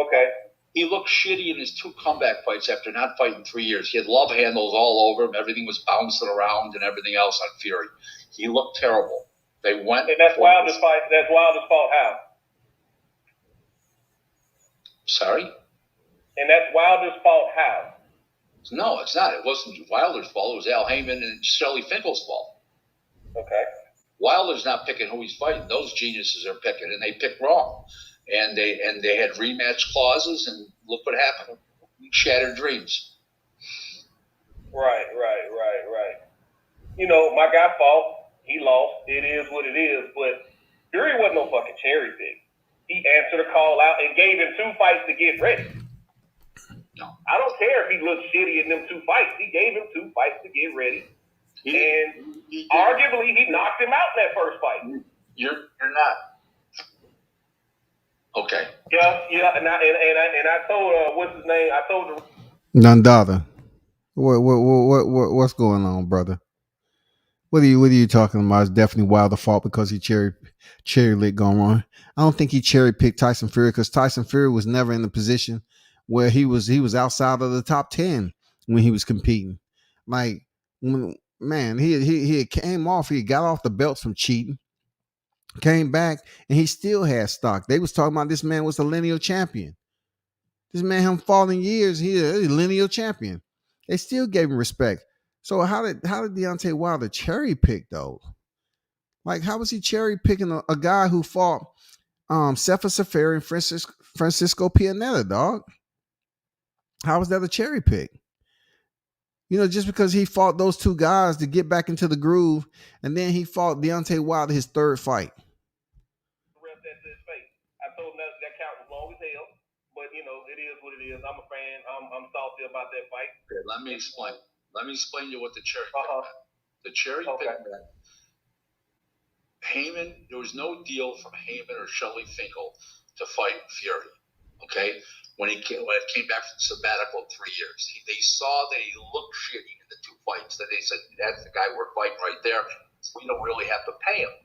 Okay. He looked shitty in his 2 comeback fights after not fighting 3 years. He had love handles all over him. Everything was bouncing around and everything else on Fury. He looked terrible. They went. And that's Wilder's fight. That's Wilder's fault. How? Sorry? And that's Wilder's fault. How? No, it's not. It wasn't Wilder's fault. It was Al Heyman and Shirley Finkel's fault. Okay. Wilder's not picking who he's fighting. Those geniuses are picking, and they pick wrong. And they had rematch clauses, and look what happened. Shattered dreams. Right. My guy fought. He lost. It is what it is. But Fury wasn't no fucking cherry pick. He answered a call out and gave him 2 fights to get ready. No. I don't care if he looked shitty in them 2 fights. He gave him 2 fights to get ready. Arguably, he knocked him out in that first fight. You're not. Okay. Yeah, and I told what's his name? I told him. Nandada. What's going on, brother? What are you talking about? It's definitely Wilder fault because he cherry lit going on. I don't think he cherry picked Tyson Fury because Tyson Fury was never in the position where he was outside of the top 10 when he was competing. Like when he came off, he got off the belts from cheating, came back, and he still had stock. They was talking about this man was a lineal champion. This man him falling years, he a lineal champion. They still gave him respect. So how did Deontay Wilder cherry pick though? Like how was he cherry picking a guy who fought Sefa Safari and Francisco Pianetta, dog? How was that a cherry pick? You know, just because he fought those two guys to get back into the groove, and then he fought Deontay Wilder his third fight. I told him that count was long as hell, but you know, it is what it is. I'm a fan. I'm salty about that fight. Okay, let me explain. Let me explain to you what the cherry pick meant. The cherry pick meant Heyman. There was no deal from Heyman or Shelley Finkel to fight Fury. Okay, when it came back from sabbatical 3 years, they saw that he looked shitty in the two fights. Then they said, "That's the guy we're fighting right there. We don't really have to pay him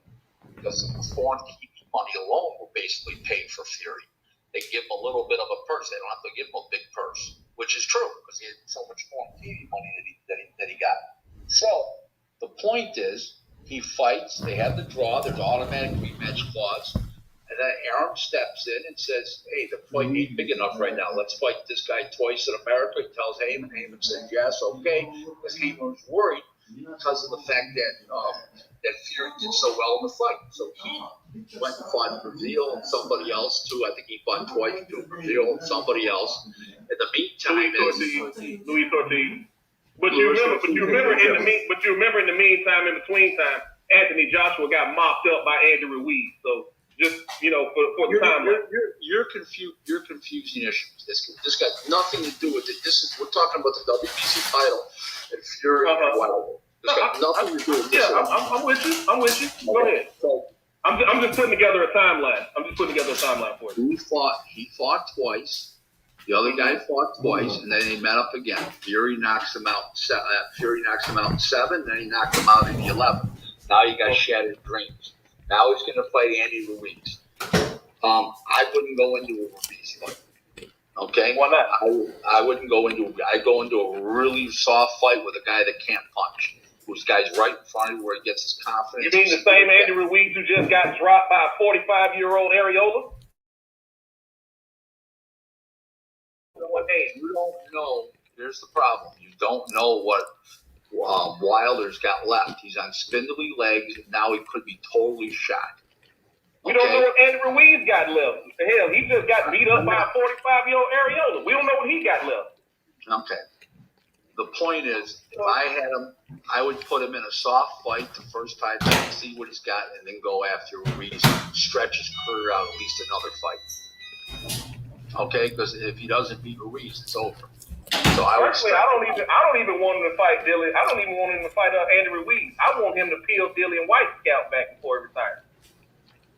because the foreign TV money alone will basically pay for Fury. They give him a little bit of a purse. They don't have to give him a big purse, which is true because he had so much foreign TV money that he got. So the point is, he fights. They have the draw. There's automatic rematch clause. And then Arum steps in and says, "Hey, the fight ain't big enough right now. Let's fight this guy twice in America." He tells Heyman. Heyman says, "Yes, okay." Because Heyman was worried because of the fact that Fury did so well in the fight. So he went and fought Brazil and somebody else too. I think he fought twice to Brazil and somebody else. In the meantime, Luis Ortiz. But you remember in the meantime, in between time, Anthony Joshua got mopped up by Andy Ruiz. So just for the time. You're confusing issues. This got nothing to do with it. We're talking about the WBC title and Fury and Wilder. This got nothing to do with this. Yeah, I'm with you. Okay. Go ahead. So, I'm just putting together a timeline. For you. He fought twice. The other guy fought twice, and then they met up again. Fury knocks him out. Fury knocks him out in 7. Then he knocked him out in the 11th. Now you got shattered dreams. Now he's going to fight Andy Ruiz. I wouldn't go into a Ruiz fight. Okay? Why not? I wouldn't go into. I go into a really soft fight with a guy that can't punch. Whose guy's right in front of him where he gets his confidence. You mean the same Andy Ruiz who just got dropped by a 45-year-old Areola? You don't know. Here's the problem. You don't know what Wilder's got left. He's on spindly legs. Now he could be totally shot. We don't know what Andy Ruiz got left. Hell, he just got beat up by a 45-year-old Areola. We don't know what he got left. Okay. The point is, if I had him, I would put him in a soft fight the first time, see what he's got, and then go after Ruiz, stretch his career out at least another fight. Okay, because if he doesn't beat Ruiz, it's over. So I don't even want him to fight Dillian. I don't even want him to fight Andy Ruiz. I want him to peel Dillian White's scalp back before he retires.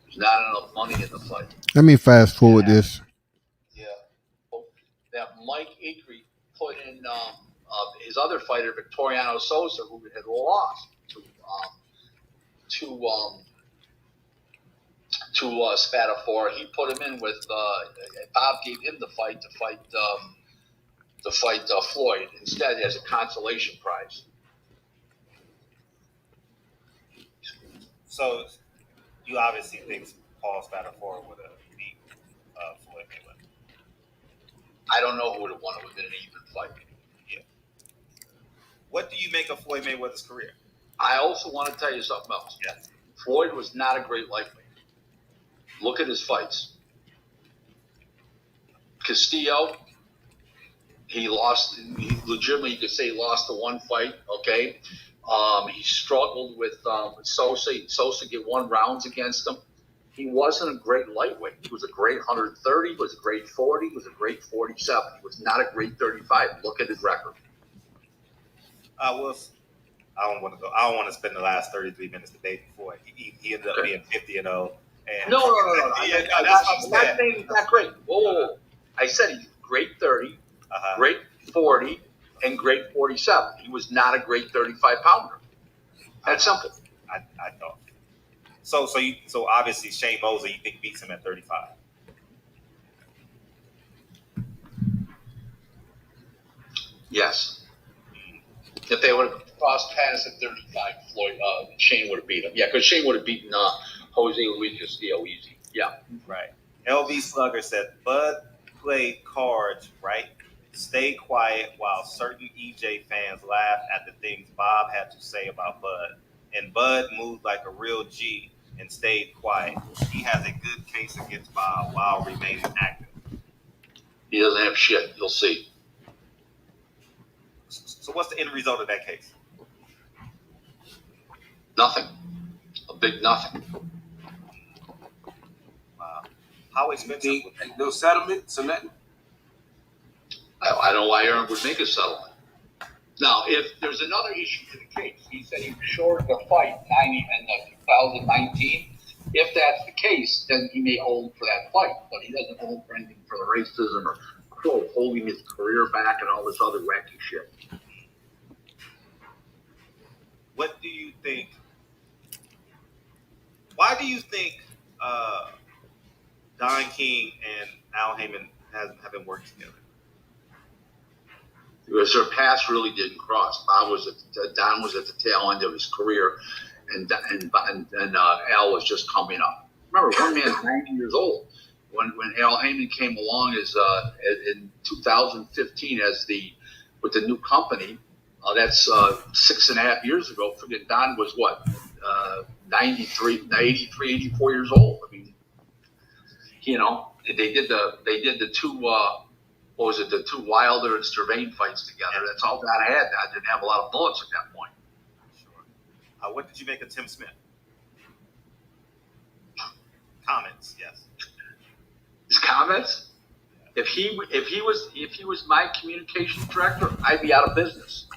There's not enough money in the fight. Let me fast forward this. Yeah. That Mike Acree put in his other fighter, Victoriano Sosa, who had lost to Spatafor. He put him in with Bob gave him the fight to fight Floyd instead as a consolation prize. So you obviously think Paul Spatafor would have beat Floyd Mayweather. I don't know who would have won it within an even fight. Yeah. What do you make of Floyd Mayweather's career? I also want to tell you something else. Yeah. Floyd was not a great lightweight. Look at his fights. Castillo, he lost. Legitimately, you could say he lost the one fight. Okay, he struggled with Sosa. Sosa get 1 rounds against him. He wasn't a great lightweight. He was a great 130. He was a great 40. He was a great 47. He was not a great 35. Look at his record. I don't want to spend the last 33 minutes the day before. He ended up being 50-0. No. Yeah, I'm not saying he's not great. Whoa. I said he's great 30, great 40, and great 47. He was not a great 35-pounder. That's simple. I thought. So obviously Shane Mosley, you think beats him at 35? Yes. If they would have crossed paths at 35, Shane would have beat him. Yeah, because Shane would have beaten Jose Luis Castillo easy. Yeah. Right. LB Slugger said Bud played cards, right? Stay quiet while certain EJ fans laugh at the things Bob had to say about Bud. And Bud moved like a real G and stayed quiet. He has a good case against Bob while remaining active. He doesn't have shit. You'll see. So what's the end result of that case? Nothing. A big nothing. Wow. How expensive? No settlements or nothing? I don't know why Aaron would make a settlement. Now, if there's another issue to the case, he said he was short the fight in 2019. If that's the case, then he may hold for that fight, but he doesn't hold for anything for the racism or holding his career back and all this other wacky shit. What do you think? Why do you think Don King and Al Heyman haven't worked together? Because their paths really didn't cross. Don was at the tail end of his career, and Al was just coming up. Remember, one man's 90 years old. When Al Heyman came along as in 2015 with the new company, that's 6.5 years ago. Forget Don was what 93, 83, 84 years old. I mean, they did the two. What was it? The two Wilder and Sturvane fights together. That's all Don had. I didn't have a lot of bullets at that point. Sure. What did you make of Tim Smith? Comments, yes. His comments? If he was my communications director, I'd be out of business.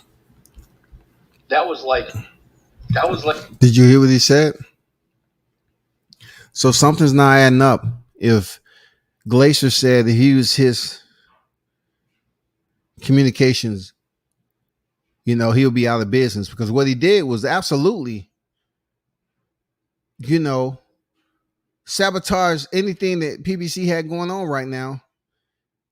That was like. Did you hear what he said? So something's not adding up. If Glaser said that he was his communications, he'll be out of business, because what he did was absolutely, sabotage anything that PBC had going on right now,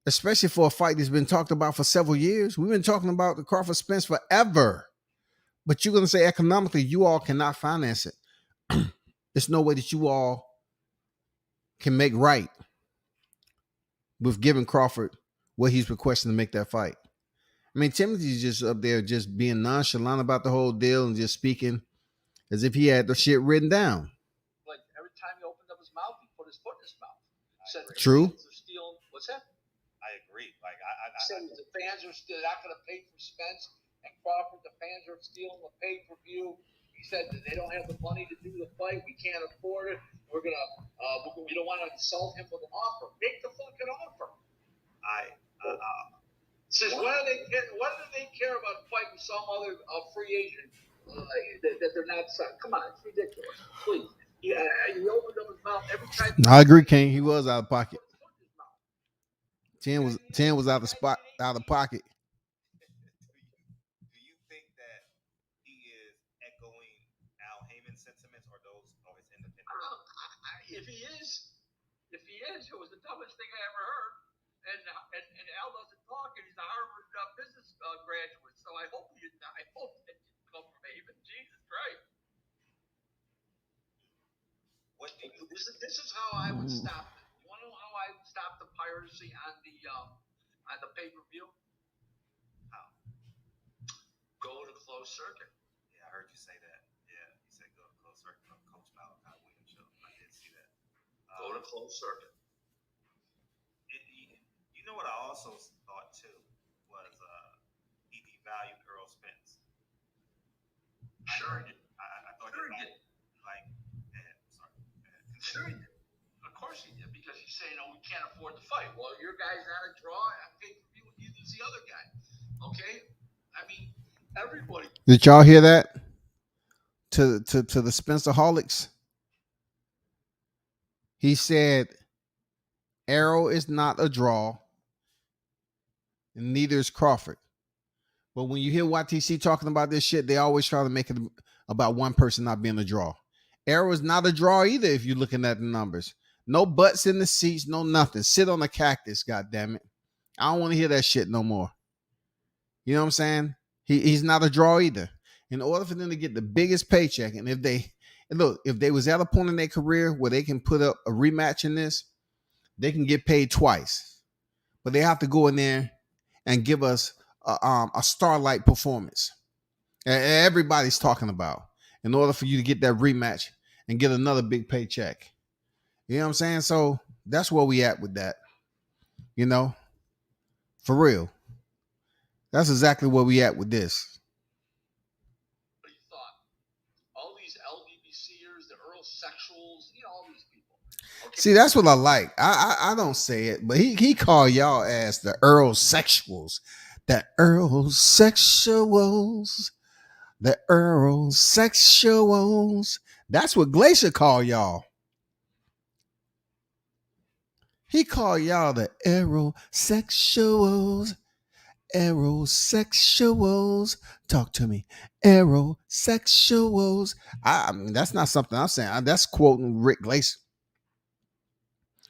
especially for a fight that's been talked about for several years. We've been talking about the Crawford Spence forever, but you're going to say economically, you all cannot finance it. There's no way that you all can make right with giving Crawford what he's requesting to make that fight. I mean, Timothy's just up there just being nonchalant about the whole deal and just speaking as if he had the shit written down. Like every time he opened up his mouth, he put his foot in his mouth. Said True. What's that? I agree. Like I said the fans are still not going to pay for Spence and Crawford. The fans are stealing the pay-per-view. He said that they don't have the money to do the fight. We can't afford it. We don't want to insult him with an offer. Make the fucking offer. Says, what do they care about fighting some other free agent that they're not signed? Come on, it's ridiculous. Please. He opened up his mouth every time. I agree, King. He was out of pocket. 10 was out of pocket. Do you think that he is echoing Al Heyman's sentiments, or those are his independent? If he is, it was the dumbest thing I ever heard. And Al doesn't talk, and he's a Harvard business graduate. So I hope that didn't come from Heyman. Jesus Christ. This is how I would stop it. You want to know how I would stop the piracy on the pay-per-view? How? Go to closed circuit. Yeah, I heard you say that. Yeah, you said go to closed circuit on Coach Malachi Williams show. I did see that. Go to closed circuit. You know what I also thought too was he devalued Errol Spence. Sure. I thought sure that he did. Sure he did. Of course he did, because he's saying, we can't afford the fight. Well, your guy's not a draw. I pay for you, you lose the other guy. Okay? I mean, everybody. Did y'all hear that? To the Spencerholics? He said, Errol is not a draw, and neither is Crawford. But when you hear YTC talking about this shit, they always try to make it about one person not being a draw. Errol is not a draw either if you're looking at the numbers. No butts in the seats, no nothing. Sit on a cactus, goddammit. I don't want to hear that shit no more. You know what I'm saying? He's not a draw either. In order for them to get the biggest paycheck, and if they was at a point in their career where they can put up a rematch in this, they can get paid twice. But they have to go in there and give us a starlight performance. Everybody's talking about in order for you to get that rematch and get another big paycheck. You know what I'm saying? So that's where we at with that. You know, for real. That's exactly where we at with this. What do you thought? All these LDBCers, the Earl sexuals, all these people. Okay. See, that's what I like. I don't say it, but he called y'all as the Earl sexuals. The Earl sexuals. The Errol sexuals. That's what Glaser called y'all. He called y'all the Errol sexuals. Errol sexuals. Talk to me. Errol sexuals. I mean, that's not something I'm saying. That's quoting Rick Glaser.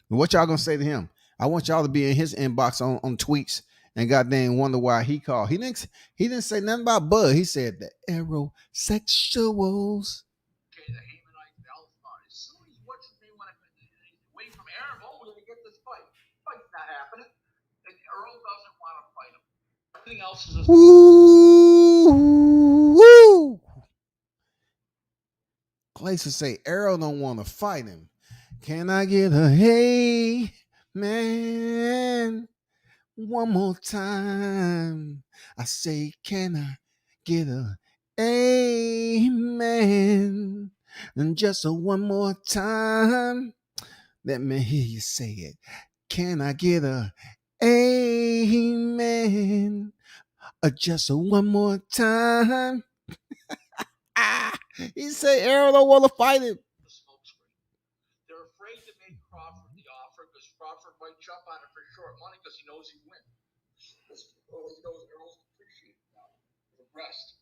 What y'all gonna say to him? I want y'all to be in his inbox on tweets and goddamn wonder why he called. He didn't say nothing about Bud. He said the Errol sexuals. Okay, the Hamanite Belfast. As soon as what's his name went away from Aaron, we're gonna get this fight. Fight's not happening. And Earl doesn't want to fight him. Everything else is just Woo! Glaser say Errol don't want to fight him. Can I get a hey man one more time? I say, can I get a amen? And just one more time. Let me hear you say it. Can I get a amen? Just one more time. He said Errol don't want to fight him. the smoke screen. They're afraid to make Crawford the offer because Crawford might jump on it for short money because he knows he wins. He knows Errol's appreciated now. The rest.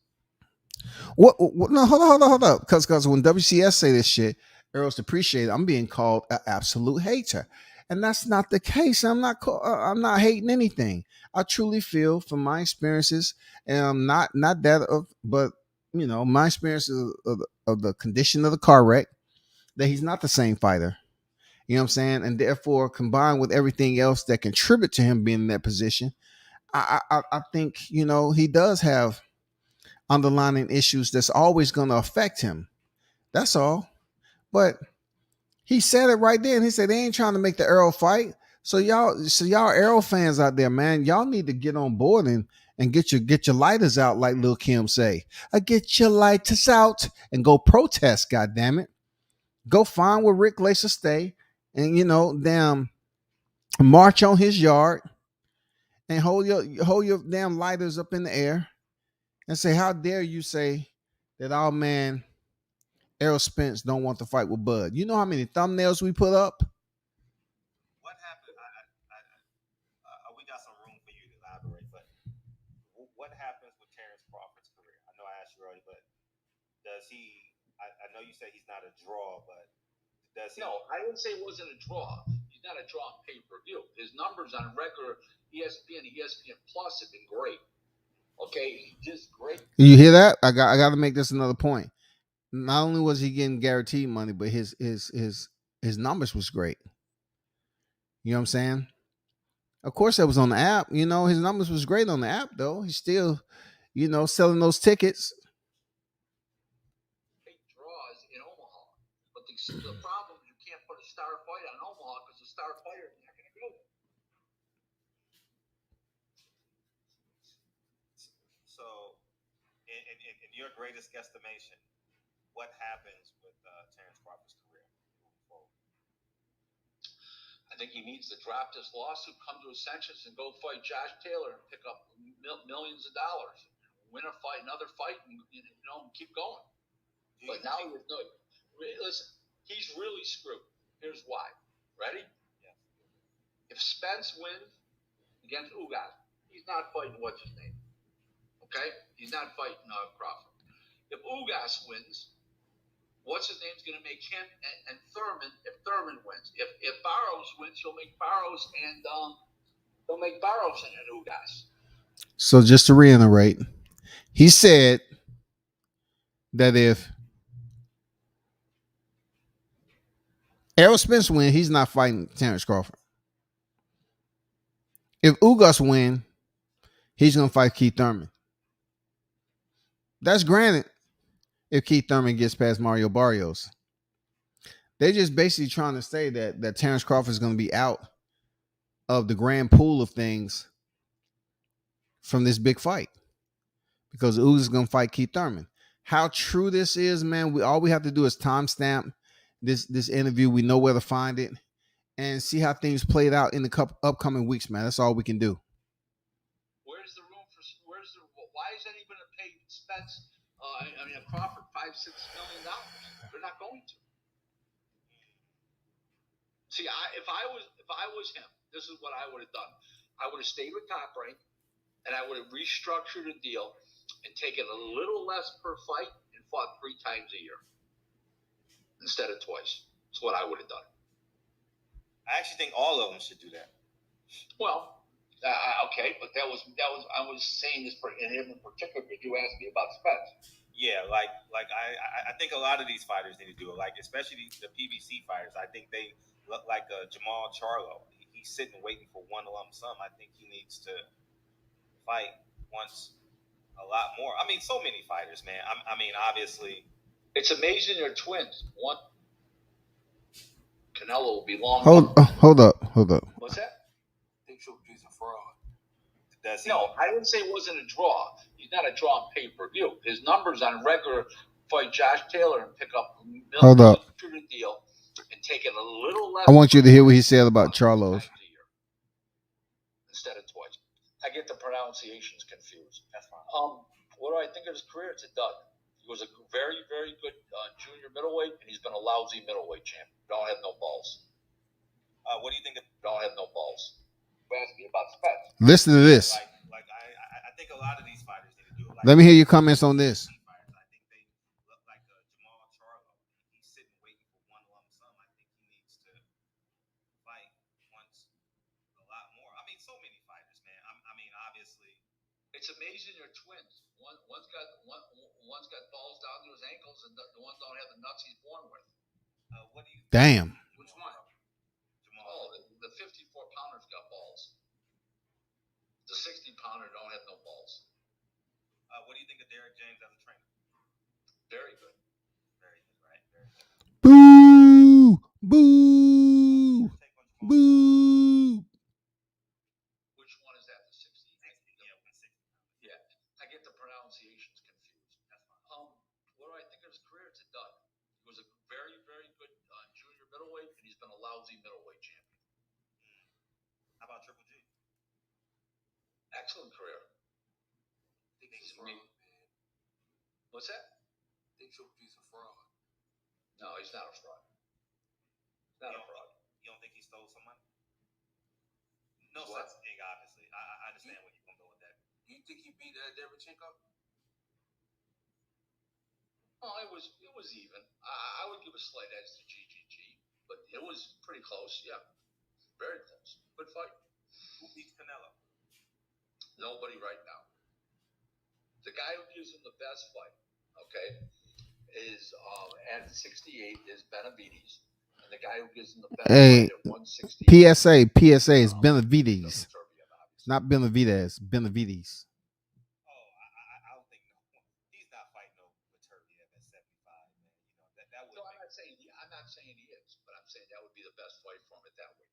What? No, hold up. Because when WCS say this shit, Errol's depreciated. I'm being called an absolute hater, and that's not the case. I'm not hating anything. I truly feel from my experiences, and I'm not that of, but my experiences of the condition of the car wreck, that he's not the same fighter. You know what I'm saying? And therefore, combined with everything else that contribute to him being in that position, I think he does have underlying issues that's always going to affect him. That's all. But he said it right there, and he said they ain't trying to make the Errol fight. So y'all Errol fans out there, man, y'all need to get on board and get your lighters out, like Lil Kim say. Get your lighters out and go protest, goddammit. Go find where Rick Glaser stay and damn march on his yard and hold your damn lighters up in the air and say, how dare you say that our man Errol Spence don't want to fight with Bud? You know how many thumbnails we put up? What happened? We got some room for you to elaborate, but what happens with Terence Crawford's career? I know I asked you earlier, but does he? I know you say he's not a draw, but does he? No, I didn't say it wasn't a draw. He's not a draw on pay-per-view. His numbers on regular ESPN and ESPN Plus have been great. Okay, just great. You hear that? I got to make this another point. Not only was he getting guaranteed money, but his numbers was great. You know what I'm saying? Of course, that was on the app. His numbers was great on the app, though. He's still, selling those tickets. Draws in Omaha, but the problem is you can't put a star fight on Omaha because the star fighter is not going to go there. So, in your greatest guesstimation, what happens with Terence Crawford's career moving forward? I think he needs to drop this lawsuit, come to his senses, and go fight Josh Taylor and pick up millions of dollars, win a fight, another fight, and keep going. But now listen, he's really screwed. Here's why. Ready? Yeah. If Spence wins against Ugas, he's not fighting what's his name. Okay? He's not fighting Crawford. If Ugas wins, what's his name's going to make him and Thurman if Thurman wins. If Barrows wins, he'll make Barrows and Ugas. So just to reiterate, he said that if Errol Spence wins, he's not fighting Terence Crawford. If Ugas wins, he's going to fight Keith Thurman. That's granted if Keith Thurman gets past Mario Barrios. They're just basically trying to say that Terence Crawford is going to be out of the grand pool of things from this big fight because Ugas is going to fight Keith Thurman. How true this is, man, all we have to do is timestamp this interview. We know where to find it and see how things played out in the upcoming weeks, man. That's all we can do. Why is anyone to pay Spence, Crawford $5-6 million? They're not going to. See, if I was him, this is what I would have done. I would have stayed with Top Rank, and I would have restructured a deal and taken a little less per fight and fought 3 times a year instead of twice. That's what I would have done. I actually think all of them should do that. Well, okay, but that was I was saying this for him in particular because you asked me about Spence. Yeah, like I think a lot of these fighters need to do it. Like especially the PBC fighters. I think they look like Jamal Charlo. He's sitting waiting for one lump sum. I think he needs to fight once a lot more. I mean, so many fighters, man. I mean, obviously, it's amazing they're twins. One Canelo will be long. Hold up. What's that? I think Triple G's a fraud. No, I didn't say it wasn't a draw. He's not a draw on pay-per-view. His numbers on regular fight Josh Taylor and pick up Hold up. The deal and take it a little less. I want you to hear what he said about Charlos. Instead of twice. I get the pronunciations confused. That's fine. What do I think of his career? It's a dud. He was a very, very good junior middleweight, and he's been a lousy middleweight champ. Don't have no balls. What do you think? Don't have no balls. You asked me about Spence. Listen to this. I think a lot of these fighters need to do it. Let me hear your comments on this. I think they look like Jamal Charlo. He's sitting waiting for one lump sum. I think he needs to fight once a lot more. I mean, so many fighters, man. I mean, obviously, it's amazing they're twins. One's got balls down to his ankles, and the one don't have the nuts he's born with. What do you? Damn. Which one? Jamal. Oh, the 54-pounder's got balls. The 60-pounder don't have no balls. What do you think of Derek James as a trainer? Very good. Very good, right? Very good. Boo! Boo! Boo! Which one is that? The 60? Yeah, 160. Yeah, I get the pronunciations confused. What do I think of his career? It's a dud. He was a very, very good junior middleweight, and he's been a lousy middleweight champion. How about Triple G? Excellent career. I think he's a fraud, man. What's that? I think Triple G's a fraud. No, he's not a fraud. He's not a fraud. You don't think he stole some money? No such thing, obviously. I understand where you're going to go with that. Do you think he beat Derevchenko? Oh, it was even. I would give a slight edge to GGG, but it was pretty close. Yeah, very close. Good fight. Who beats Canelo? Nobody right now. The guy who gives him the best fight, okay, is at 68 is Benavides, and the guy who gives him the best fight at 160. PSA is Benavides. It's not Benavides. Benavides. Oh, I don't think he's not fighting no Beterbiev at 75, man. You know that would. No, I'm not saying he is, but I'm saying that would be the best fight for him at that weight.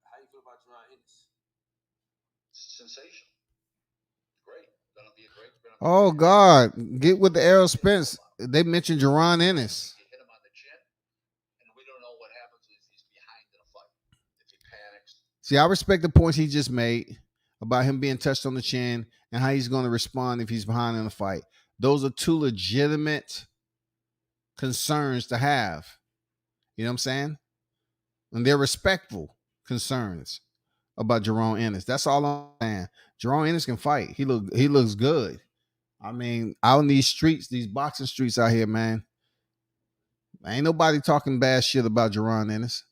How you feel about Jerron Ennis? Sensational. Great. Gonna be a great. Oh God, get with the Errol Spence. They mentioned Jerron Ennis. You hit him on the chin, and we don't know what happens if he's behind in a fight. If he panics. See, I respect the points he just made about him being touched on the chin and how he's going to respond if he's behind in a fight. Those are two legitimate concerns to have. You know what I'm saying? And they're respectful concerns about Jerron Ennis. That's all I'm saying. Jerron Ennis can fight. He looks good. I mean, out in these streets, these boxing streets out here, man, ain't nobody talking bad shit about Jaron Ennis.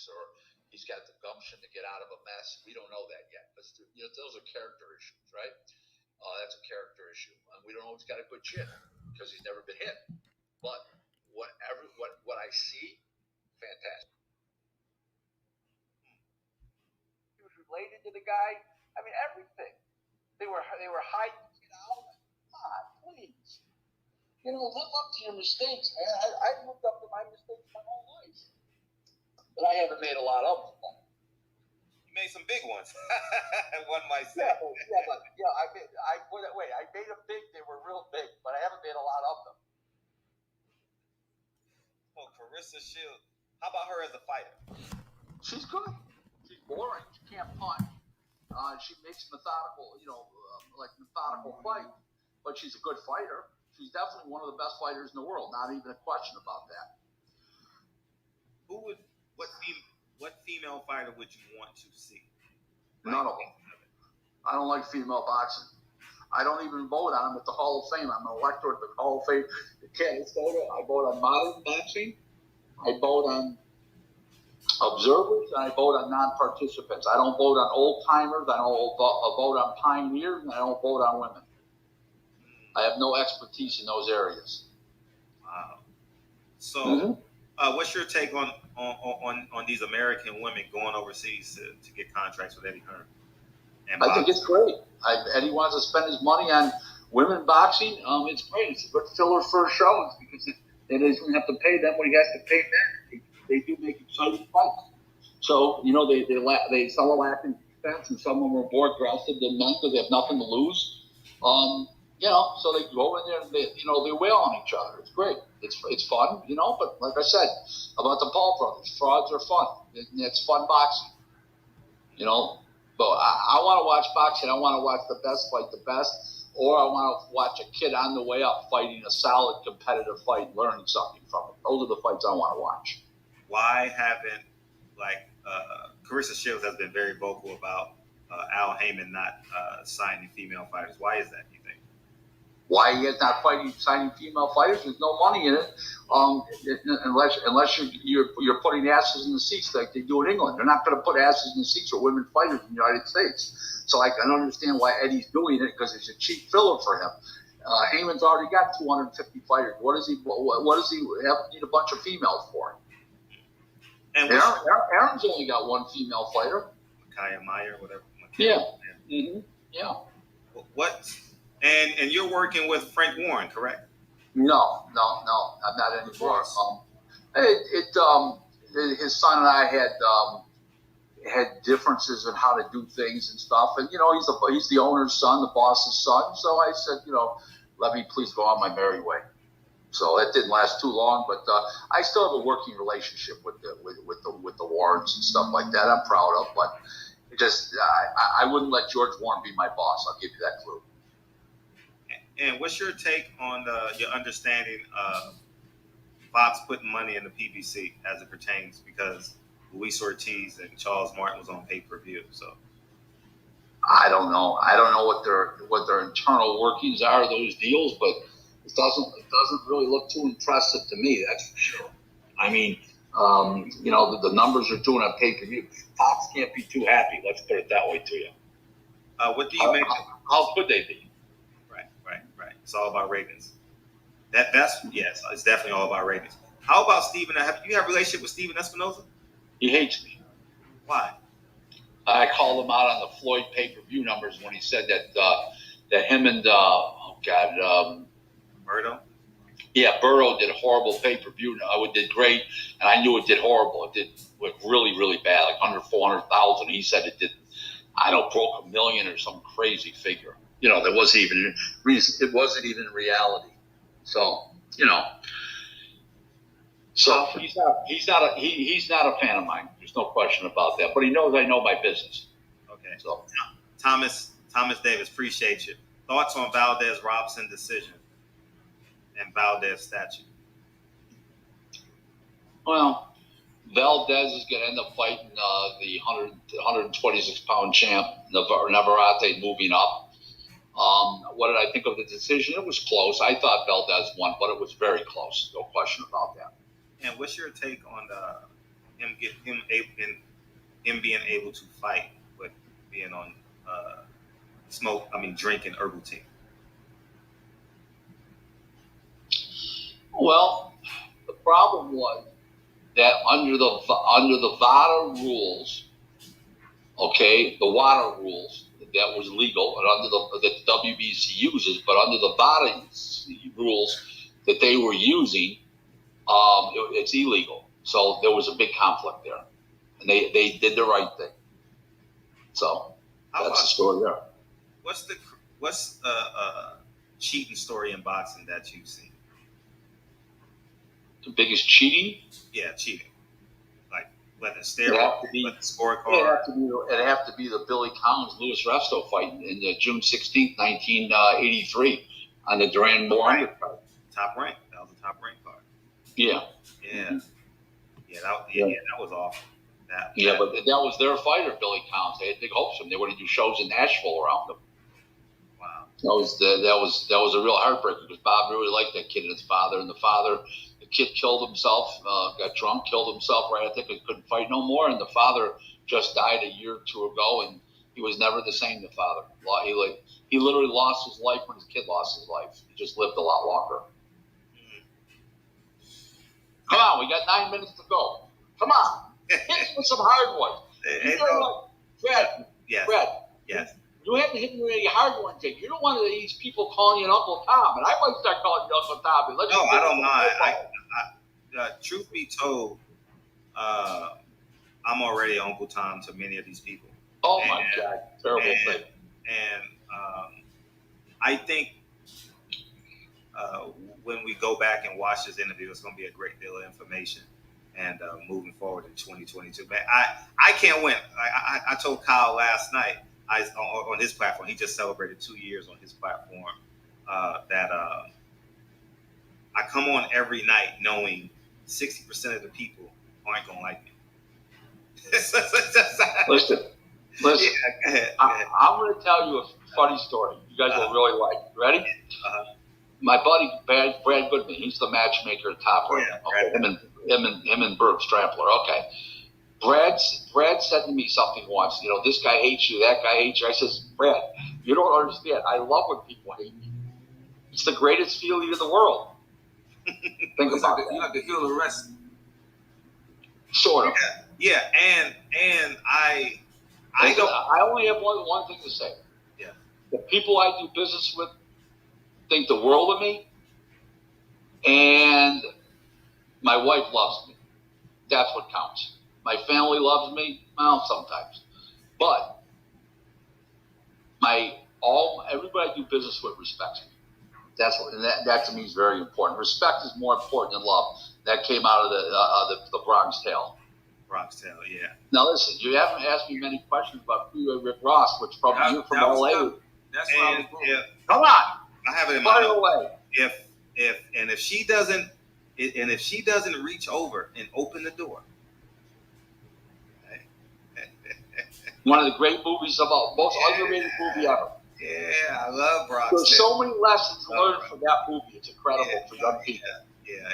Or he's got the gumption to get out of a mess. We don't know that yet. But those are character issues, right? That's a character issue. And we don't know if he's got a good chin because he's never been hit. But what I see, fantastic. He was related to the guy. I mean, everything. They were hiding it out. Come on, please. Live up to your mistakes, man. I've lived up to my mistakes my whole life. But I haven't made a lot of them. You made some big ones. One might say. I made them big. They were real big, but I haven't made a lot of them. Oh, Clarissa Shields. How about her as a fighter? She's good. She's boring. She can't punch. She makes methodical fight, but she's a good fighter. She's definitely one of the best fighters in the world. Not even a question about that. What female fighter would you want to see? None of them. I don't like female boxing. I don't even vote on them at the Hall of Fame. I'm an elector at the Hall of Fame. I vote on modern boxing. I vote on observers, and I vote on non-participants. I don't vote on old-timers. I don't vote on pioneers, and I don't vote on women. I have no expertise in those areas. Wow. So, what's your take on these American women going overseas to get contracts with Eddie Hearn? I think it's great. Eddie wants to spend his money on women boxing. It's great. It's a good filler for shows because he doesn't have to pay them what he has to pay them. They do make exciting fights. So, they sell a laughing defense, and some of them are more aggressive than men because they have nothing to lose. So they go in there and they wail on each other. It's great. It's fun, but like I said about the Paul brothers, frauds are fun. It's fun boxing, But I want to watch boxing. I want to watch the best fight the best, or I want to watch a kid on the way up fighting a solid competitive fight, learning something from it. Those are the fights I want to watch. Why haven't, Clarissa Shields has been very vocal about Al Heyman not signing female fighters. Why is that, do you think? Why he is not signing female fighters? There's no money in it, unless you're putting asses in the seats like they do in England. They're not going to put asses in the seats for women fighters in the United States. So I can understand why Eddie's doing it because it's a cheap filler for him. Heyman's already got 250 fighters. What does he need a bunch of females for? And Arum's only got one female fighter. Kaya Meyer, whatever. Yeah. Mm-hmm. Yeah. What? And you're working with Frank Warren, correct? No, I'm not anymore. His son and I had differences in how to do things and stuff, and he's the owner's son, the boss's son. So I said, let me please go on my merry way. So that didn't last too long, but I still have a working relationship with the Warrens and stuff like that. I'm proud of, but I wouldn't let George Warren be my boss. I'll give you that clue. And what's your take on your understanding of Fox putting money in the PBC as it pertains because Luis Ortiz and Charles Martin was on pay-per-view? So I don't know. I don't know what their internal workings are, those deals, but it doesn't really look too impressive to me. That's for sure. I mean, the numbers are doing on pay-per-view. Fox can't be too happy. Let's put it that way to you. What do you make? How could they be? Right. It's all about ratings. Yes, it's definitely all about ratings. How about Steven? Have you have a relationship with Steven Espinosa? He hates me. Why? I called him out on the Floyd pay-per-view numbers when he said that him and Berto? Yeah, Berto did a horrible pay-per-view. It did great, and I knew it did horrible. It did really, really bad, like under 400,000. He said it did, broke $1 million or some crazy figure. That wasn't even reason. It wasn't even reality. So, So he's not a fan of mine. There's no question about that. But he knows I know my business. Okay. So Thomas Davis, appreciate you. Thoughts on Valdez Robson decision and Valdez statute? Well, Valdez is going to end up fighting the 126-pound champ, Navarrete, moving up. What did I think of the decision? It was close. I thought Valdez won, but it was very close. No question about that. And what's your take on him being able to fight, but being on drinking herbal tea? Well, the problem was that under the VADA rules, okay, the WADA rules, that was legal, and under that the WBC uses, but under the VADA rules that they were using, it's illegal. So there was a big conflict there, and they did the right thing. So that's the story there. What's cheating story in boxing that you've seen? The biggest cheating? Yeah, cheating. Like whether steroids, whether scorecard. It'd have to be the Billy Collins-Louis Resto fight in June 16th, 1983 on the Duran Moore undercard. Top rank. That was a top rank card. Yeah. Yeah. Mm-hmm. That was awful. But that was their fighter, Billy Collins. They had big hopes for him. They were going to do shows in Nashville around him. Wow. That was a real heartbreaker because Bob really liked that kid and his father. And the kid killed himself, got drunk, killed himself right. I think he couldn't fight no more. And the father just died a year or two ago, and he was never the same. The father, he literally lost his life when his kid lost his life. He just lived a lot longer. Come on, we got 9 minutes to go. Come on, hit me with some hard ones. Fred. Yes. Fred. Yes. You have to hit me with any hard ones. You're not one of these people calling you an Uncle Tom, and I might start calling you Uncle Tom. No, I don't mind. Truth be told, I'm already Uncle Tom to many of these people. Oh my God, terrible thing. And I think when we go back and watch this interview, it's going to be a great deal of information. And moving forward in 2022, man, I can't win. I told Kyle last night on his platform. He just celebrated 2 years on his platform. That I come on every night knowing 60% of the people aren't going to like me. Listen. Yeah, I'm going to tell you a funny story. You guys will really like it. Ready? My buddy Brad Goodman, he's the matchmaker at Top right now. Okay. Him and Berg Strampler. Okay. Brad said to me something once. This guy hates you, that guy hates you. I says, Brad, you don't understand. I love when people hate me. It's the greatest feeling in the world. Think about it. You like to heal the rest. Sort of. Yeah, and I only have one thing to say. Yeah. The people I do business with think the world of me, and my wife loves me. That's what counts. My family loves me, well, sometimes, but everybody I do business with respects me. That to me is very important. Respect is more important than love. That came out of the Bronx Tale. Bronx Tale, yeah. Now listen, you haven't asked me many questions about Rick Ross, which from LA. That's why I was going. Come on, I have it in my mind. If she doesn't reach over and open the door. One of the great movies most underrated movie ever. Yeah, I love Bronx. There's so many lessons learned from that movie. It's incredible for young people. Yeah,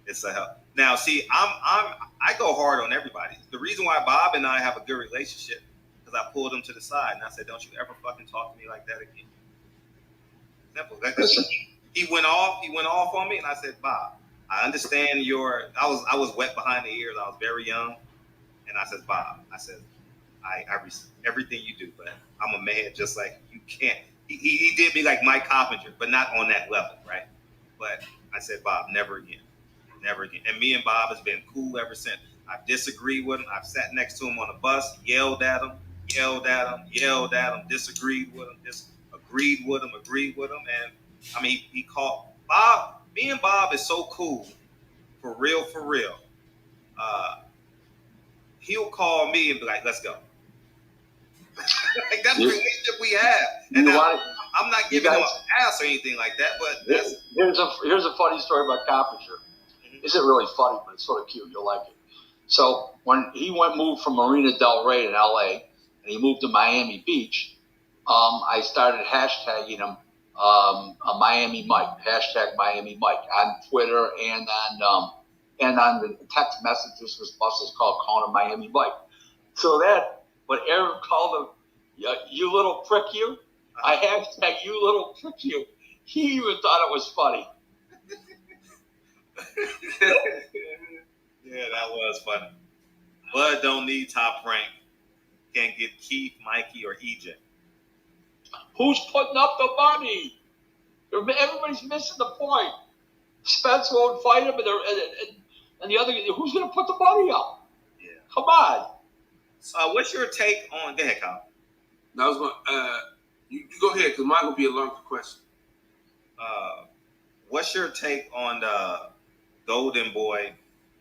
it's a help. Now, see, I go hard on everybody. The reason why Bob and I have a good relationship because I pulled him to the side and I said, "Don't you ever fucking talk to me like that again." Simple. He went off on me, and I said, "Bob, I understand I was wet behind the ears. I was very young, and I said, Bob, I respect everything you do, but I'm a man just like you can't." He did me like Mike Coppinger, but not on that level, right? But I said, Bob, never again. Never again. And me and Bob has been cool ever since. I've disagreed with him. I've sat next to him on the bus, yelled at him, disagreed with him, agreed with him. And I mean, he called Bob. Me and Bob is so cool, for real. He'll call me and be like, "Let's go." Like that's the relationship we have. And now, I'm not giving him an ass or anything like that, but here's a funny story about Coppinger. Isn't really funny, but it's sort of cute. You'll like it. So when he moved from Marina Del Rey in LA and he moved to Miami Beach, I started hashtagging him a Miami Mike, hashtag Miami Mike on Twitter and on the text messages was buses calling him Miami Mike. So that, but Aaron called him, you little prick you. I hashtag you little prick you. He even thought it was funny. Yeah, that was funny. Bud don't need Top Rank. Can get Keith, Mikey, or EJ. Who's putting up the money? Everybody's missing the point. Spence won't fight him, and the other, who's going to put the money up? Yeah. Come on. What's your take on? Go ahead, Kyle. That was one. You go ahead, because mine will be a longer question. What's your take on the Golden Boy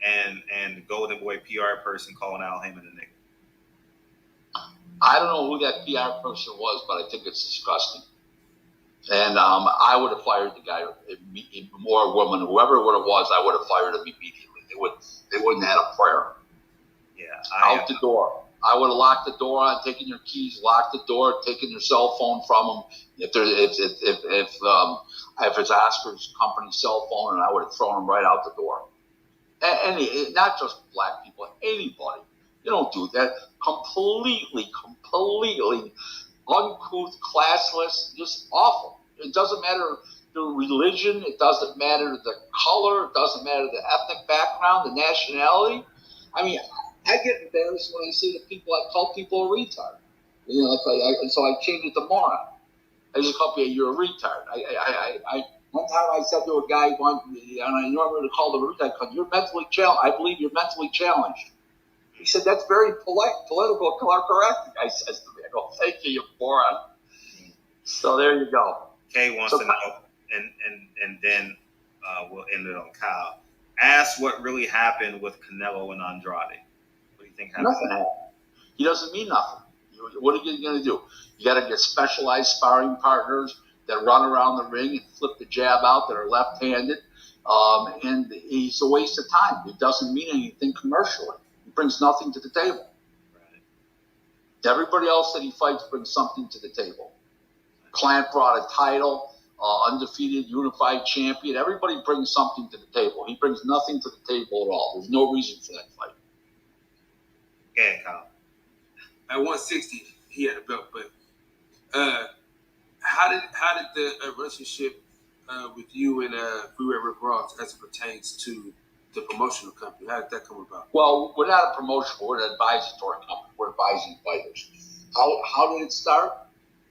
and Golden Boy PR person calling Al Heyman a nigga? I don't know who that PR person was, but I think it's disgusting. And I would have fired the guy, or woman, whoever it was, I would have fired him immediately. They wouldn't have had a prayer. Yeah, out the door. I would have locked the door on, taken your keys, locked the door, taken your cell phone from them. If it's Oscar's company cell phone, and I would have thrown them right out the door. Not just black people, anybody. You don't do that. Completely uncouth, classless, just awful. It doesn't matter the religion. It doesn't matter the color. It doesn't matter the ethnic background, the nationality. I mean, I get embarrassed when I see the people. I call people a retard. You know, so I changed it to moron. I just call people, you're a retard. One time I said to a guy, and I normally call them a retard because you're mentally challenged. I believe you're mentally challenged. He said, that's very polite, political, correct. The guy says to me, I go, thank you, you moron. So there you go. Kay wants to know, and then we'll end it on Kyle. Ask what really happened with Canelo and Andrade. What do you think happened? Nothing happened. He doesn't mean nothing. What are you going to do? You got to get specialized sparring partners that run around the ring and flip the jab out that are left-handed. And it's a waste of time. It doesn't mean anything commercially. It brings nothing to the table. Right. Everybody else that he fights brings something to the table. Plant brought a title, undefeated, unified champion. Everybody brings something to the table. He brings nothing to the table at all. There's no reason for that fight. Yeah, Kyle. At 160, he had a belt, but how did the relationship with you and Freeway Rick Ross as it pertains to the promotional company, how did that come about? Well, we're not a promotional, we're an advisory company. We're advising fighters. How did it start?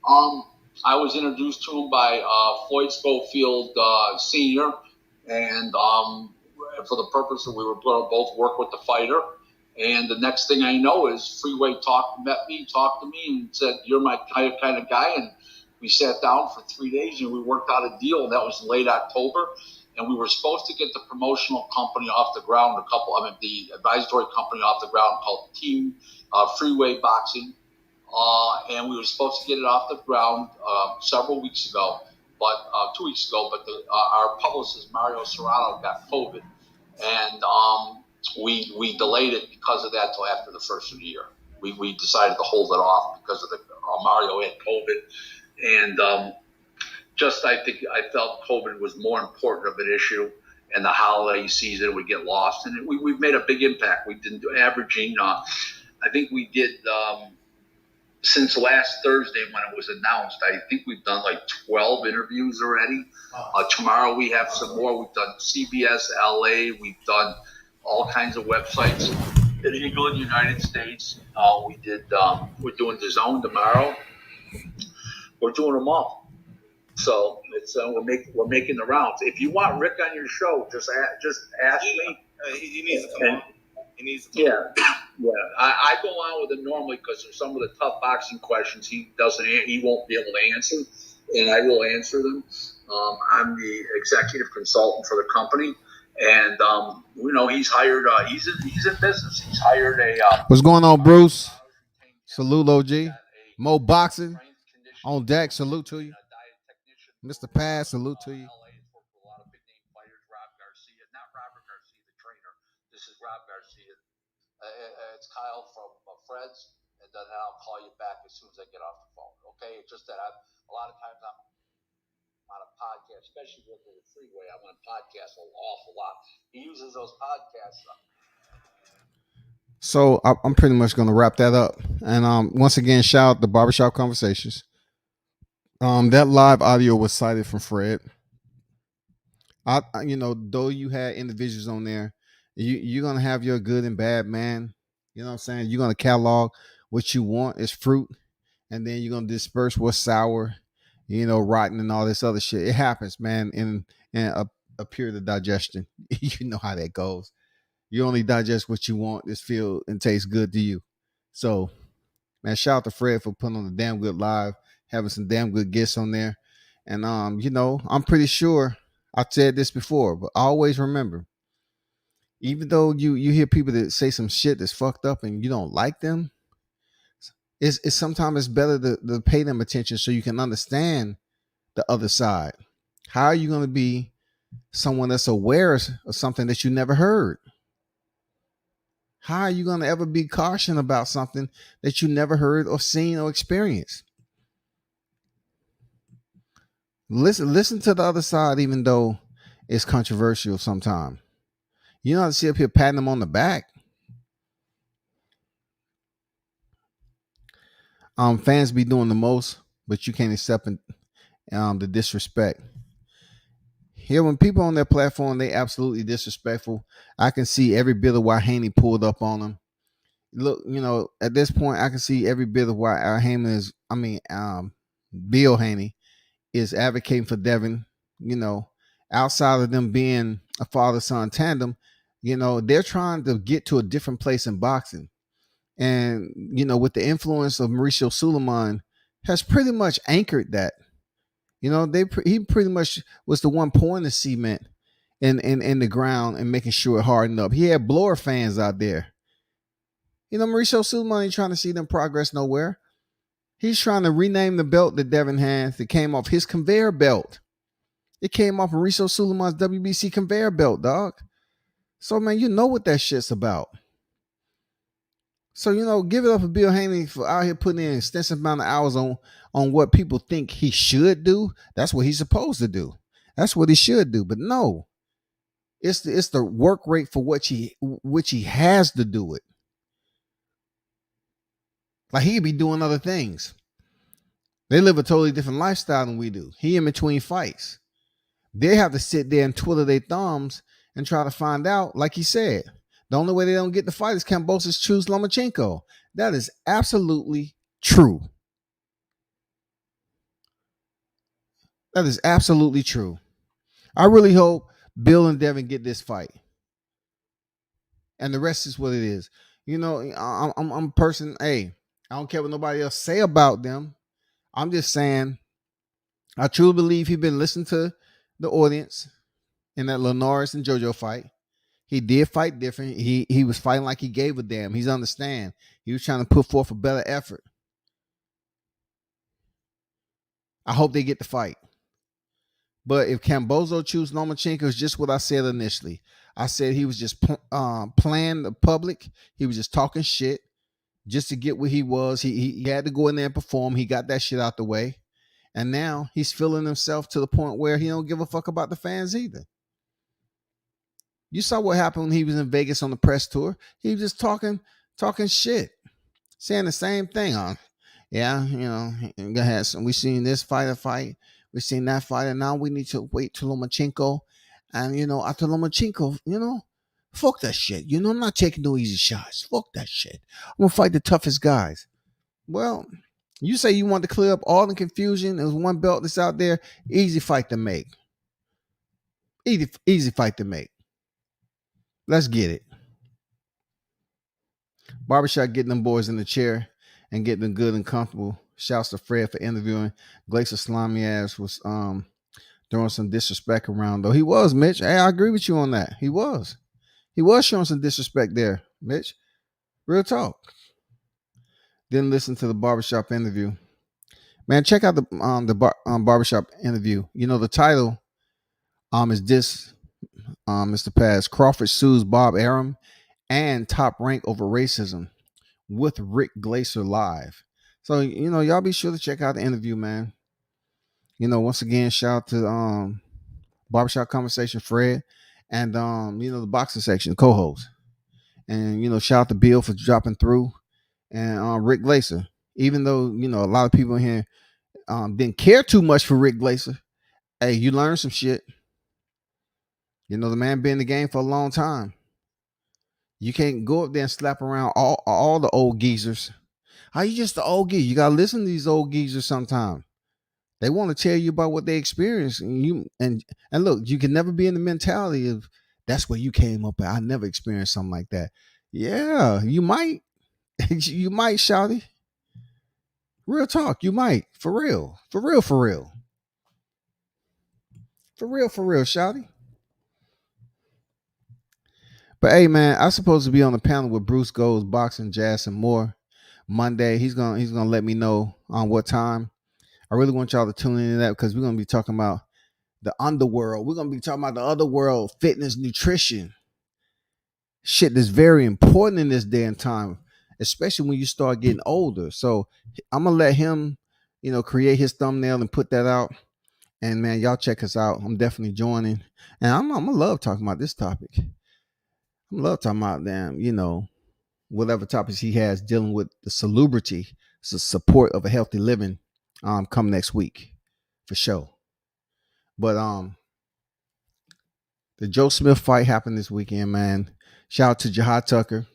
I was introduced to him by Floyd Schofield Sr. And for the purpose that we were going to both work with the fighter. And the next thing I know is Freeway talked to me and said, you're my kind of guy. And we sat down for 3 days and we worked out a deal. And that was late October. And we were supposed to get the promotional company off the ground, the advisory company off the ground called Team Freeway Boxing. And we were supposed to get it off the ground several weeks ago, but 2 weeks ago. But our publicist, Mario Serrano, got COVID. And we delayed it because of that till after the first of the year. We decided to hold it off because of Mario had COVID. And I felt COVID was more important of an issue, and the holiday season would get lost. And we've made a big impact. We've been averaging, I think we did, since last Thursday when it was announced, I think we've done like 12 interviews already. Tomorrow we have some more. We've done CBS, LA. We've done all kinds of websites in England, United States. We're doing the Zone tomorrow. We're doing them all. So it's we're making the rounds. If you want Rick on your show, just ask me. He needs to come on. He needs to come on. Yeah. I go on with it normally because of some of the tough boxing questions he won't be able to answer, and I will answer them. I'm the executive consultant for the company, and he's hired. He's in business. He's hired a. What's going on, Bruce? Salute, OG. Mo Boxing on deck. Salute to you. Mr. Pass, salute to you. Not Robert Garcia, the trainer. This is Rob Garcia. It's Kyle from Fred's, and then I'll call you back as soon as I get off the phone. Okay? It's just that a lot of times I'm on a podcast, especially with the freeway. I'm on podcasts an awful lot. He uses those podcasts. So I'm pretty much going to wrap that up. And once again, shout out the Barbershop Conversations. That live audio was cited from Fred. Though you had individuals on there, you're going to have your good and bad, man. You know what I'm saying? You're going to catalog what you want is fruit, and then you're going to disperse what's sour, rotten and all this other shit. It happens, man, in a period of digestion. You know how that goes. You only digest what you want. This feel and tastes good to you. So, man, shout out to Fred for putting on a damn good live, having some damn good guests on there. And, I'm pretty sure I've said this before, but always remember, even though you hear people that say some shit that's fucked up and you don't like them, it's sometimes it's better to pay them attention so you can understand the other side. How are you going to be someone that's aware of something that you never heard? How are you going to ever be cautioned about something that you never heard or seen or experienced? Listen to the other side, even though it's controversial sometimes. You don't have to sit up here patting them on the back. Fans be doing the most, but you can't accept the disrespect. Here, when people on their platform, they absolutely disrespectful. I can see every bit of why Haney pulled up on them. Look, at this point, I can see every bit of why Bill Haney is advocating for Devin. Outside of them being a father-son tandem, they're trying to get to a different place in boxing. And, with the influence of Mauricio Suleiman has pretty much anchored that. He pretty much was the one pouring the cement in the ground and making sure it hardened up. He had blower fans out there. Mauricio Suleiman ain't trying to see them progress nowhere. He's trying to rename the belt that Devin has. It came off his conveyor belt. It came off Mauricio Suleiman's WBC conveyor belt, dog. So, man, you know what that shit's about. So, give it up for Bill Haney for out here putting in an extensive amount of hours on what people think he should do. That's what he's supposed to do. That's what he should do. But no, it's the work rate for which he has to do it. Like he'd be doing other things. They live a totally different lifestyle than we do. He in between fights. They have to sit there and twiddle their thumbs and try to find out, like he said. The only way they don't get the fight is Kambosos choose Lomachenko. That is absolutely true. That is absolutely true. I really hope Bill and Devin get this fight. And the rest is what it is. I'm a person, hey, I don't care what nobody else say about them. I'm just saying, I truly believe he's been listening to the audience in that Linares and JoJo fight. He did fight different. He was fighting like he gave a damn. He's understand. He was trying to put forth a better effort. I hope they get the fight. But if Kambosos choose Lomachenko, is just what I said initially. I said he was just playing the public. He was just talking shit just to get where he was. He had to go in there and perform. He got that shit out the way. And now he's feeling himself to the point where he don't give a fuck about the fans either. You saw what happened when he was in Vegas on the press tour. He was just talking shit, saying the same thing. We seen this fight. We seen that fight, and now we need to wait till Lomachenko. And after Lomachenko, fuck that shit. I'm not taking no easy shots. Fuck that shit. I'm gonna fight the toughest guys. Well, you say you want to clear up all the confusion. There's one belt that's out there. Easy fight to make. Easy fight to make. Let's get it. Barbershop getting them boys in the chair and getting them good and comfortable. Shouts to Fred for interviewing. Glaser slimy ass was throwing some disrespect around, though. He was, Mitch. Hey, I agree with you on that. He was showing some disrespect there, Mitch. Real talk. Didn't listen to the Barbershop interview. Man, check out the Barbershop interview. The title is this. Mr. Paz, Crawford sues Bob Arum and Top Rank over racism. with Rick Glaser live. So, y'all be sure to check out the interview, man. Once again, shout out to Barbershop Conversation Fred and the boxing section co-host. And shout out to Bill for dropping through and Rick Glaser. Even though, a lot of people in here didn't care too much for Rick Glaser. Hey, you learned some shit. The man been in the game for a long time. You can't go up there and slap around all the old geezers. How you just the old geezer? You gotta listen to these old geezers sometime. They want to tell you about what they experienced. And look, you can never be in the mentality of that's where you came up at. I never experienced something like that. Yeah, you might. You might, shawty. Real talk, you might. For real. For real, for real. For real, shawty. But hey, man, I'm supposed to be on the panel with Bruce Gold's Boxing, Jazz, and More Monday. He's gonna let me know on what time. I really want y'all to tune into that because we're gonna be talking about the underworld. We're gonna be talking about the other world, fitness, nutrition. Shit that's very important in this day and time, especially when you start getting older. So I'm gonna let him, create his thumbnail and put that out. And man, y'all check us out. I'm definitely joining. And I'm gonna love talking about this topic. I love talking about them, whatever topics he has dealing with the salubrity, the support of a healthy living, come next week for sure. But the Joe Smith fight happened this weekend, man. Shout out to Jahad Tucker.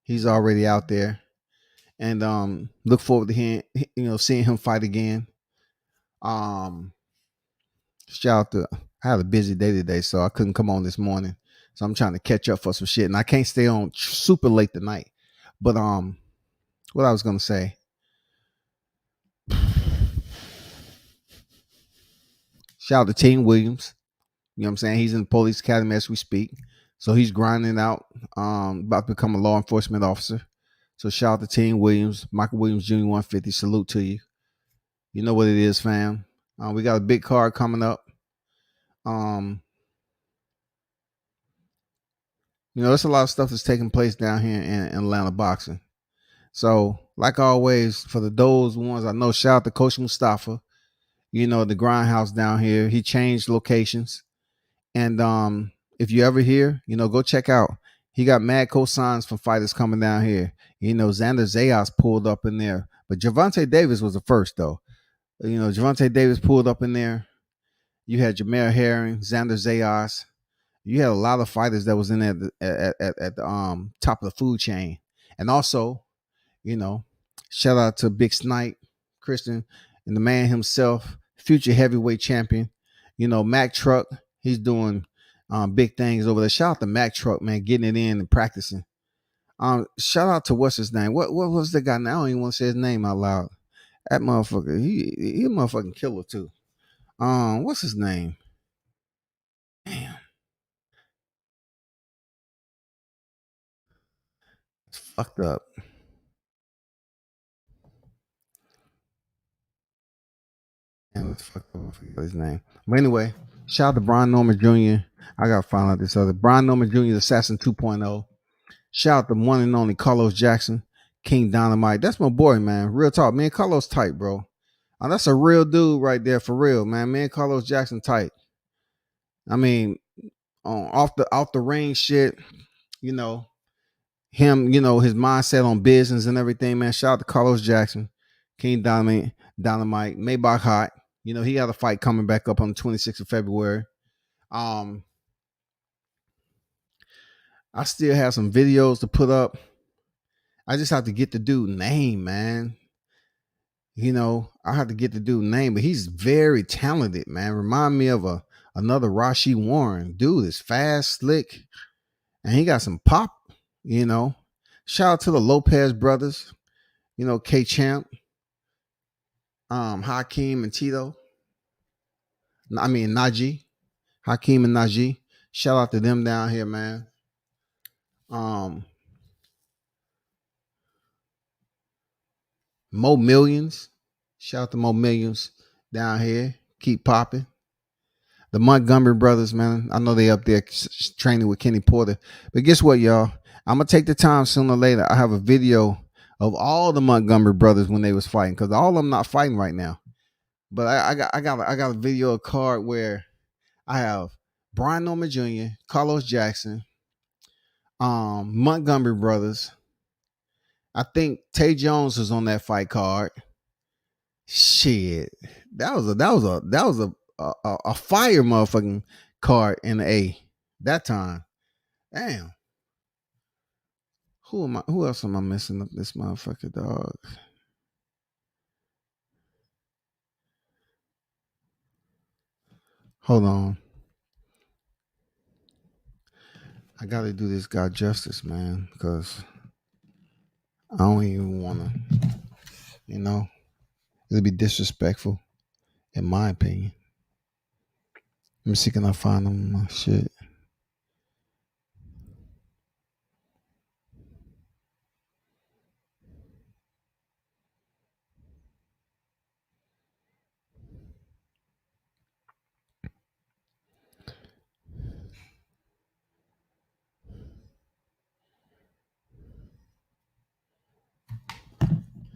He's already out there. And look forward to him, seeing him fight again. Shout out to I had a busy day today, so I couldn't come on this morning. So I'm trying to catch up for some shit. And I can't stay on super late tonight. But what I was gonna say. Shout out to Team Williams. You know what I'm saying? He's in the police academy as we speak. So he's grinding out, about to become a law enforcement officer. So shout out to Team Williams, Michael Williams Jr. 150. Salute to you. You know what it is, fam. We got a big card coming up. There's a lot of stuff that's taking place down here in Atlanta boxing. So, like always, for those ones I know, shout out to Coach Mustafa. The grindhouse down here. He changed locations. And if you ever hear, go check out. He got mad cosigns from fighters coming down here. Xander Zayas pulled up in there. But Gervonta Davis was the first, though. Gervonta Davis pulled up in there. You had Jameer Herring, Xander Zayas. You had a lot of fighters that was in there at the top of the food chain. And also, shout out to Big Snipe, Christian, and the man himself, future heavyweight champion. Mac Truck, he's doing big things over there. Shout out to Mac Truck, man, getting it in and practicing. Shout out to what's his name? What was the guy now? I don't even want to say his name out loud. That motherfucker, he a motherfucking killer too. What's his name? Damn. It's fucked up. Damn, it's fucked up. I forget his name. But anyway, shout out to Brian Norman Jr. I gotta find out this other Brian Norman Jr. Assassin 2.0. Shout out to one and only Carlos Jackson, King Dynamite. That's my boy, man. Real talk, man. Carlos tight, bro. That's a real dude right there, for real, man. Man, Carlos Jackson tight. I mean, off the ring shit, him, his mindset on business and everything, man. Shout out to Carlos Jackson, King Dynamite, Maybach Hot. He got a fight coming back up on the 26th of February. I still have some videos to put up. I just have to get the dude name, man. I have to get the dude name, but he's very talented, man. Remind me of another Rashi Warren. Dude is fast, slick, and he got some pop, Shout out to the Lopez brothers, K-Champ, Hakeem and Tito. I mean, Najee. Hakeem and Najee. Shout out to them down here, man. Mo Millions. Shout out to Mo Millions down here. Keep popping. The Montgomery brothers, man. I know they up there training with Kenny Porter. But guess what, y'all? I'm going to take the time sooner or later. I have a video of all the Montgomery brothers when they was fighting, because all of them not fighting right now. But I got a video, a card where I have Brian Norman Jr., Carlos Jackson, Montgomery brothers. I think Tay Jones was on that fight card. Shit, that was a fire motherfucking card in the A that time. Damn. Who else am I missing up this motherfucker, dog? Hold on. I gotta do this guy justice, man, because I don't even wanna, it'd be disrespectful, in my opinion. Let me see, can I find him my shit?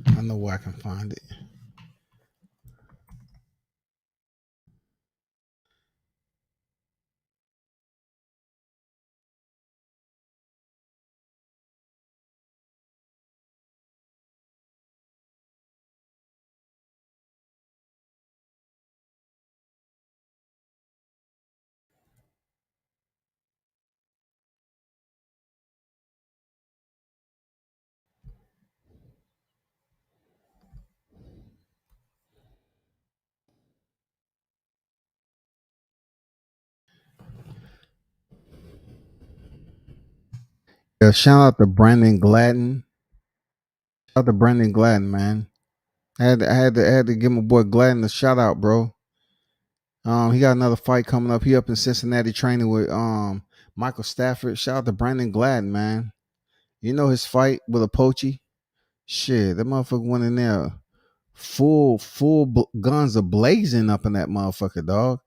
I know where I can find it. Yeah, shout out to Brandon Gladden. Shout out to Brandon Gladden, man. I had to give my boy Gladden a shout out, bro. He got another fight coming up. He up in Cincinnati training with Michael Stafford. Shout out to Brandon Gladden, man. You know his fight with Apoche? Shit, that motherfucker went in there full guns are blazing up in that motherfucker, dog.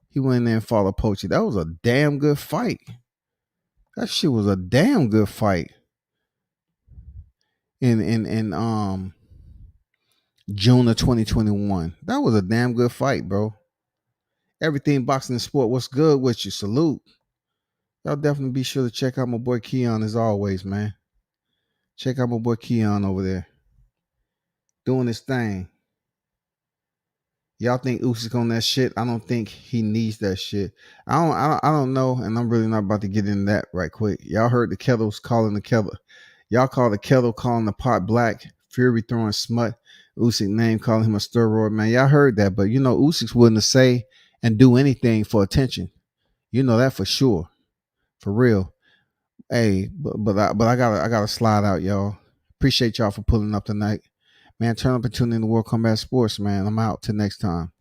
He went in there and fought Apoche. That was a damn good fight. That shit was a damn good fight. In June of 2021. That was a damn good fight, bro. Everything boxing and sport. What's good with you? Salute. Y'all definitely be sure to check out my boy Keon as always, man. Check out my boy Keon over there. Doing his thing. Y'all think Usyk on that shit? I don't think he needs that shit. I don't know, and I'm really not about to get into that right quick. Y'all heard the kettles calling the kettle. Y'all call the kettle calling the pot black. Fury throwing smut. Usyk name calling him a steroid, man. Y'all heard that, but Usyk's willing to say and do anything for attention. You know that for sure, for real. Hey, but I gotta slide out, y'all. Appreciate y'all for pulling up tonight, man. Turn up and tune in to World Combat Sports, man. I'm out till next time.